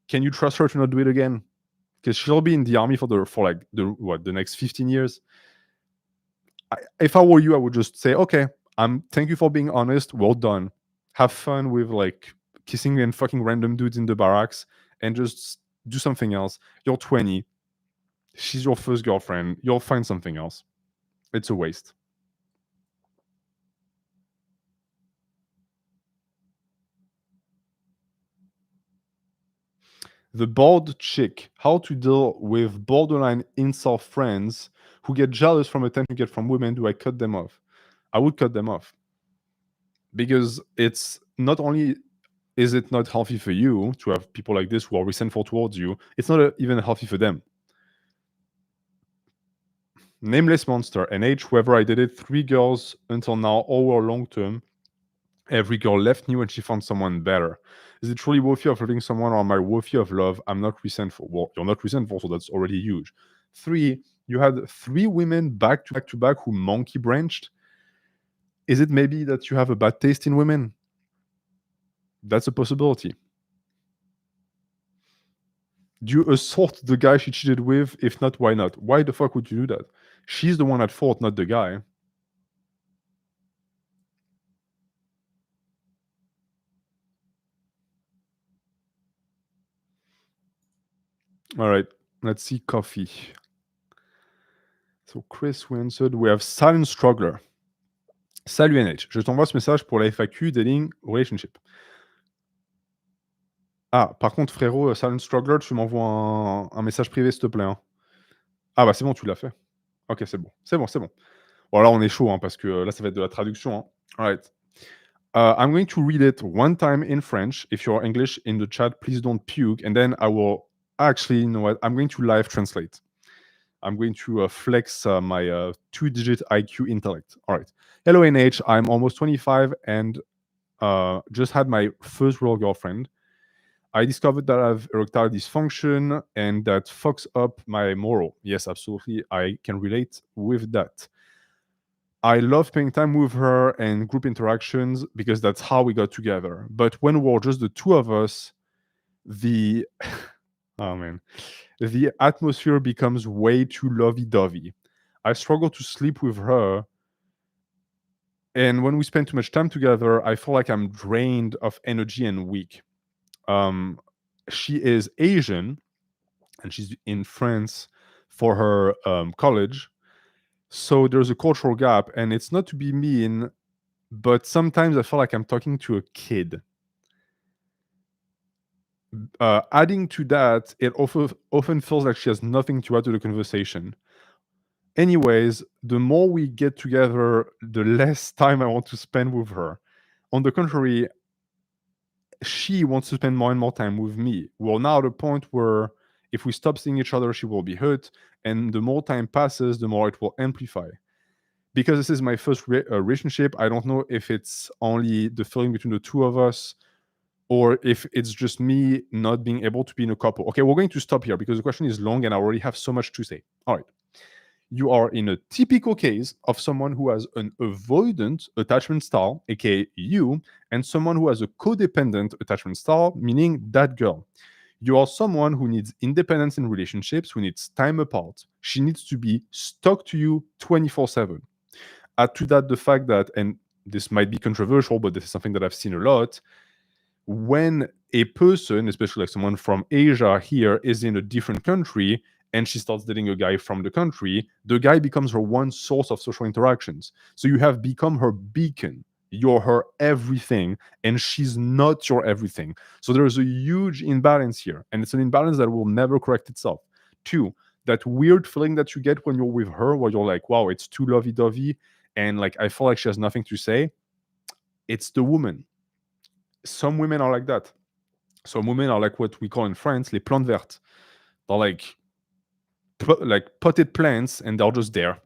Can you trust her to not do it again? Because she'll be in the army for the next 15 years. If I were you, I would just say, okay, thank you for being honest. Well done. Have fun with like kissing and fucking random dudes in the barracks and just do something else. You're 20. She's your first girlfriend. You'll find something else. It's a waste. The bald chick. How to deal with borderline incel friends who get jealous from attention you get from women. Do I cut them off? I would cut them off. Because it's not only is it not healthy for you to have people like this who are resentful towards you, it's not even healthy for them. Nameless monster, NH, whoever I dated, 3 girls until now, all were long term. Every girl left me when she found someone better. Is it truly worthy of loving someone or am I worthy of love? I'm not resentful. Well, you're not resentful, so that's already huge. 3, you had 3 women back to back who monkey branched. Is it maybe that you have a bad taste in women? That's a possibility. Do you assault the guy she cheated with? If not, why not? Why the fuck would you do that? She's the one at fault, not the guy. All right, let's see coffee. So Chris, we answered. We have Silent Struggler. Salut NH, je t'envoie ce message pour la FAQ dating relationship. Ah, par contre, frérot, Silent Struggler, tu m'envoies un message privé, s'il te plaît. Hein. Ah bah c'est bon, tu l'as fait. Ok, c'est bon. C'est bon, c'est bon. Bon, là, on est chaud, hein, parce que là, ça va être de la traduction. Hein. All right. I'm going to read it one time in French. If you're English in the chat, please don't puke. And then I will actually, you know what? I'm going to live translate. I'm going to flex my 2-digit IQ intellect. All right. Hello, NH. I'm almost 25 and just had my first real girlfriend. I discovered that I have erectile dysfunction and that fucks up my moral. Yes, absolutely. I can relate with that. I love spending time with her and group interactions because that's how we got together. But when we're just the two of us, the oh man, the atmosphere becomes way too lovey-dovey. I struggle to sleep with her, and when we spend too much time together, I feel like I'm drained of energy and weak. She is Asian, and she's in France for her college. So there's a cultural gap, and it's not to be mean, but sometimes I feel like I'm talking to a kid. Adding to that, it often feels like she has nothing to add to the conversation. Anyways, the more we get together, the less time I want to spend with her. On the contrary, she wants to spend more and more time with me. We're now at a point where if we stop seeing each other, she will be hurt. And the more time passes, the more it will amplify. Because this is my first relationship, I don't know if it's only the feeling between the two of us or if it's just me not being able to be in a couple. Okay, we're going to stop here because the question is long and I already have so much to say. All right. You are in a typical case of someone who has an avoidant attachment style, aka you, and someone who has a codependent attachment style, meaning that girl. You are someone who needs independence in relationships, who needs time apart. She needs to be stuck to you 24/7. Add to that the fact that, and this might be controversial, but this is something that I've seen a lot, when a person, especially like someone from Asia here, is in a different country and she starts dating a guy from the country, the guy becomes her one source of social interactions. So you have become her beacon. You're her everything, and she's not your everything. So there's a huge imbalance here, and it's an imbalance that will never correct itself. Two, that weird feeling that you get when you're with her, where you're like, wow, it's too lovey-dovey, and like I feel like she has nothing to say. It's the woman. Some women are like that. Some women are like what we call in France les plantes vertes. They're like potted plants, and they're just there,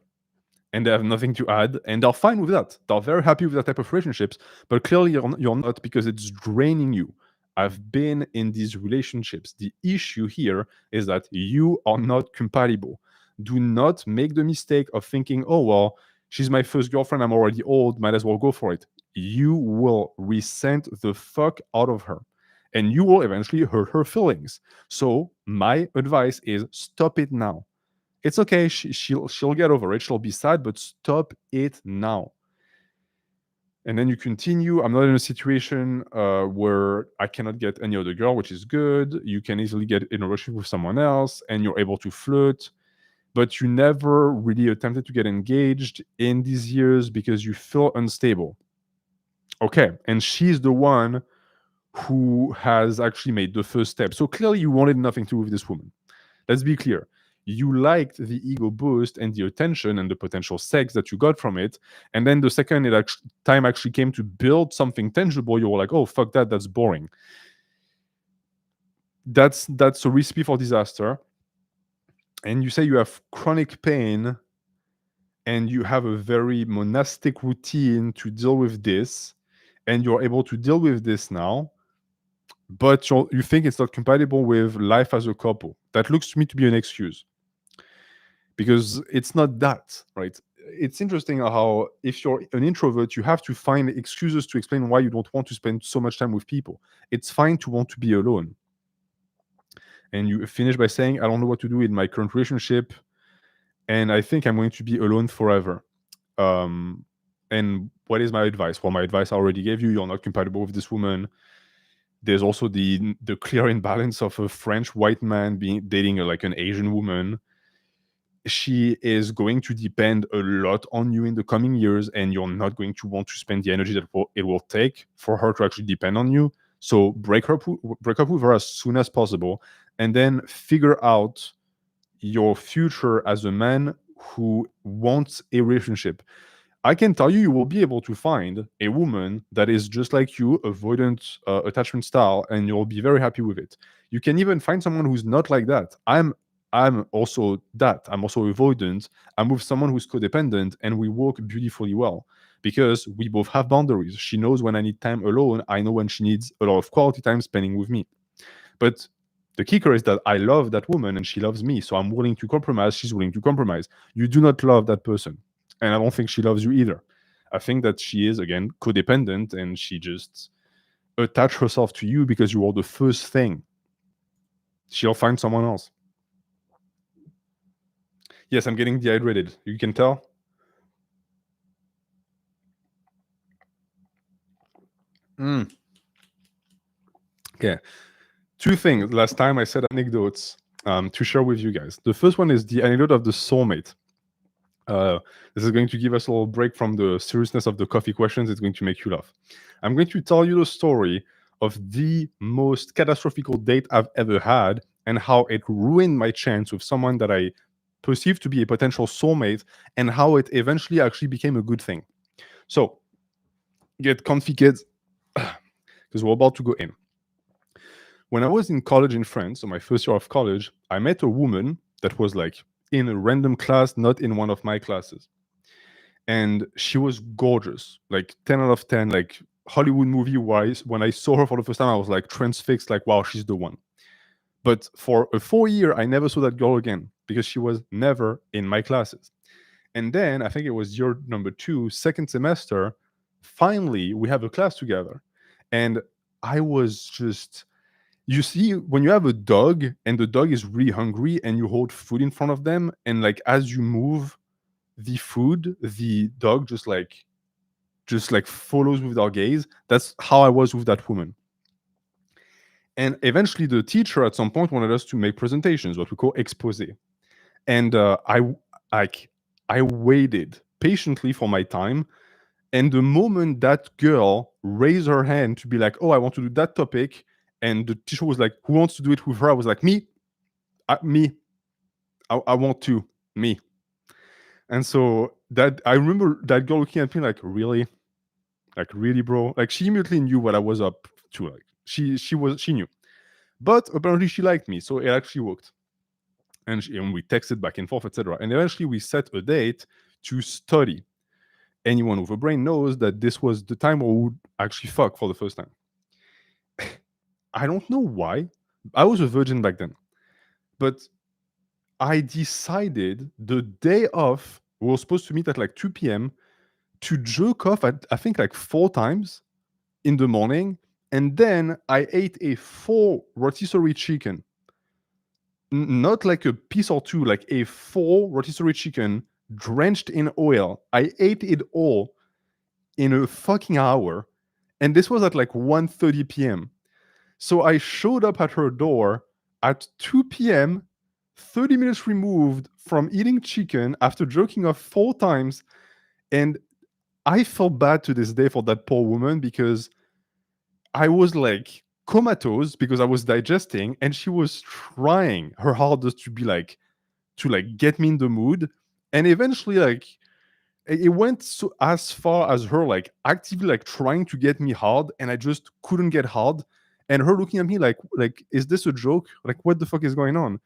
and they have nothing to add, and they're fine with that. They're very happy with that type of relationships, but clearly you're not, because it's draining you. I've been in these relationships. The issue here is that you are not compatible. Do not make the mistake of thinking, oh, well, she's my first girlfriend, I'm already old, might as well go for it. You will resent the fuck out of her, and you will eventually hurt her feelings. So my advice is stop it now. It's okay. She'll get over it. She'll be sad, but stop it now. And then you continue. I'm not in a situation where I cannot get any other girl, which is good. You can easily get in a relationship with someone else, and you're able to flirt. But you never really attempted to get engaged in these years because you feel unstable. Okay, and she's the one who has actually made the first step. So clearly, you wanted nothing to do with this woman. Let's be clear. You liked the ego boost and the attention and the potential sex that you got from it. And then the second time actually came to build something tangible, you were like, oh, fuck that, that's boring. That's a recipe for disaster. And you say you have chronic pain and you have a very monastic routine to deal with this, and you're able to deal with this now, but you think it's not compatible with life as a couple. That looks to me to be an excuse, because it's not that, right? It's interesting how if you're an introvert, you have to find excuses to explain why you don't want to spend so much time with people. It's fine to want to be alone. And you finish by saying, I don't know what to do in my current relationship, and I think I'm going to be alone forever. And what is my advice? Well, my advice I already gave you. You're not compatible with this woman. There's also the clear imbalance of a French white man dating like an Asian woman. She is going to depend a lot on you in the coming years, and you're not going to want to spend the energy that it will take for her to actually depend on you. So break up with her as soon as possible, and then figure out your future as a man who wants a relationship. I can tell you, you will be able to find a woman that is just like you, avoidant attachment style, and you'll be very happy with it. You can even find someone who's not like that. I'm also that. I'm also avoidant. I'm with someone who's codependent, and we work beautifully well because we both have boundaries. She knows when I need time alone. I know when she needs a lot of quality time spending with me. But the kicker is that I love that woman and she loves me. So I'm willing to compromise. She's willing to compromise. You do not love that person. And I don't think she loves you either. I think that she is, again, codependent, and she just attached herself to you because you are the first thing. She'll find someone else. Yes, I'm getting dehydrated. You can tell. Okay. Two things. Last time I said anecdotes to share with you guys. The first one is the anecdote of the soulmate. This is going to give us a little break from the seriousness of the coffee questions. It's going to make you laugh. I'm going to tell you the story of the most catastrophical date I've ever had and how it ruined my chance with someone that I perceived to be a potential soulmate, and how it eventually actually became a good thing. So, get comfy, kids. because we're about to go in. When I was in college in France, so my first year of college, I met a woman that was like in a random class, not in one of my classes. And she was gorgeous, like 10 out of 10, like Hollywood movie wise. When I saw her for the first time, I was like transfixed, like, wow, she's the one. But for a 4 year, I never saw that girl again because she was never in my classes. And then I think it was year number 2, second semester, finally we have a class together. And I was just, you see, when you have a dog and the dog is really hungry and you hold food in front of them, and like as you move the food, the dog just like follows with their gaze. That's how I was with that woman. And eventually the teacher at some point wanted us to make presentations, what we call expose. And I waited patiently for my time. And the moment that girl raised her hand to be like, oh, I want to do that topic, and the teacher was like, who wants to do it with her? I was like, me. I want to. Me. And so that I remember that girl looking at me like, really? Like, really, bro? Like, she immediately knew what I was up to. Like, she knew. But apparently she liked me, so it actually worked. And we texted back and forth, etc. And eventually we set a date to study. Anyone with a brain knows that this was the time where we would actually fuck for the first time. I don't know why. I was a virgin back then. But I decided the day off, we were supposed to meet at like 2 p.m. to jerk off at, I think, like 4 times in the morning. And then I ate a 4 rotisserie chicken. Not like a piece or two, like a 4 rotisserie chicken drenched in oil. I ate it all in a fucking hour. And this was at like 1:30 p.m. So I showed up at her door at 2 p.m., 30 minutes removed from eating chicken after jerking off 4 times. And I felt bad to this day for that poor woman because I was like comatose because I was digesting, and she was trying her hardest to be like, to like get me in the mood. And eventually, like, it went so as far as her like actively like trying to get me hard, and I just couldn't get hard. And her looking at me like, is this a joke? Like, what the fuck is going on?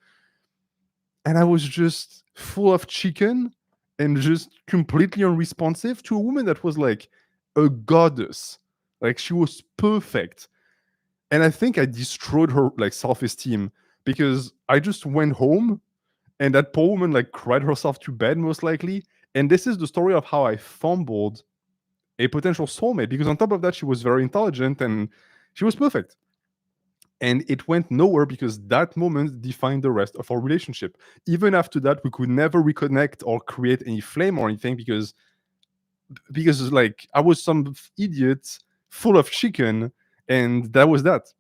And I was just full of chicken and just completely unresponsive to a woman that was like a goddess. Like, she was perfect. And I think I destroyed her like self-esteem because I just went home and that poor woman like cried herself to bed most likely. And this is the story of how I fumbled a potential soulmate, because on top of that, she was very intelligent and she was perfect. And it went nowhere because that moment defined the rest of our relationship. Even after that, we could never reconnect or create any flame or anything because like I was some idiot full of chicken, and that was that.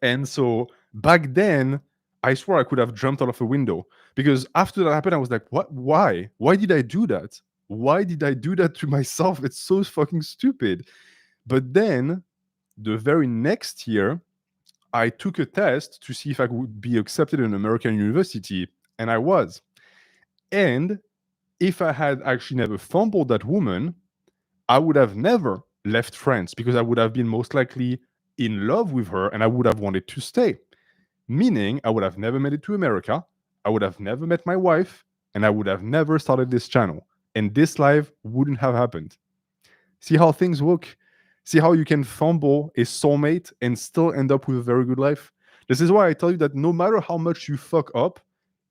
And so back then, I swear I could have jumped out of a window, because after that happened, I was like, what? Why? Why did I do that? Why did I do that to myself? It's so fucking stupid. But then the very next year, I took a test to see if I would be accepted in an American university, and I was. And if I had actually never fumbled that woman, I would have never left France because I would have been most likely in love with her and I would have wanted to stay. Meaning, I would have never made it to America, I would have never met my wife, and I would have never started this channel. And this live wouldn't have happened. See how things work? See how you can fumble a soulmate and still end up with a very good life? This is why I tell you that no matter how much you fuck up,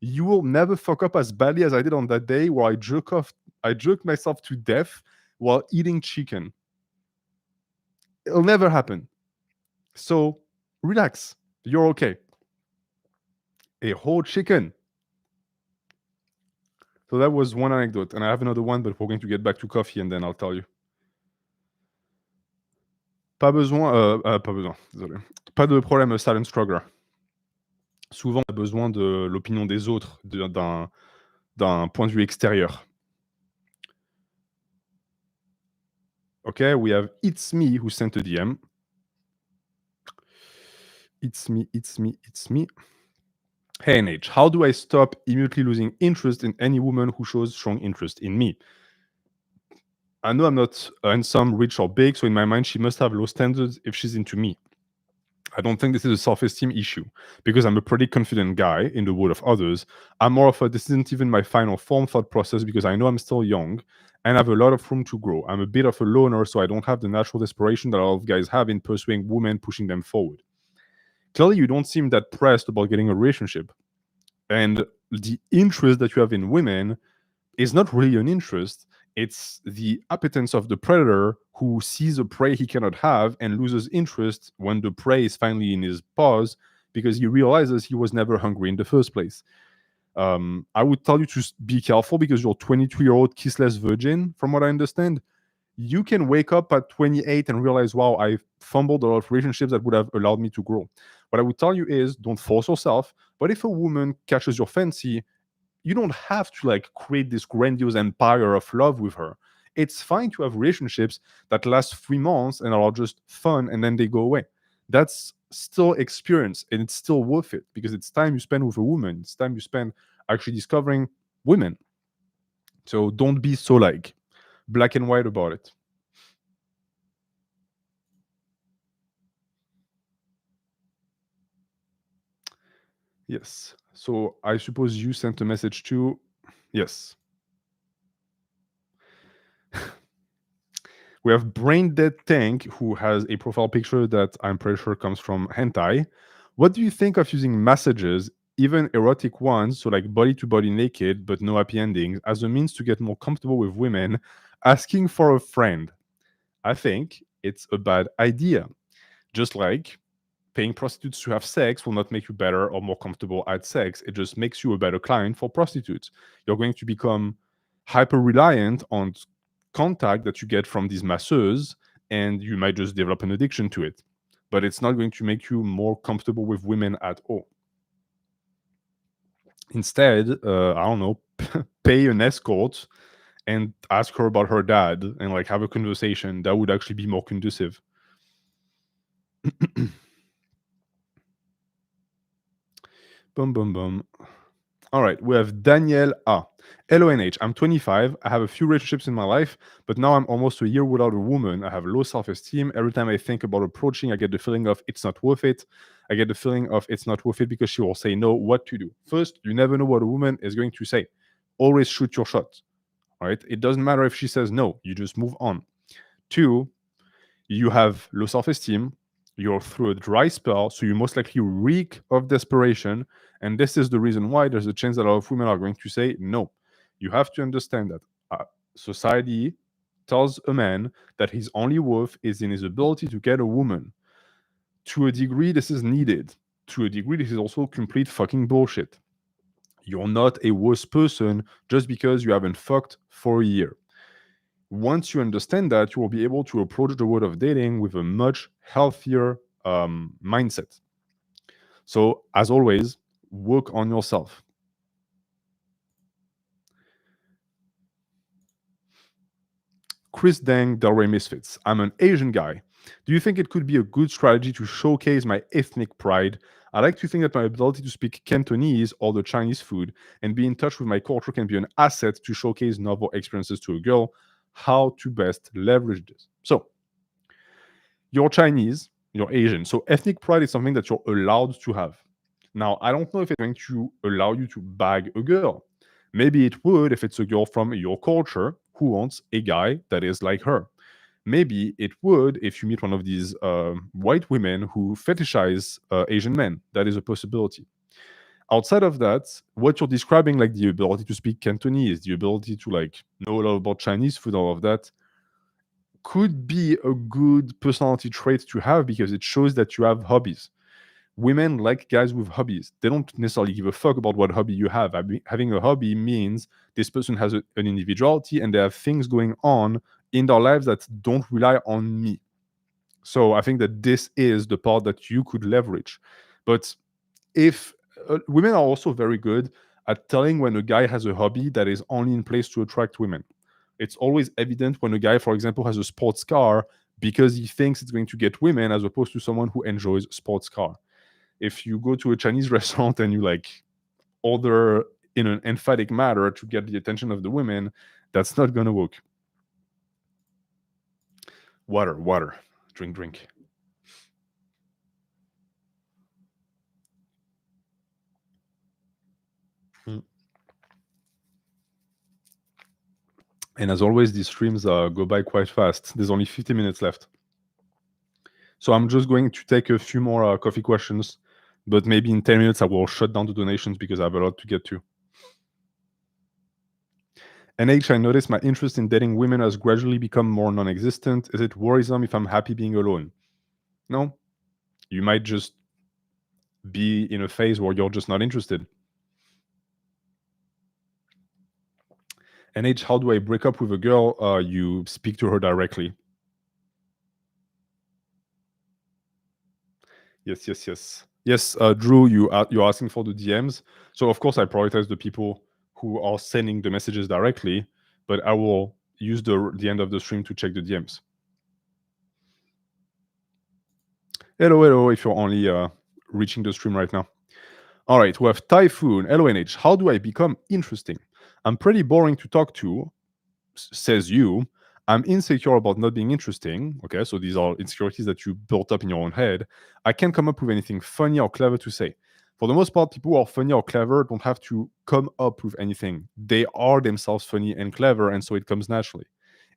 you will never fuck up as badly as I did on that day where I jerked myself to death while eating chicken. It'll never happen. So relax. You're okay. A whole chicken. So that was one anecdote. And I have another one, but we're going to get back to coffee and then I'll tell you. Pas besoin, désolé. Pas de problème, silent struggler. Souvent, on a besoin de l'opinion des autres, d'un point de vue extérieur. Okay, we have It's Me who sent a DM. It's me. Hey, NH, how do I stop immediately losing interest in any woman who shows strong interest in me? I know I'm not handsome, rich, or big, so in my mind, she must have low standards if she's into me. I don't think this is a self-esteem issue because I'm a pretty confident guy in the world of others. I'm more of a this isn't even my final form thought process because I know I'm still young and have a lot of room to grow. I'm a bit of a loner, so I don't have the natural desperation that a lot of guys have in pursuing women, pushing them forward. Clearly, you don't seem that pressed about getting a relationship. And the interest that you have in women is not really an interest. It's the appetence of the predator who sees a prey he cannot have and loses interest when the prey is finally in his paws because he realizes he was never hungry in the first place. I would tell you to be careful because you're 22-year-old kissless virgin, from what I understand. You can wake up at 28 and realize, wow, I fumbled a lot of relationships that would have allowed me to grow. What I would tell you is don't force yourself. But if a woman catches your fancy, you don't have to like create this grandiose empire of love with her. It's fine to have relationships that last 3 months and are just fun and then they go away. That's still experience and it's still worth it because it's time you spend with a woman. It's time you spend actually discovering women. So don't be so like black and white about it. Yes. So I suppose you sent a message too. Yes. We have Brain Dead Tank, who has a profile picture that I'm pretty sure comes from hentai. What do you think of using messages, even erotic ones, so like body to body naked but no happy endings, as a means to get more comfortable with women, asking for a friend? I think it's a bad idea. Just like paying prostitutes to have sex will not make you better or more comfortable at sex. It just makes you a better client for prostitutes. You're going to become hyper reliant on contact that you get from these masseurs, and you might just develop an addiction to it. But it's not going to make you more comfortable with women at all. Instead, I don't know, pay an escort and ask her about her dad and like have a conversation. That would actually be more conducive. Boom, boom, boom. All right, we have Daniel A. LONH, I'm 25. I have a few relationships in my life, but now I'm almost a year without a woman. I have low self esteem. Every time I think about approaching, I get the feeling of it's not worth it. I get the feeling of it's not worth it because she will say no. What to do? First, you never know what a woman is going to say. Always shoot your shot. All right, it doesn't matter if she says no, you just move on. Two, you have low self esteem, you're through a dry spell, so you most likely reek of desperation. And this is the reason why there's a chance that a lot of women are going to say no. You have to understand that society tells a man that his only worth is in his ability to get a woman. To a degree, this is needed. To a degree, this is also complete fucking bullshit. You're not a worse person just because you haven't fucked for a year. Once you understand that, you will be able to approach the world of dating with a much healthier mindset. So, as always, work on yourself. Chris Dang, Delray Misfits. I'm an Asian guy. Do you think it could be a good strategy to showcase my ethnic pride? I like to think that my ability to speak Cantonese or the Chinese food and be in touch with my culture can be an asset to showcase novel experiences to a girl. How to best leverage this? So, you're Chinese, you're Asian. So ethnic pride is something that you're allowed to have. Now, I don't know if it's going to allow you to bag a girl. Maybe it would if it's a girl from your culture who wants a guy that is like her. Maybe it would if you meet one of these white women who fetishize Asian men. That is a possibility. Outside of that, what you're describing, like the ability to speak Cantonese, the ability to like know a lot about Chinese food, all of that, could be a good personality trait to have because it shows that you have hobbies. Women like guys with hobbies. They don't necessarily give a fuck about what hobby you have. Having a hobby means this person has an individuality and they have things going on in their lives that don't rely on me. So I think that this is the part that you could leverage. But if women are also very good at telling when a guy has a hobby that is only in place to attract women. It's always evident when a guy, for example, has a sports car because he thinks it's going to get women as opposed to someone who enjoys sports car. If you go to a Chinese restaurant and you like order in an emphatic manner to get the attention of the women, that's not going to work. Water. Drink. And as always, these streams go by quite fast. There's only 50 minutes left. So I'm just going to take a few more coffee questions, but maybe in 10 minutes I will shut down the donations because I have a lot to get to. NH, I noticed my interest in dating women has gradually become more non-existent. Is it worrisome if I'm happy being alone? No. You might just be in a phase where you're just not interested. NH, how do I break up with a girl? You speak to her directly. Yes, Drew, you're asking for the DMs. So of course I prioritize the people who are sending the messages directly, but I will use the end of the stream to check the DMs. Hello, if you're only reaching the stream right now. All right, we have Typhoon. Hello, NH. How do I become interesting? I'm pretty boring to talk to, says you. I'm insecure about not being interesting. Okay, so these are insecurities that you built up in your own head. I can't come up with anything funny or clever to say. For the most part, people who are funny or clever don't have to come up with anything. They are themselves funny and clever, and so it comes naturally.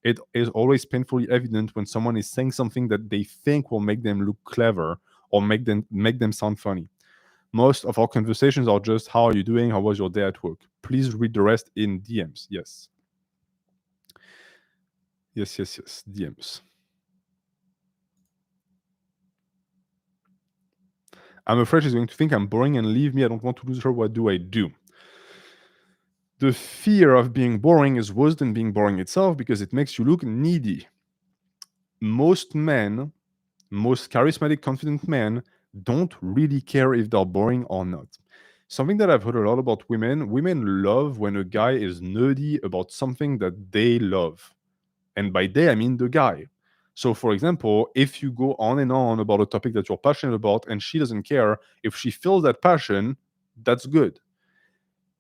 It is always painfully evident when someone is saying something that they think will make them look clever or make them sound funny. Most of our conversations are just, how are you doing? How was your day at work? Please read the rest in DMs. Yes, DMs. I'm afraid she's going to think I'm boring and leave me. I don't want to lose her. What do I do? The fear of being boring is worse than being boring itself because it makes you look needy. Most men, most charismatic, confident men, don't really care if they're boring or not. Something that I've heard a lot about women love when a guy is nerdy about something that they love. And by they, I mean the guy. So, for example, if you go on and on about a topic that you're passionate about and she doesn't care, if she feels that passion, that's good.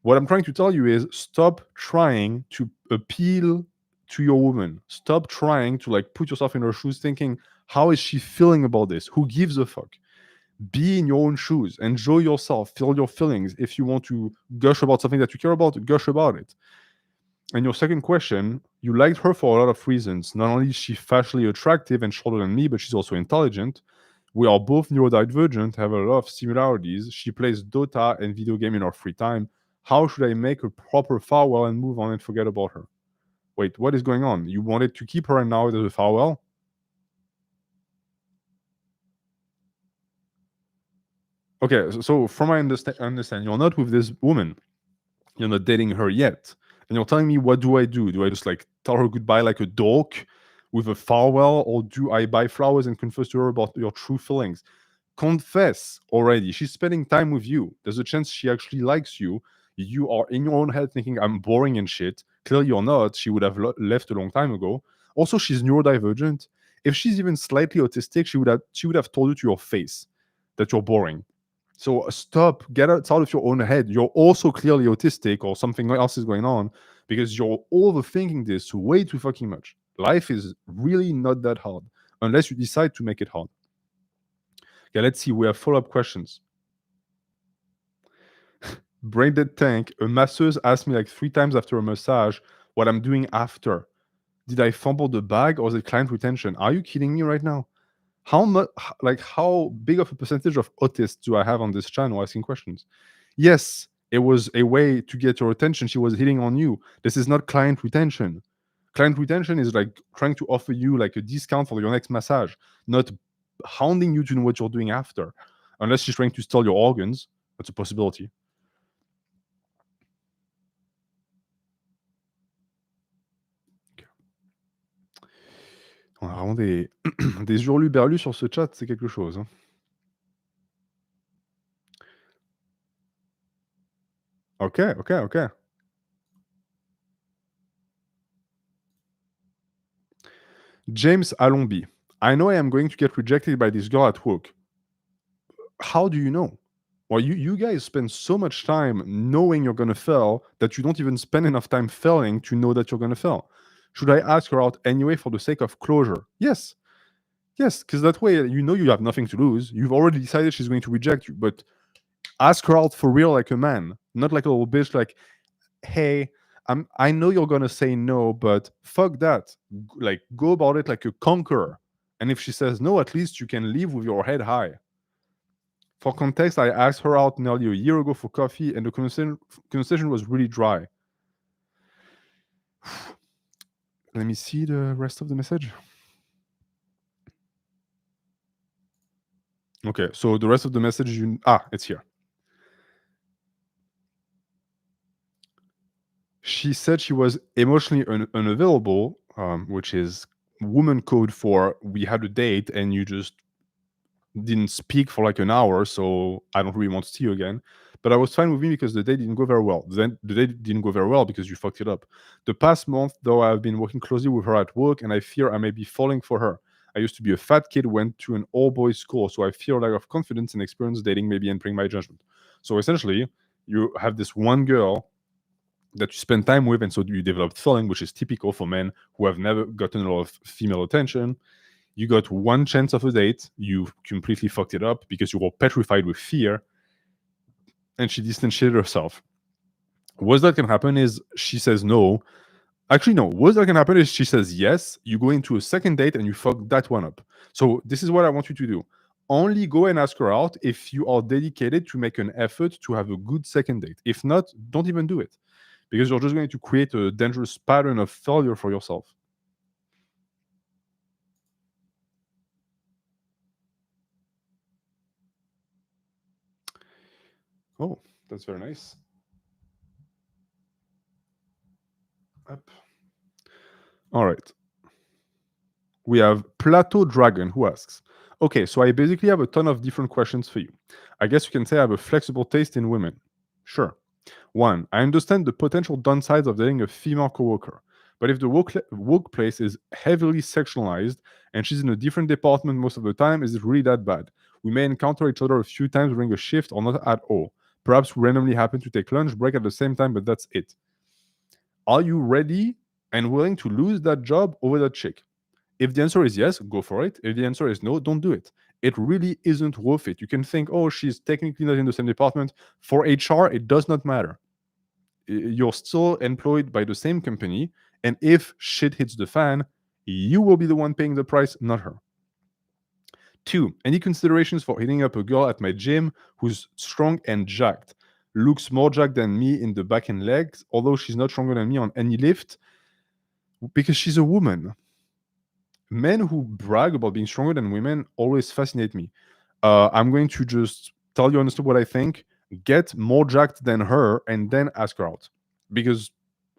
What I'm trying to tell you is stop trying to appeal to your woman. Stop trying to like put yourself in her shoes thinking, how is she feeling about this? Who gives a fuck? Be in your own shoes. Enjoy yourself. Feel your feelings. If you want to gush about something that you care about, gush about it. And your second question, you liked her for a lot of reasons. Not only is she facially attractive and shorter than me, but she's also intelligent. We are both neurodivergent, have a lot of similarities. She plays Dota and video game in our free time. How should I make a proper farewell and move on and forget about her? Wait, what is going on? You wanted to keep her and now there's a farewell? Okay, so from my understand, you're not with this woman. You're not dating her yet. And you're telling me, what do I do? Do I just like tell her goodbye like a dork with a farewell? Or do I buy flowers and confess to her about your true feelings? Confess already. She's spending time with you. There's a chance she actually likes you. You are in your own head thinking, I'm boring and shit. Clearly you're not. She would have left a long time ago. Also, she's neurodivergent. If she's even slightly autistic, she would have told you to your face that you're boring. So stop, get out of your own head. You're also clearly autistic or something else is going on because you're overthinking this way too fucking much. Life is really not that hard unless you decide to make it hard. Okay, let's see. We have follow-up questions. Braided Tank, a masseuse asked me like 3 times after a massage what I'm doing after. Did I fumble the bag or is it client retention? Are you kidding me right now? How much, like, how big of a percentage of autists do I have on this channel asking questions? Yes, it was a way to get your attention. She was hitting on you. This is not client retention. Client retention is like trying to offer you like a discount for your next massage, not hounding you to know what you're doing after. Unless she's trying to steal your organs, that's a possibility. On a vraiment des, des hurluberlus sur ce chat, c'est quelque chose. Hein. Ok. James Alombi. I know I am going to get rejected by this girl at work. How do you know? Well, you guys spend so much time knowing you're going to fail that you don't even spend enough time failing to know that you're going to fail. Should I ask her out anyway for the sake of closure? Yes. Yes, because that way you know you have nothing to lose. You've already decided she's going to reject you, but ask her out for real like a man, not like a little bitch. Like, hey, I know you're gonna say no, but fuck that. Like, go about it like a conqueror. And if she says no, at least you can leave with your head high. For context, I asked her out nearly a year ago for coffee, and the conversation was really dry. Let me see the rest of the message. Okay, so the rest of the message, it's here. She said she was emotionally unavailable, which is woman code for we had a date and you just didn't speak for like an hour, so I don't really want to see you again. But I was fine with me because the date didn't go very well. Then the date didn't go very well because you fucked it up. The past month, though, I've been working closely with her at work, and I fear I may be falling for her. I used to be a fat kid, went to an all-boys school, so I fear lack of confidence and experience dating maybe entering my judgment. So essentially, you have this one girl that you spend time with, and so you develop feeling, which is typical for men who have never gotten a lot of female attention. You got one chance of a date, you completely fucked it up because you were petrified with fear, and she distanciated herself. Worst that can happen is she says no. Actually, no. Worst that can happen is she says yes. You go into a second date and you fuck that one up. So this is what I want you to do. Only go and ask her out if you are dedicated to make an effort to have a good second date. If not, don't even do it because you're just going to create a dangerous pattern of failure for yourself. Oh, that's very nice. Up. All right. We have Plateau Dragon who asks, okay, so I basically have a ton of different questions for you. I guess you can say I have a flexible taste in women. Sure. 1. I understand the potential downsides of dating a female coworker. But if the workplace is heavily sexualized and she's in a different department most of the time, is it really that bad? We may encounter each other a few times during a shift or not at all. Perhaps we randomly happen to take lunch break at the same time, but that's it. Are you ready and willing to lose that job over that chick? If the answer is yes, go for it. If the answer is no, don't do it. It really isn't worth it. You can think, oh, she's technically not in the same department. For HR, it does not matter. You're still employed by the same company. And if shit hits the fan, you will be the one paying the price, not her. 2. Any considerations for hitting up a girl at my gym who's strong and jacked? Looks more jacked than me in the back and legs, although she's not stronger than me on any lift because she's a woman. Men who brag about being stronger than women always fascinate me. I'm going to just tell you honestly what I think. Get more jacked than her and then ask her out. Because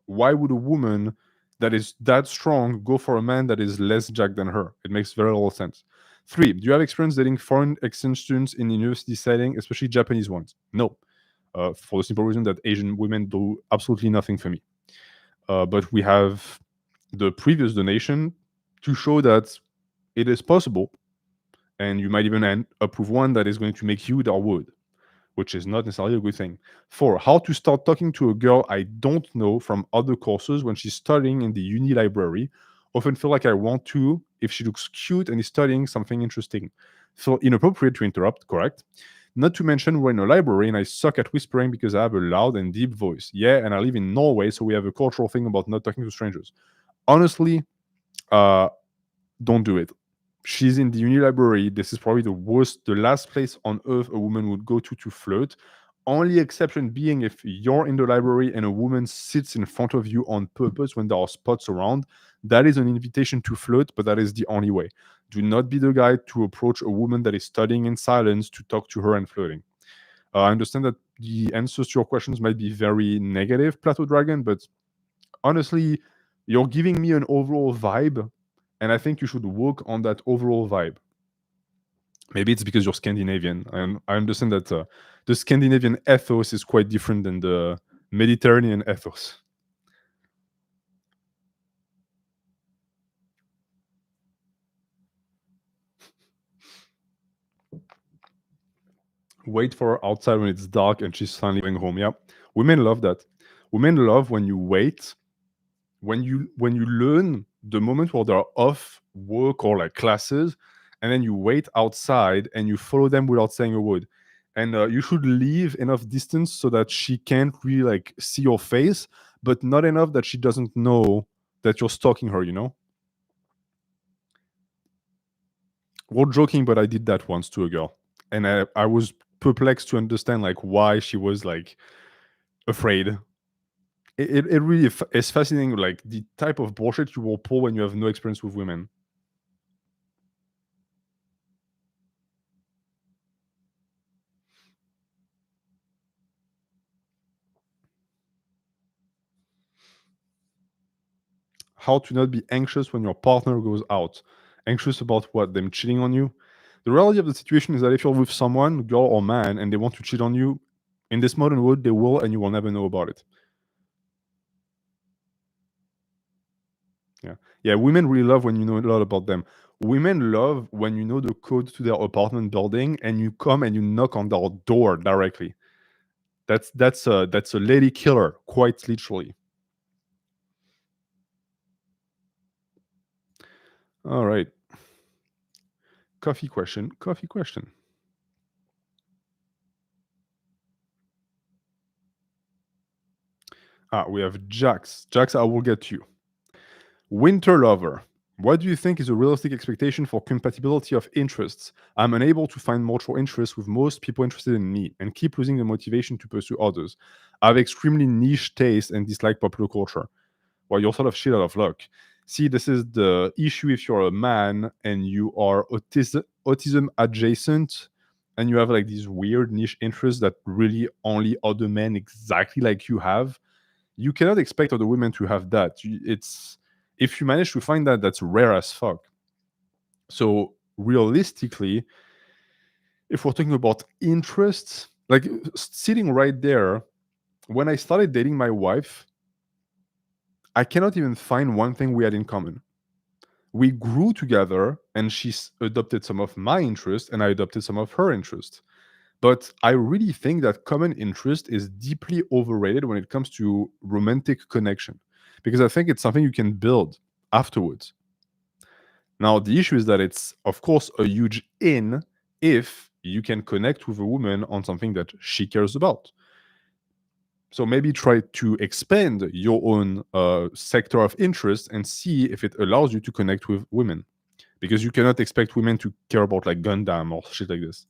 why would a woman that is that strong go for a man that is less jacked than her? It makes very little sense. 3. Do you have experience dating foreign exchange students in university setting, especially Japanese ones? No. For the simple reason that Asian women do absolutely nothing for me. But we have the previous donation to show that it is possible, and you might even end up with one that is going to make you their wood, which is not necessarily a good thing. 4. How to start talking to a girl I don't know from other courses when she's studying in the uni library. Often feel like I want to if she looks cute and is studying something interesting. Feel inappropriate to interrupt, correct? Not to mention we're in a library and I suck at whispering because I have a loud and deep voice. Yeah, and I live in Norway, so we have a cultural thing about not talking to strangers. Honestly, don't do it. She's in the uni library. This is probably the last place on earth a woman would go to flirt. Only exception being if you're in the library and a woman sits in front of you on purpose when there are spots around. That is an invitation to flirt, but that is the only way. Do not be the guy to approach a woman that is studying in silence to talk to her and flirting. I understand that the answers to your questions might be very negative, Plateau Dragon, but honestly, you're giving me an overall vibe, and I think you should work on that overall vibe. Maybe it's because you're Scandinavian. I understand that the Scandinavian ethos is quite different than the Mediterranean ethos. Wait for her outside when it's dark and she's finally going home. Yeah, women love that. Women love when you wait, when you learn the moment where they're off work or like classes, and then you wait outside and you follow them without saying a word. And you should leave enough distance so that she can't really like see your face, but not enough that she doesn't know that you're stalking her, you know? We're joking, but I did that once to a girl. And I was perplexed to understand like why she was like afraid. It really is fascinating, like the type of bullshit you will pull when you have no experience with women. How to not be anxious when your partner goes out. Anxious about what? Them cheating on you? The reality of the situation is that if you're with someone, girl or man, and they want to cheat on you, in this modern world, they will, and you will never know about it. Yeah. Yeah, women really love when you know a lot about them. Women love when you know the code to their apartment building and you come and you knock on their door directly. That's a lady killer, quite literally. All right. Coffee question. Coffee question. We have Jax. Jax, I will get you. Winter lover. What do you think is a realistic expectation for compatibility of interests? I'm unable to find mutual interests with most people interested in me and keep losing the motivation to pursue others. I have extremely niche taste and dislike popular culture. Well, you're sort of shit out of luck. See, this is the issue if you're a man and you are autism adjacent and you have like these weird niche interests that really only other men exactly like you have. You cannot expect other women to have that. It's if you manage to find that, that's rare as fuck. So realistically, if we're talking about interests, like sitting right there, when I started dating my wife, I cannot even find one thing we had in common. We grew together and she adopted some of my interests and I adopted some of her interests. But I really think that common interest is deeply overrated when it comes to romantic connection because I think it's something you can build afterwards. Now, the issue is that it's, of course, a huge in if you can connect with a woman on something that she cares about. So maybe try to expand your own sector of interest and see if it allows you to connect with women because you cannot expect women to care about like Gundam or shit like this.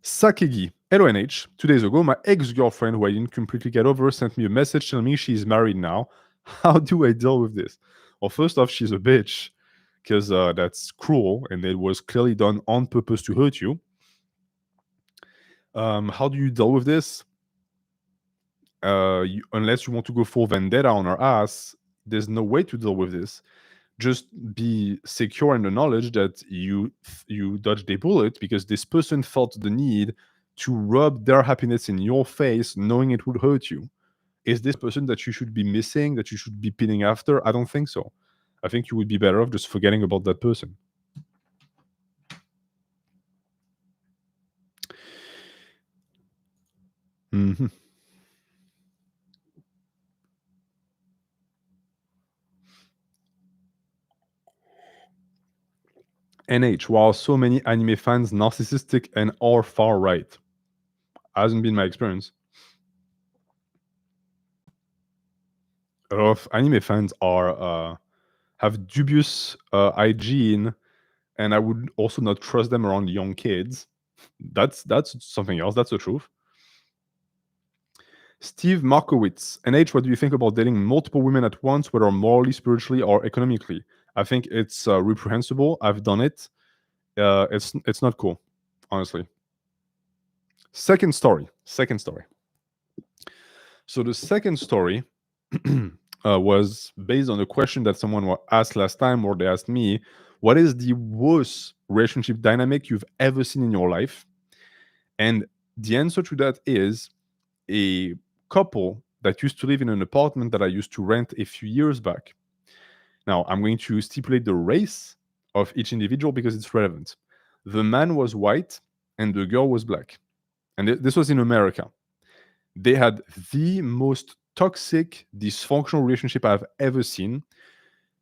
Sakegi, hello NH. 2 days ago, my ex-girlfriend, who I didn't completely get over, sent me a message telling me she's married now. How do I deal with this? Well, first off, she's a bitch because that's cruel and it was clearly done on purpose to hurt you. How do you deal with this? Unless you want to go full vendetta on her ass, there's no way to deal with this. Just be secure in the knowledge that you dodged a bullet because this person felt the need to rub their happiness in your face, knowing it would hurt you. Is this person that you should be missing, that you should be pinning after? I don't think so. I think you would be better off just forgetting about that person. Mm-hmm. NH, while so many anime fans narcissistic and are far right. Hasn't been my experience. A lot of anime fans are have dubious hygiene, and I would also not trust them around young kids. That's something else. That's the truth. Steve Markowitz, NH, what do you think about dating multiple women at once, whether morally, spiritually, or economically? I think it's reprehensible. I've done it. It's not cool, honestly. Second story. Second story. So the second story was based on a question that someone asked last time, or they asked me, what is the worst relationship dynamic you've ever seen in your life? And the answer to that is a couple that used to live in an apartment that I used to rent a few years back. Now, I'm going to stipulate the race of each individual because it's relevant. The man was white and the girl was black. And this was in America. They had the most toxic, dysfunctional relationship I've ever seen.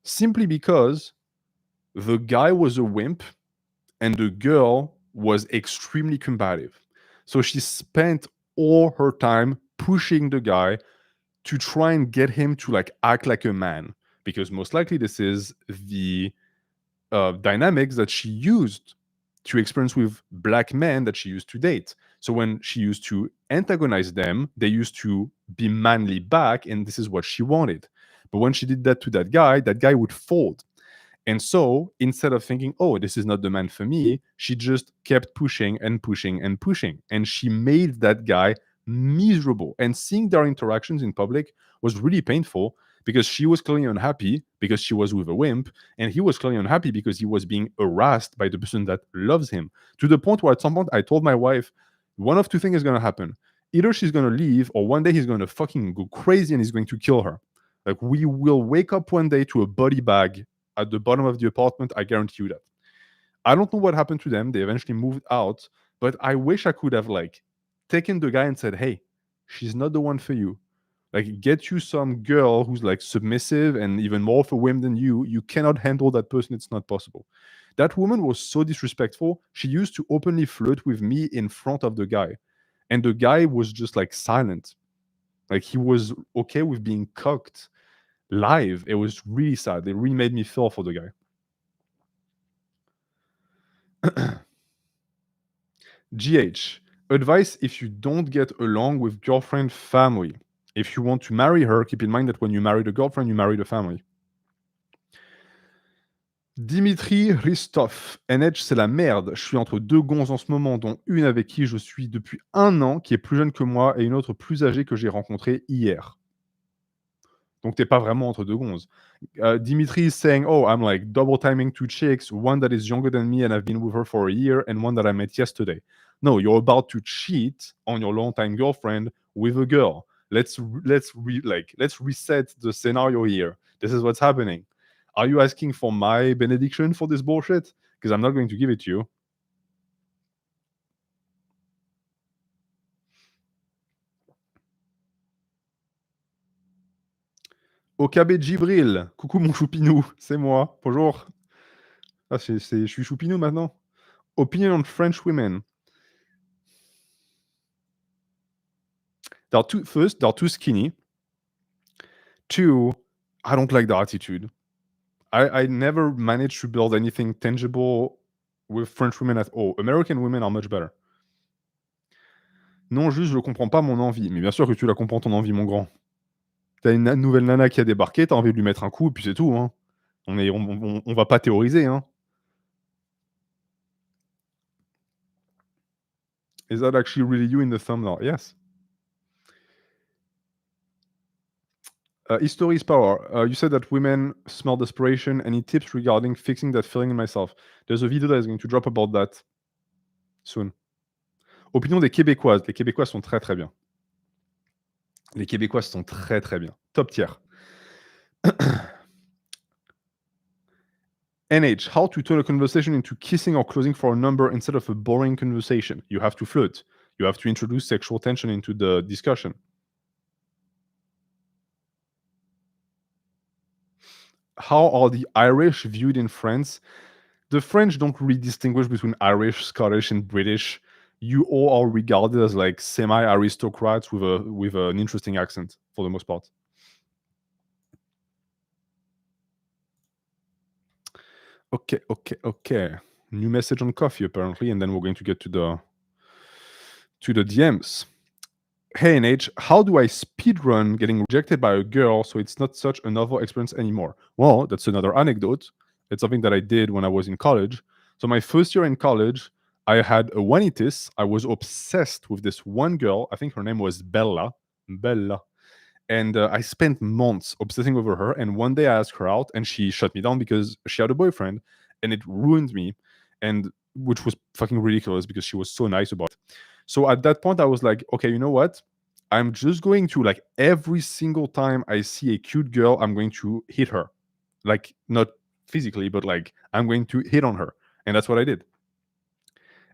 simply because the guy was a wimp and the girl was extremely combative. So she spent all her time pushing the guy to try and get him to like act like a man, because most likely this is the dynamics that she used to experience with black men that she used to date. So when she used to antagonize them, they used to be manly back, and this is what she wanted. But when she did that to that guy would fold. And so instead of thinking, oh, this is not the man for me, she just kept pushing and pushing and pushing. And she made that guy miserable. And seeing their interactions in public was really painful because she was clearly unhappy because she was with a wimp. And he was clearly unhappy because he was being harassed by the person that loves him. To the point where at some point I told my wife, one of two things is going to happen. Either she's going to leave, or one day he's going to fucking go crazy and he's going to kill her. Like, we will wake up one day to a body bag at the bottom of the apartment. I guarantee you that. I don't know what happened to them. They eventually moved out, but I wish I could have like taken the guy and said, hey, she's not the one for you. Like, get you some girl who's like submissive and even more of a whim than you. You cannot handle that person. It's not possible. That woman was so disrespectful. She used to openly flirt with me in front of the guy. And the guy was just like silent. Like, he was okay with being cucked live. It was really sad. It really made me feel for the guy. GH. Advice if you don't get along with girlfriend family. If you want to marry her, keep in mind that when you marry the girlfriend, you marry the family. Dimitri Ristov. NH, c'est la merde. Je suis entre deux gonzes en ce moment, dont une avec qui je suis depuis 1 an, qui est plus jeune que moi, et une autre plus âgée que j'ai rencontrée hier. Donc, t'es pas vraiment entre deux gonzes. Dimitri is saying, oh, I'm like double timing 2 chicks, one that is younger than me and I've been with her for a year, and one that I met yesterday. No, you're about to cheat on your long-time girlfriend with a girl. Let's reset the scenario here. This is what's happening. Are you asking for my benediction for this bullshit? Because I'm not going to give it to you. OKB Djibril, coucou mon choupinou, c'est moi, bonjour. Ah, je suis choupinou maintenant. Opinion on French women. They're too skinny. 2, I don't like their attitude. I never managed to build anything tangible with French women at all. American women are much better. Non, juste, je comprends pas mon envie. Mais bien sûr que tu la comprends, ton envie, mon grand. T'as une nouvelle nana qui a débarqué, t'as envie de lui mettre un coup, et puis c'est tout. Hein. On va pas théoriser. Hein. Is that actually really you in the thumbnail? Yes. History is power. You said that women smell desperation. Any tips regarding fixing that feeling in myself? There's a video that is going to drop about that soon. Opinion des Québécoises. Les Québécois sont très très bien. Les Québécois sont très très bien. Top tier. NH, how to turn a conversation into kissing or closing for a number instead of a boring conversation? You have to flirt. You have to introduce sexual tension into the discussion. How are the Irish viewed in France? The French don't really distinguish between Irish, Scottish, and British. You all are regarded as like semi-aristocrats with an interesting accent for the most part. Okay. New message on coffee apparently, and then we're going to get to the DMs. Hey NH, how do I speedrun getting rejected by a girl so it's not such a novel experience anymore? Well, that's another anecdote. It's something that I did when I was in college. So my first year in college, I had a one-itis. I was obsessed with this one girl. I think her name was Bella. And I spent months obsessing over her. And one day I asked her out, and she shut me down because she had a boyfriend, and it ruined me. And which was fucking ridiculous because she was so nice about it. So at that point, I was like, okay, you know what? I'm just going to, like, every single time I see a cute girl, I'm going to hit her. Like, not physically, but like, I'm going to hit on her. And that's what I did.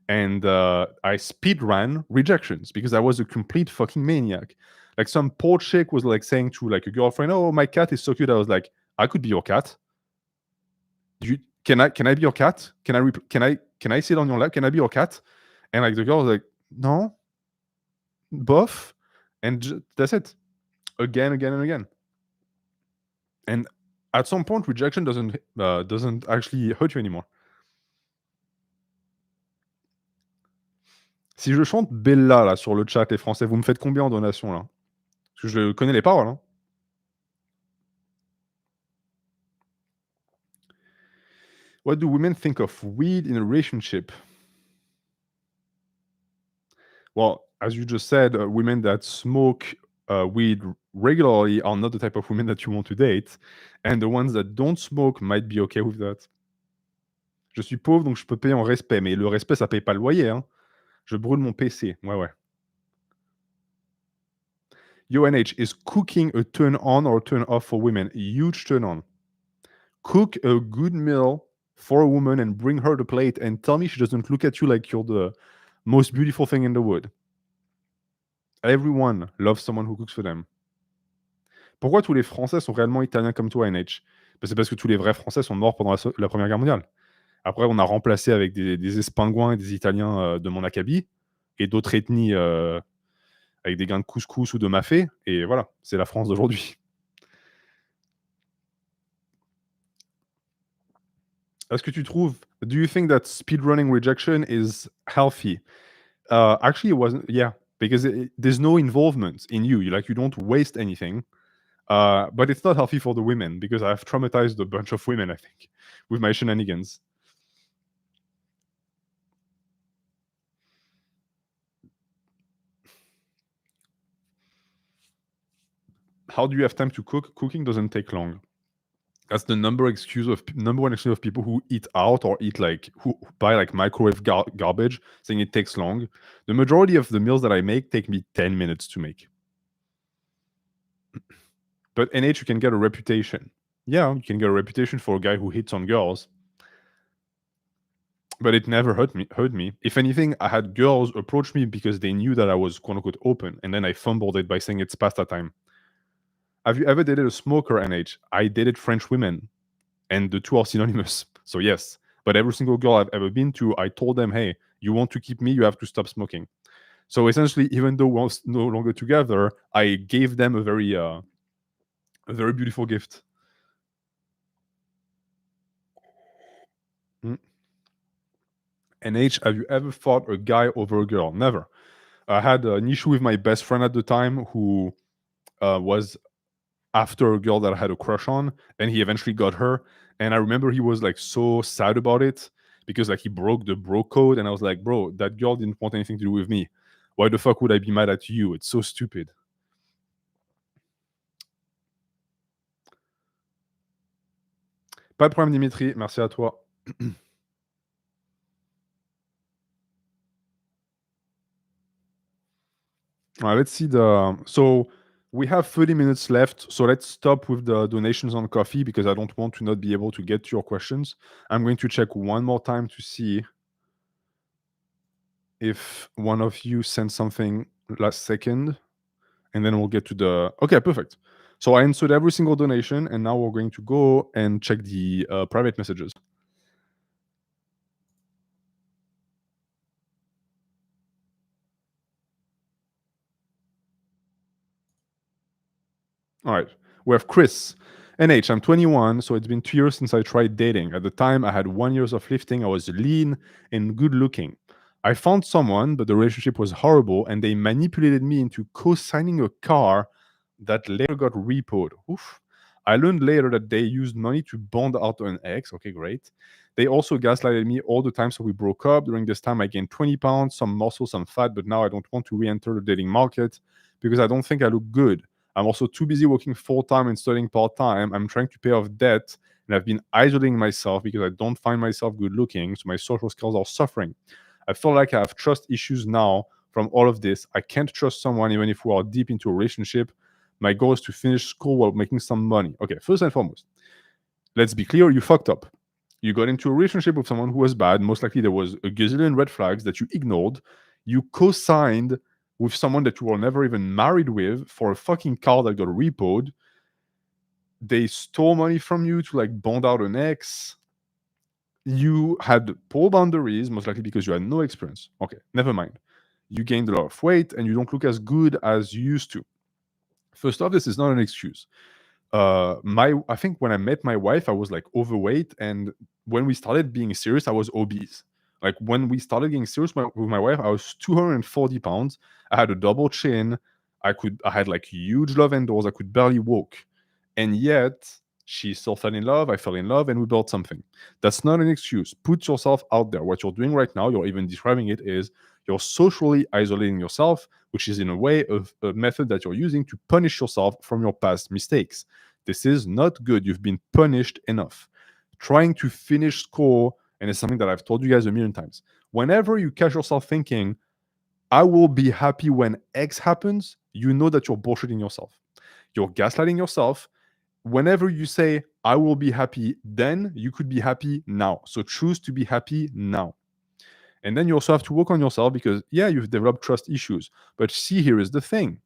And I speed ran rejections because I was a complete fucking maniac. Like, some poor chick was like saying to like a girlfriend, oh, my cat is so cute. I was like, I could be your cat. Can I be your cat? Can I sit on your lap? Can I be your cat? And like the girl was like, no, bof, and that's it. Again, and again. And at some point, rejection doesn't actually hurt you anymore. Si je chante Bella là sur le chat, les Français, vous me faites combien en donation là? Parce que je connais les paroles. Hein. What do women think of weed in a relationship? Well, as you just said, women that smoke weed regularly are not the type of women that you want to date, and the ones that don't smoke might be okay with that. Je suis pauvre, donc je peux payer en respect, mais le respect, ça paye pas le loyer. Hein. Je brûle mon PC. Ouais. UNH, is cooking a turn on or a turn off for women? A huge turn on. Cook a good meal for a woman and bring her the plate and tell me she doesn't look at you like you're the most beautiful thing in the world. Everyone loves someone who cooks for them. Pourquoi tous les Français sont réellement italiens comme toi, NH? C'est parce que tous les vrais Français sont morts pendant la Première Guerre mondiale. Après, on a remplacé avec des Espingouins et des Italiens de mon acabit et d'autres ethnies avec des gains de couscous ou de mafé. Et voilà, c'est la France d'aujourd'hui. Est-ce que tu trouves... Do you think that speedrunning rejection is healthy? Actually, it wasn't. Yeah, because there's no involvement in you. You don't waste anything. But it's not healthy for the women because I've traumatized a bunch of women, I think, with my shenanigans. How do you have time to cook? Cooking doesn't take long. That's the number one excuse of people who eat out or eat who buy microwave garbage, saying it takes long. The majority of the meals that I make take me 10 minutes to make. But NH, you can get a reputation. Yeah, you can get a reputation for a guy who hits on girls. But it never hurt me. If anything, I had girls approach me because they knew that I was quote unquote open, and then I fumbled it by saying it's pasta time. Have you ever dated a smoker, NH? I dated French women, and the two are synonymous. So yes, but every single girl I've ever been to, I told them, hey, you want to keep me, you have to stop smoking. So essentially, even though we're no longer together, I gave them a very beautiful gift. NH, have you ever fought a guy over a girl? Never. I had an issue with my best friend at the time who was after a girl that I had a crush on, and he eventually got her. And I remember he was so sad about it because he broke the bro code, and I was like, bro, that girl didn't want anything to do with me. Why the fuck would I be mad at you? It's so stupid. Pas de problème, Dimitri. Merci à toi. Let's see so we have 30 minutes left, so let's stop with the donations on coffee because I don't want to not be able to get to your questions. I'm going to check one more time to see if one of you sent something last second, and then we'll get to the... Okay, perfect. So I answered every single donation, and now we're going to go and check the private messages. All right. We have Chris. NH, I'm 21, so it's been 2 years since I tried dating. At the time, I had 1 year of lifting. I was lean and good looking. I found someone, but the relationship was horrible, and they manipulated me into co-signing a car that later got repoed. Oof. I learned later that they used money to bond out an ex. Okay, great. They also gaslighted me all the time, so we broke up. During this time, I gained 20 pounds, some muscle, some fat, but now I don't want to re-enter the dating market because I don't think I look good. I'm also too busy working full-time and studying part-time. I'm trying to pay off debt, and I've been isolating myself because I don't find myself good-looking, so my social skills are suffering. I feel like I have trust issues now from all of this. I can't trust someone even if we are deep into a relationship. My goal is to finish school while making some money. Okay, first and foremost, let's be clear, you fucked up. You got into a relationship with someone who was bad. Most likely there was a gazillion red flags that you ignored. You co-signed with someone that you were never even married with for a fucking car that got repoed. They stole money from you to bond out an ex. You had poor boundaries, most likely because you had no experience. Okay, never mind. You gained a lot of weight and you don't look as good as you used to. First off, this is not an excuse. I think when I met my wife, I was like overweight, and when we started being serious, I was obese. Like when we started getting serious with my wife, I was 240 pounds. I had a double chin. I had like huge love indoors. I could barely walk, and yet she still fell in love. I fell in love, and we built something. That's not an excuse. Put yourself out there. What you're doing right now, you're even describing it, is you're socially isolating yourself, which is in a way of a method that you're using to punish yourself from your past mistakes. This is not good. You've been punished enough. Trying to finish score, and it's something that I've told you guys a million times. Whenever you catch yourself thinking, I will be happy when X happens, you know that you're bullshitting yourself. You're gaslighting yourself. Whenever you say, I will be happy then, you could be happy now. So choose to be happy now. And then you also have to work on yourself because, yeah, you've developed trust issues. But see, here is the thing: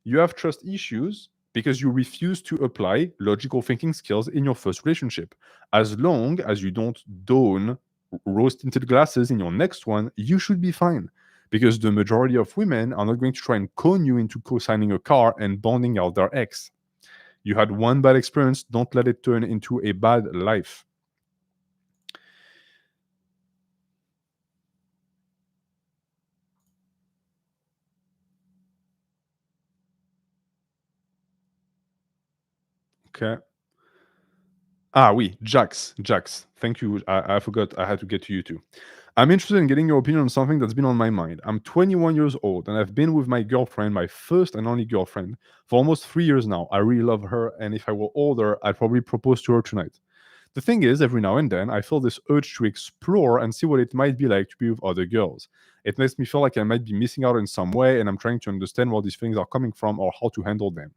you have trust issues because you refuse to apply logical thinking skills in your first relationship. As long as you don't don rose tinted glasses in your next one, you should be fine. Because the majority of women are not going to try and con you into co signing a car and bonding out their ex. You had one bad experience, don't let it turn into a bad life. Okay. Ah, oui, Jax. Jax. Thank you. I forgot I had to get to you too. I'm interested in getting your opinion on something that's been on my mind. I'm 21 years old and I've been with my girlfriend, my first and only girlfriend, for almost 3 years now. I really love her, and if I were older, I'd probably propose to her tonight. The thing is, every now and then, I feel this urge to explore and see what it might be like to be with other girls. It makes me feel like I might be missing out in some way, and I'm trying to understand where these things are coming from or how to handle them.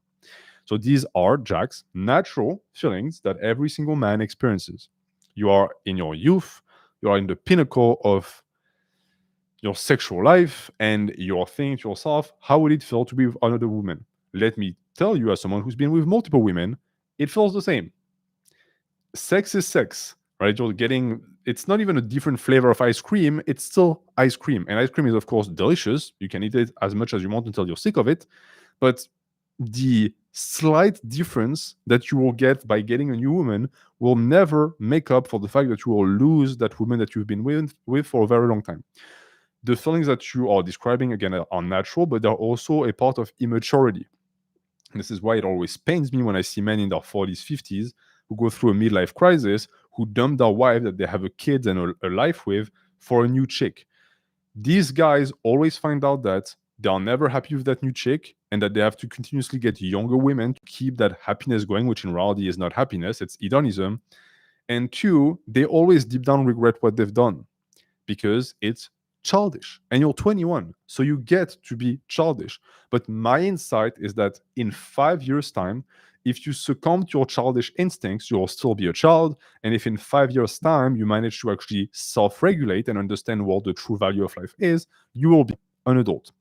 So these are, Jack's, natural feelings that every single man experiences. You are in your youth, you are in the pinnacle of your sexual life, and you're thinking to yourself, how would it feel to be with another woman? Let me tell you, as someone who's been with multiple women, it feels the same. Sex is sex, right? You're getting, it's not even a different flavor of ice cream, it's still ice cream. And ice cream is, of course, delicious. You can eat it as much as you want until you're sick of it. But the slight difference that you will get by getting a new woman will never make up for the fact that you will lose that woman that you've been with for a very long time. The feelings that you are describing, again, are natural, but they're also a part of immaturity. And this is why it always pains me when I see men in their 40s, 50s who go through a midlife crisis, who dump their wife that they have a kid and a life with for a new chick. These guys always find out that they are never happy with that new chick and that they have to continuously get younger women to keep that happiness going, which in reality is not happiness, it's hedonism. And two, they always deep down regret what they've done because it's childish. And you're 21, so you get to be childish. But my insight is that in 5 years' time, if you succumb to your childish instincts, you'll still be a child. And if in 5 years' time you manage to actually self regulate and understand what the true value of life is, you will be an adult.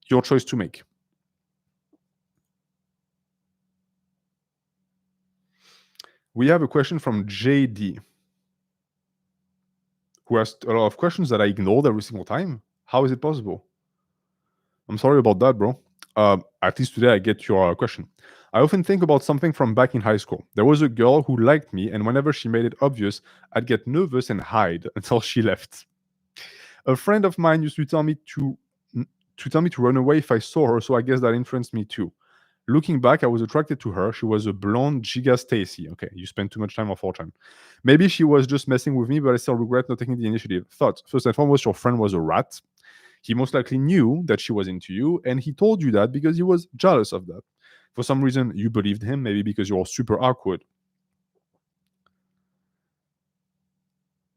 Your choice to make. We have a question from JD, who asked a lot of questions that I ignored every single time. How is it possible? I'm sorry about that, bro. At least today I get your question. I often think about something from back in high school. There was a girl who liked me, and whenever she made it obvious, I'd get nervous and hide until she left. A friend of mine used to tell me to run away if I saw her, so I guess that influenced me too. Looking back, I was attracted to her. She was a blonde Giga Stacy. Okay, you spent too much time on 4chan. Maybe she was just messing with me, but I still regret not taking the initiative. Thoughts. First and foremost, your friend was a rat. He most likely knew that she was into you, and he told you that because he was jealous of that. For some reason, you believed him, maybe because you're super awkward.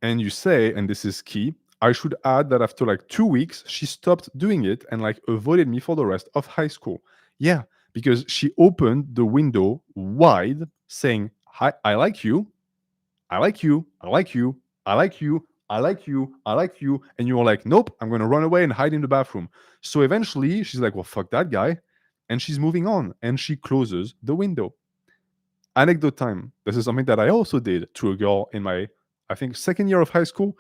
And you say, and this is key, I should add that after like 2 weeks, she stopped doing it and like avoided me for the rest of high school. Yeah, because she opened the window wide saying, Hi, I like you, I like you, I like you, I like you, I like you, I like you. And you were like, nope, I'm going to run away and hide in the bathroom. So eventually she's like, well, fuck that guy. And she's moving on and she closes the window. Anecdote time. This is something that I also did to a girl in my I think second year of high school.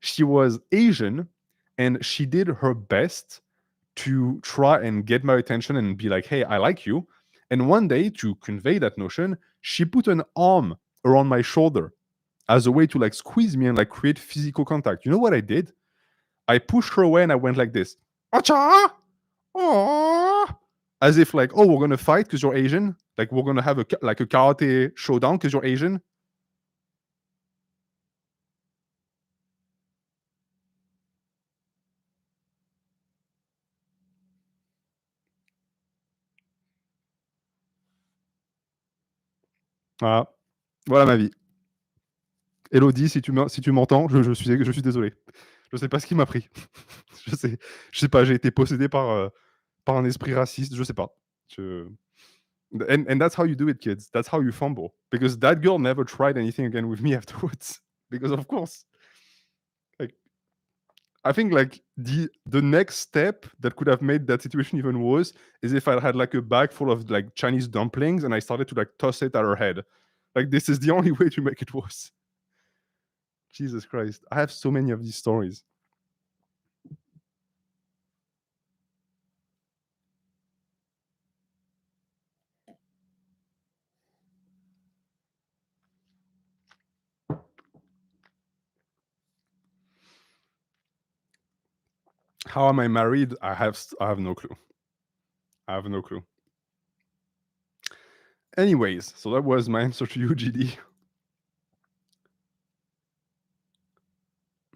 She was Asian, and she did her best to try and get my attention and be like, hey, I like you. And one day, to convey that notion, she put an arm around my shoulder as a way to like squeeze me and like create physical contact. You know what I did? I pushed her away and I went like this. Acha! Aww! As if like, oh, we're gonna fight because you're Asian. Like we're gonna have a karate showdown because you're Asian. Voilà ma vie. Elodie, si tu m'entends, je suis désolé. Je sais pas ce qui m'a pris. je sais pas, j'ai été possédé par un esprit raciste, je sais pas. And that's how you do it, kids. That's how you fumble. Because that girl never tried anything again with me afterwards. Because of course, like I think like the next step that could have made that situation even worse is if I had like a bag full of like Chinese dumplings and I started to like toss it at her head. Like this is the only way to make it worse. Jesus Christ. I have so many of these stories. How am I married? I have no clue. I have no clue. Anyways, so that was my answer to you, GD.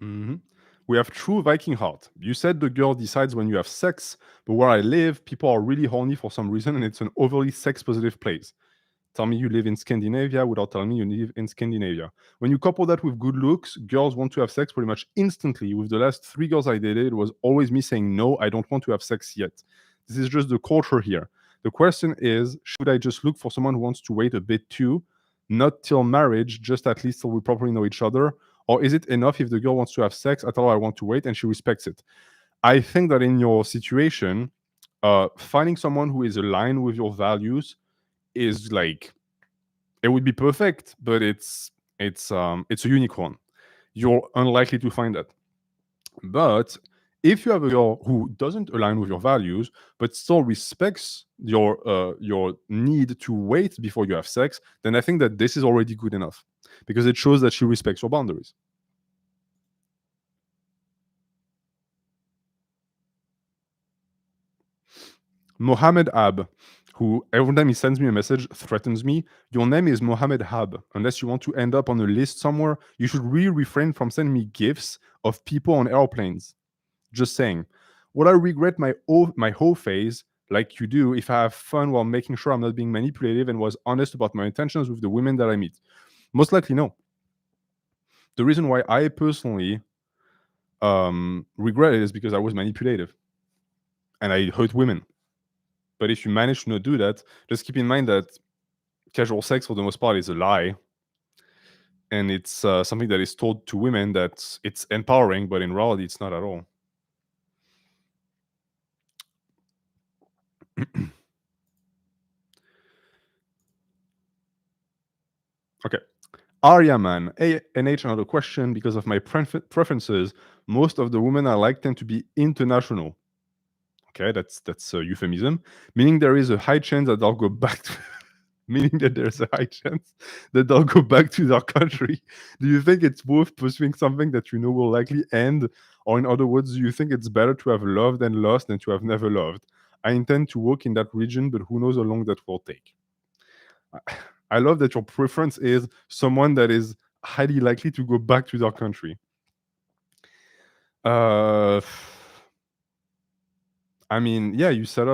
Mhm. We have true Viking heart. You said the girl decides when you have sex, but where I live, people are really horny for some reason, and it's an overly sex-positive place. Tell me you live in Scandinavia without telling me you live in Scandinavia. When you couple that with good looks, girls want to have sex pretty much instantly. With the last 3 girls I dated, it was always me saying, no, I don't want to have sex yet. This is just the culture here. The question is, should I just look for someone who wants to wait a bit too? Not till marriage, just at least till we properly know each other? Or is it enough if the girl wants to have sex, I tell her I want to wait and she respects it? I think that in your situation, finding someone who is aligned with your values is like, it would be perfect, but it's a unicorn. You're unlikely to find that. But if you have a girl who doesn't align with your values but still respects your need to wait before you have sex, then I think that this is already good enough because it shows that she respects your boundaries. Mohammed Ab, who every time he sends me a message threatens me. Your name is Mohammed Hab. Unless you want to end up on a list somewhere, you should really refrain from sending me gifs of people on airplanes. Just saying. Would I regret my whole phase like you do if I have fun while making sure I'm not being manipulative and was honest about my intentions with the women that I meet? Most likely, no. The reason why I personally regret it is because I was manipulative and I hurt women. But if you manage to not do that, just keep in mind that casual sex for the most part is a lie. And it's something that is told to women that it's empowering, but in reality, it's not at all. Okay. Arya man, ANH, another question. Because of my preferences, most of the women I like tend to be international. Okay, that's a euphemism, meaning there is a high chance that they'll go back to meaning that there's a high chance that they'll go back to their country. Do you think it's worth pursuing something that you know will likely end? Or in other words, do you think it's better to have loved and lost than to have never loved? I intend to work in that region, but who knows how long that will take. I love that your preference is someone that is highly likely to go back to their country. I mean, yeah, you set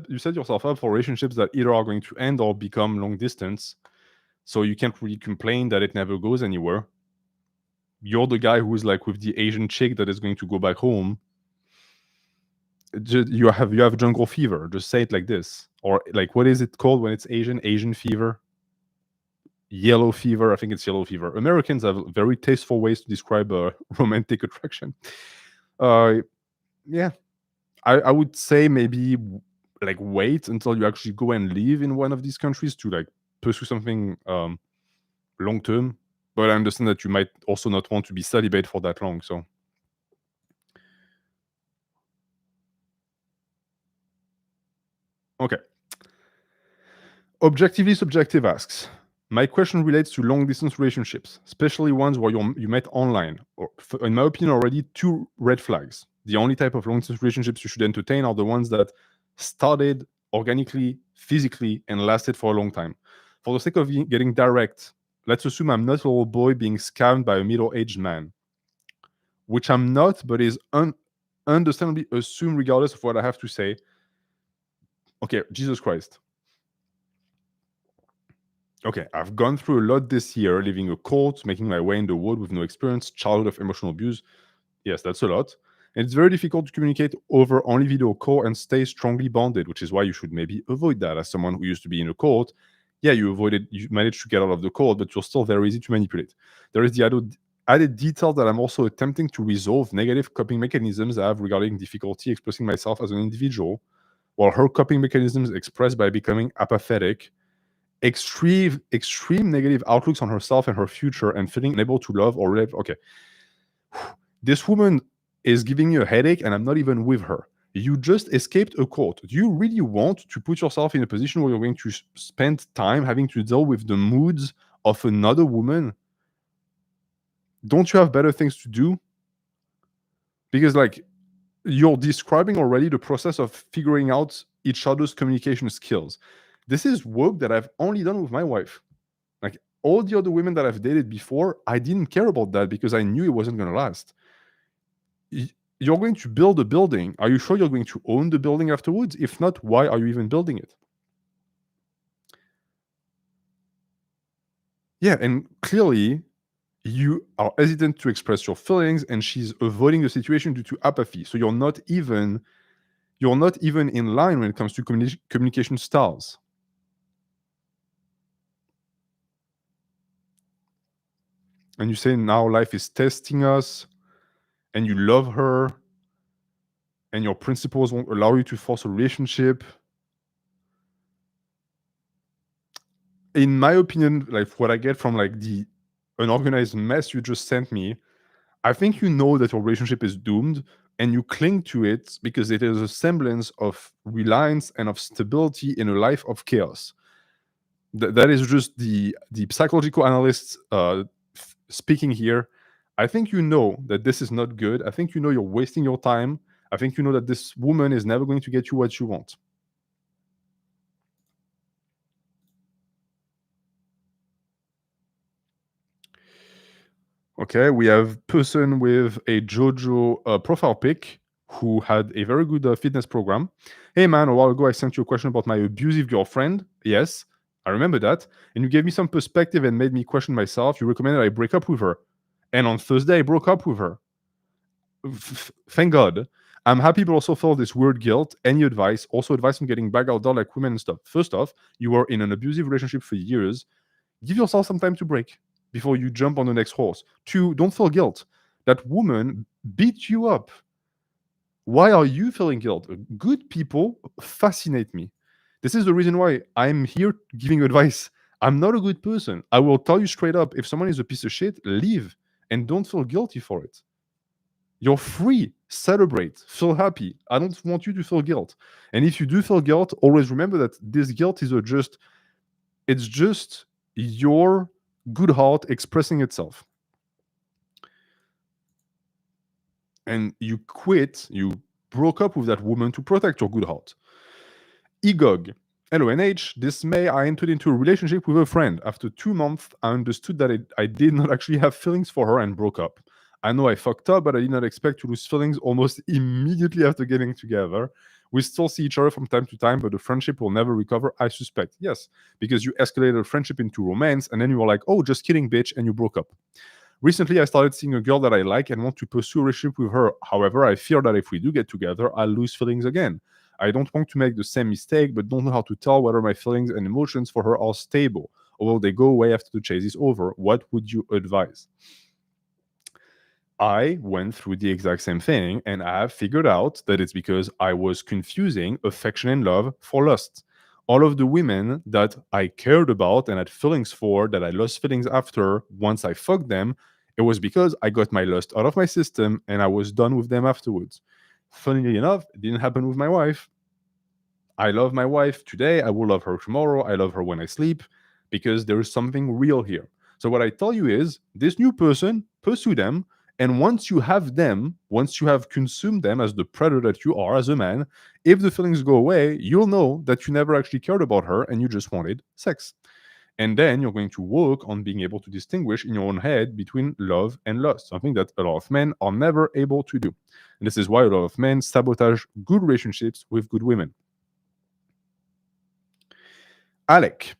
yourself up for relationships that either are going to end or become long distance. So you can't really complain that it never goes anywhere. You're the guy who is like with the Asian chick that is going to go back home. You have jungle fever. Just say it like this. Or like, what is it called when it's Asian fever? Yellow fever. I think it's yellow fever. Americans have very tasteful ways to describe a romantic attraction. Yeah, I would say maybe like wait until you actually go and live in one of these countries to like pursue something long term. But I understand that you might also not want to be celibate for that long, so. Okay. Objectively Subjective asks, my question relates to long-distance relationships, especially ones where you met online. In my opinion, already 2 red flags. The only type of long-distance relationships you should entertain are the ones that started organically, physically, and lasted for a long time. For the sake of getting direct, let's assume I'm not a little boy being scammed by a middle-aged man, which I'm not, but is understandably assumed regardless of what I have to say. Okay, Jesus Christ. Okay, I've gone through a lot this year, living a cult, making my way in the world with no experience, childhood of emotional abuse. Yes, that's a lot. And it's very difficult to communicate over only video call and stay strongly bonded, which is why you should maybe avoid that. As someone who used to be in a cult, yeah, you managed to get out of the cult, but you're still very easy to manipulate. There is the added detail that I'm also attempting to resolve negative coping mechanisms I have regarding difficulty expressing myself as an individual, while her coping mechanisms expressed by becoming apathetic, extreme negative outlooks on herself and her future, and feeling unable to love or live. Okay, this woman is giving you a headache, and I'm not even with her. You just escaped a court. Do you really want to put yourself in a position where you're going to spend time having to deal with the moods of another woman? Don't you have better things to do? Because, like, you're describing already the process of figuring out each other's communication skills. This is work that I've only done with my wife. Like, all the other women that I've dated before, I didn't care about that because I knew it wasn't going to last. You're going to build a building. Are you sure you're going to own the building afterwards? If not, why are you even building it? Yeah, and clearly you are hesitant to express your feelings, and she's avoiding the situation due to apathy. So you're not even in line when it comes to communication styles. And you say now life is testing us, and you love her, and your principles won't allow you to force a relationship. In my opinion, like what I get from like the unorganized mess you just sent me, I think you know that your relationship is doomed, and you cling to it because it is a semblance of reliance and of stability in a life of chaos. That is just the psychological analyst speaking here. I think you know that this is not good. I think you know you're wasting your time. I think you know that this woman is never going to get you what you want. Okay, we have person with a JoJo profile pic who had a very good fitness program. Hey man, a while ago I sent you a question about my abusive girlfriend. Yes, I remember that. And you gave me some perspective and made me question myself. You recommended I break up with her. And on Thursday, I broke up with her. Thank God. I'm happy, but also feel this weird guilt. Any advice? Also, advice on getting back out there like women and stuff. First off, you were in an abusive relationship for years. Give yourself some time to break before you jump on the next horse. 2, don't feel guilt. That woman beat you up. Why are you feeling guilt? Good people fascinate me. This is the reason why I'm here giving advice. I'm not a good person. I will tell you straight up, if someone is a piece of shit, leave and don't feel guilty for it. You're free. Celebrate. Feel happy. I don't want you to feel guilt. And if you do feel guilt, always remember that this guilt is it's just your good heart expressing itself. And you broke up with that woman to protect your good heart. Egog. Hello, NH. This May, I entered into a relationship with a friend. After 2 months, I understood that I did not actually have feelings for her and broke up. I know I fucked up, but I did not expect to lose feelings almost immediately after getting together. We still see each other from time to time, but the friendship will never recover, I suspect. Yes, because you escalated a friendship into romance, and then you were like, oh, just kidding, bitch, and you broke up. Recently, I started seeing a girl that I like and want to pursue a relationship with her. However, I fear that if we do get together, I'll lose feelings again. I don't want to make the same mistake, but don't know how to tell whether my feelings and emotions for her are stable, or will they go away after the chase is over. What would you advise? I went through the exact same thing, and I have figured out that it's because I was confusing affection and love for lust. all of the women that I cared about and had feelings for, that I lost feelings after once I fucked them, it was because I got my lust out of my system and I was done with them afterwards. Funnily enough, it didn't happen with my wife. I love my wife today. I will love her tomorrow. I love her when I sleep because there is something real here. So, what I tell you is this new person, pursue them. And once you have them, once you have consumed them as the predator that you are as a man, if the feelings go away, you'll know that you never actually cared about her and you just wanted sex. And then you're going to work on being able to distinguish in your own head between love and lust, something that a lot of men are never able to do. And this is why a lot of men sabotage good relationships with good women. Alec,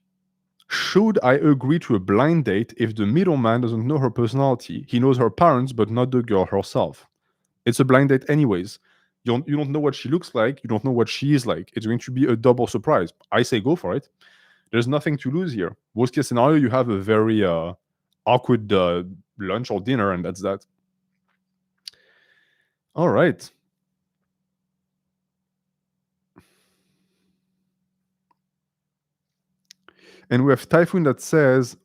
should I agree to a blind date if the middleman doesn't know her personality? He knows her parents, but not the girl herself. It's a blind date anyways. You don't know what she looks like. You don't know what she is like. It's going to be a double surprise. I say go for it. There's nothing to lose here. Worst case scenario, you have a very awkward lunch or dinner, and that's that. All right. And we have Typhoon that says,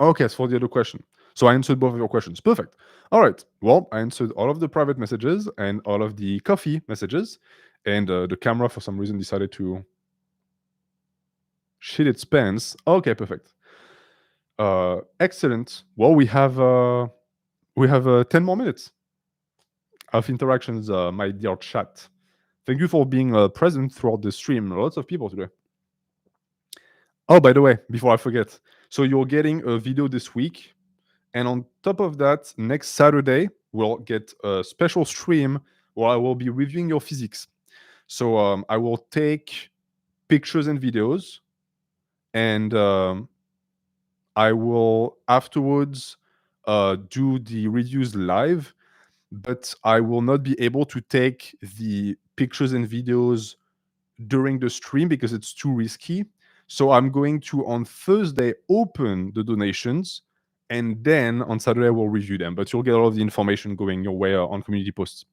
okay, it's for the other question. So I answered both of your questions. Perfect. All right. Well, I answered all of the private messages and all of the coffee messages. And the camera, for some reason, decided to shit its pants. Okay, perfect. Excellent. Well, we have 10 more minutes of interactions, my dear chat. Thank you for being present throughout the stream. Lots of people today. Oh, by the way, before I forget, so you're getting a video this week. And on top of that, next Saturday, we'll get a special stream where I will be reviewing your physics. So I will take pictures and videos, and I will afterwards do the reviews live, but I will not be able to take the pictures and videos during the stream because it's too risky. So I'm going to, on Thursday, open the donations, and then on Saturday we'll review them. But you'll get all of the information going your way on community posts.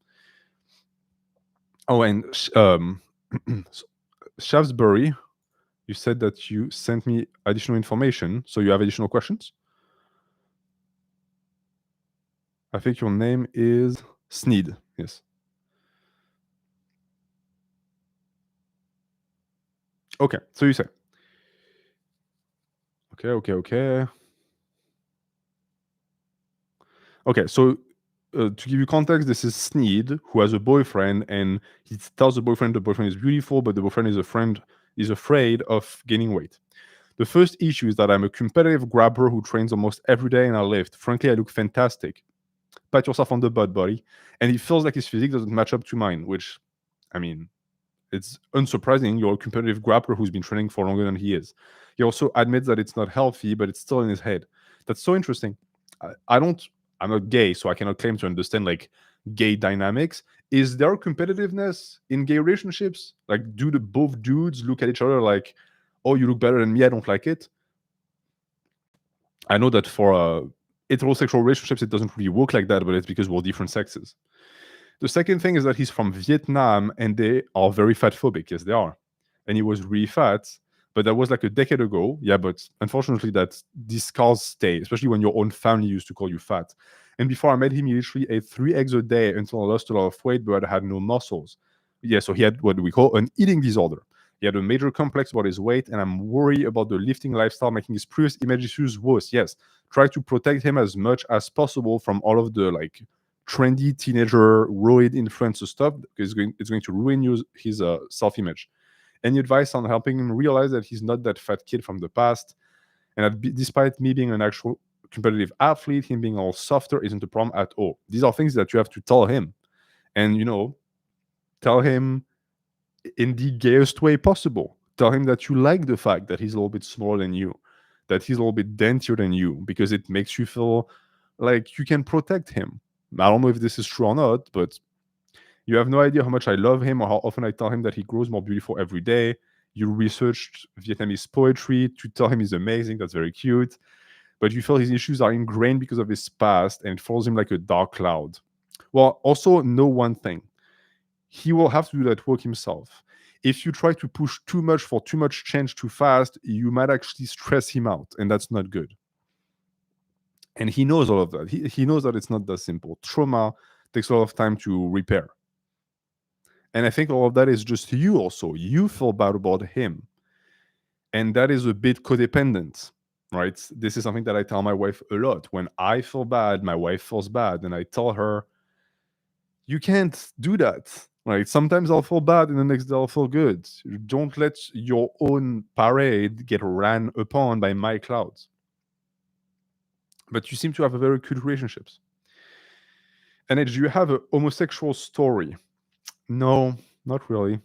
Oh, and Shaftesbury, you said that you sent me additional information, so you have additional questions? I think your name is Sneed. Yes. Okay, so you say. Okay. Okay, so to give you context, this is Sneed, who has a boyfriend, and he tells the boyfriend is beautiful, but the boyfriend is afraid of gaining weight. The first issue is that I'm a competitive grabber who trains almost every day and I lift. Frankly, I look fantastic. Pat yourself on the butt, buddy. And he feels like his physique doesn't match up to mine, which, I mean, it's unsurprising. You're a competitive grappler who's been training for longer than he is. He also admits that it's not healthy, but it's still in his head. That's so interesting. I'm not gay, so I cannot claim to understand like gay dynamics. Is there competitiveness in gay relationships? Like, do the both dudes look at each other like, oh, you look better than me, I don't like it? I know that for heterosexual relationships, it doesn't really work like that, but it's because we're different sexes. The second thing is that he's from Vietnam and they are very fat phobic. Yes, they are. And he was really fat, but that was like a decade ago. Yeah, but unfortunately, these scars stay, especially when your own family used to call you fat. And before I met him, he literally ate 3 eggs a day until I lost a lot of weight, but I had no muscles. Yeah, so he had what we call an eating disorder. He had a major complex about his weight, and I'm worried about the lifting lifestyle making his previous image issues worse. Yes, try to protect him as much as possible from all of the like trendy teenager roid influencer stuff because it's going to ruin his self-image. Any advice on helping him realize that he's not that fat kid from the past, and that despite me being an actual competitive athlete, him being all softer isn't a problem at all. These are things that you have to tell him, and tell him in the gayest way possible. Tell him that you like the fact that he's a little bit smaller than you, that he's a little bit daintier than you, because it makes you feel like you can protect him. I don't know if this is true or not, but you have no idea how much I love him or how often I tell him that he grows more beautiful every day. You researched Vietnamese poetry to tell him he's amazing. That's very cute. But you feel his issues are ingrained because of his past and it follows him like a dark cloud. Well, also know one thing. He will have to do that work himself. if you try to push too much for too much change too fast, you might actually stress him out, and that's not good. And he knows all of that. He knows that it's not that simple. Trauma takes a lot of time to repair. And I think all of that is just you also. You feel bad about him. And that is a bit codependent, right? This is something that I tell my wife a lot. When I feel bad, my wife feels bad. And I tell her, you can't do that. Right? Sometimes I'll feel bad and the next day I'll feel good. Don't let your own parade get ran upon by my clouds. But you seem to have a very good relationships. And do you have a homosexual story? No, not really.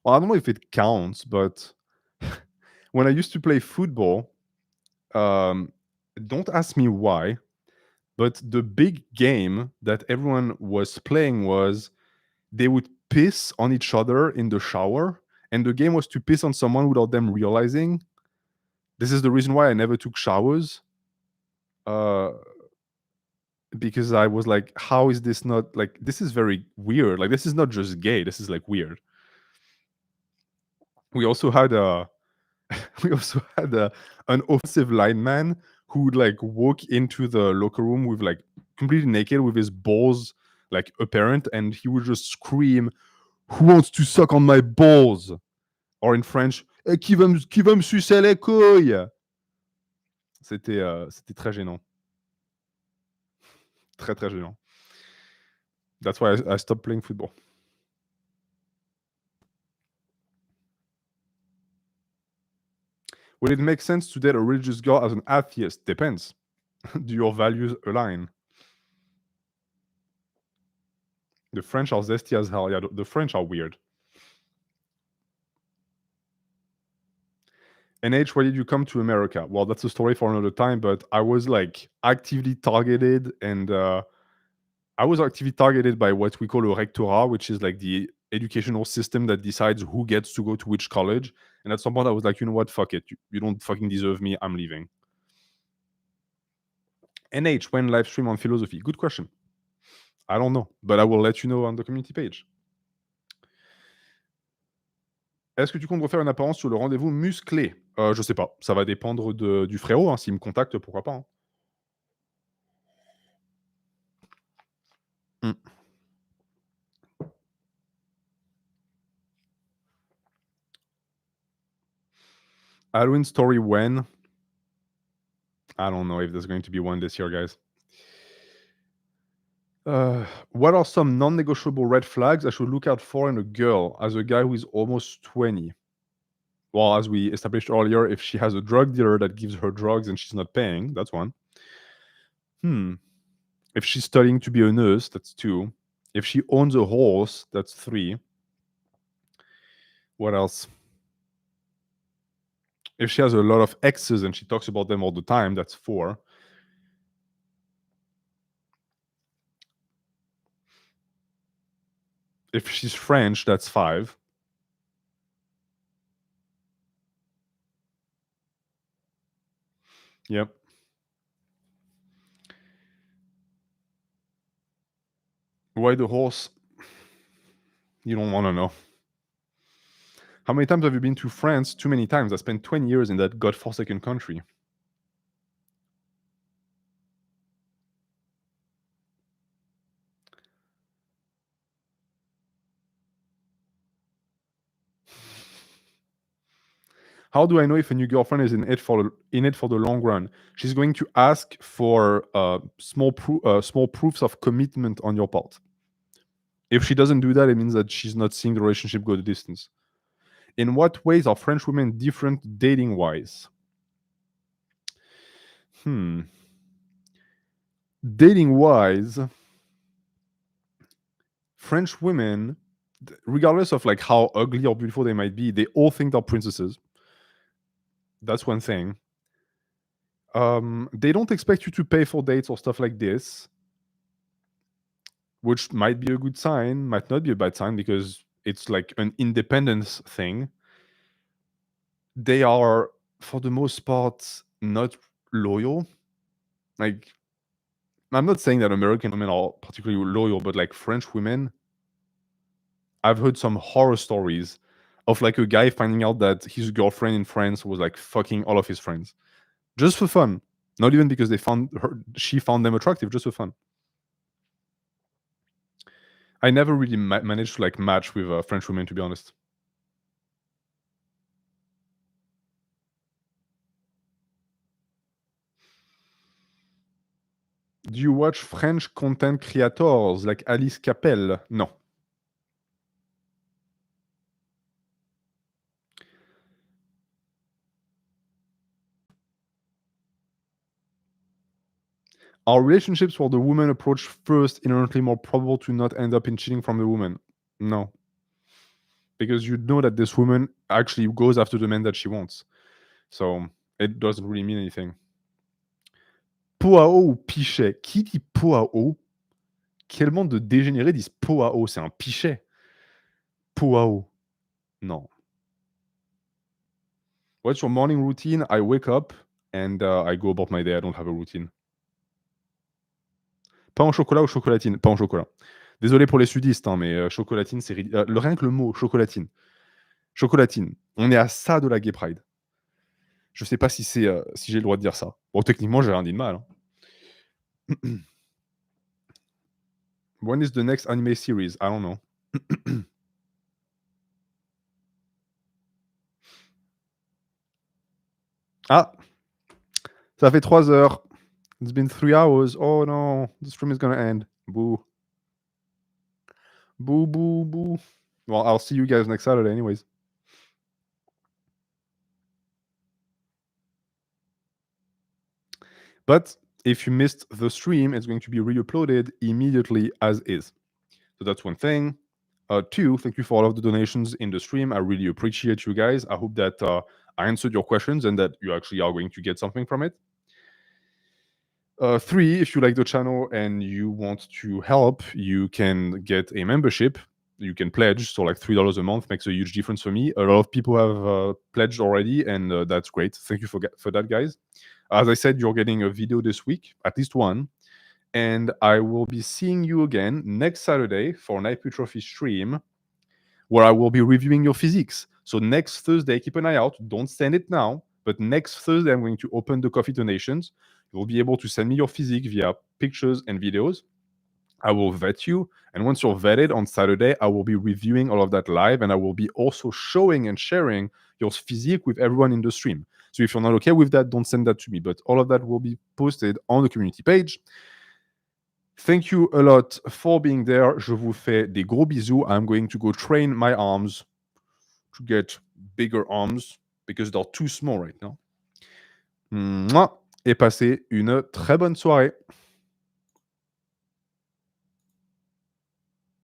Well, I don't know if it counts, but when I used to play football, don't ask me why, but the big game that everyone was playing was they would piss on each other in the shower, and the game was to piss on someone without them realizing. This is the reason why I never took showers. Because I was like, how is this not like, this is very weird. Like, this is not just gay, this is like weird. We also had a an offensive lineman who would like walk into the locker room with like completely naked with his balls like apparent, and he would just scream, "Who wants to suck on my balls?" Or in French, qui va me sucer les couilles? C'était très gênant. Très, très gênant. That's why I stopped playing football. Would it make sense to date a religious girl as an atheist? Depends. Do your values align? The French are zesty as hell. Yeah, the French are weird. NH, why did you come to America? Well, that's a story for another time, but I was like actively targeted, and I was actively targeted by what we call a rectorat, which is like the educational system that decides who gets to go to which college. And at some point, I was like, you know what? Fuck it. You don't fucking deserve me. I'm leaving. NH, when live stream on philosophy? Good question. I don't know, but I will let you know on the community page. Est-ce que tu comptes refaire une apparence sur le rendez-vous musclé? Je sais pas. Ça va dépendre du frérot. Hein. S'il me contacte, pourquoi pas. Hein. Mm. Halloween story when? I don't know if there's going to be one this year, guys. What are some non-negotiable red flags I should look out for in a girl as a guy who is almost 20? Well, as we established earlier, if she has a drug dealer that gives her drugs and she's not paying, that's one. If she's studying to be a nurse, that's 2. If she owns a horse, that's 3. What else? If she has a lot of exes and she talks about them all the time, that's 4. If she's French, that's 5. Yep. Why the horse? You don't want to know. How many times have you been to France? Too many times. I spent 20 years in that godforsaken country. How do I know if a new girlfriend is in it for the long run? She's going to ask for small proofs of commitment on your part. If she doesn't do that, it means that she's not seeing the relationship go the distance. In what ways are French women different dating-wise? Dating-wise, French women, regardless of like how ugly or beautiful they might be, they all think they're princesses. That's one thing. They don't expect you to pay for dates or stuff like this, which might be a good sign, might not be a bad sign because it's like an independence thing. They are, for the most part, not loyal. Like, I'm not saying that American women are particularly loyal, but like French women I've heard some horror stories of like a guy finding out that his girlfriend in France was like fucking all of his friends just for fun. Not even because she found them attractive, just for fun. I never really managed to like match with French women, to be honest. Do you watch French content creators like Alice Capel? No. Are relationships where the woman approach first inherently more probable to not end up in cheating from the woman? No. Because you know that this woman actually goes after the man that she wants. So it doesn't really mean anything. Poao ou pichet? Qui dit Poao? Quel monde de dégénérés disent Poao? C'est un pichet. Poao. Non. What's your morning routine? I wake up and I go about my day. I don't have a routine. Pain au chocolat ou chocolatine? Pain au chocolat. Désolé pour les sudistes, hein, mais chocolatine, c'est rien que le mot chocolatine. Chocolatine. On est à ça de la Gay Pride. Je sais pas si c'est si j'ai le droit de dire ça. Bon, techniquement, j'ai rien dit de mal. Hein. When is the next anime series? I don't know. Ah, ça fait 3 heures. It's been 3 hours. Oh no, the stream is gonna end. Boo. Boo, boo, boo. Well, I'll see you guys next Saturday anyways. But if you missed the stream, it's going to be re-uploaded immediately as is. So that's one thing. Two, thank you for all of the donations in the stream. I really appreciate you guys. I hope that I answered your questions and that you actually are going to get something from it. Three, if you like the channel and you want to help, you can get a membership. You can pledge, so like $3 a month makes a huge difference for me. A lot of people have pledged already, and that's great. Thank you for that, guys. As I said, you're getting a video this week, at least one, and I will be seeing you again next Saturday for an hypertrophy stream, where I will be reviewing your physiques. So next Thursday, keep an eye out. Don't send it now, but next Thursday, I'm going to open the coffee donations. You'll be able to send me your physique via pictures and videos. I will vet you. And once you're vetted on Saturday, I will be reviewing all of that live. And I will be also showing and sharing your physique with everyone in the stream. So if you're not okay with that, don't send that to me. But all of that will be posted on the community page. Thank you a lot for being there. Je vous fais des gros bisous. I'm going to go train my arms to get bigger arms because they're too small right now. Mouah. Et passez une très bonne soirée.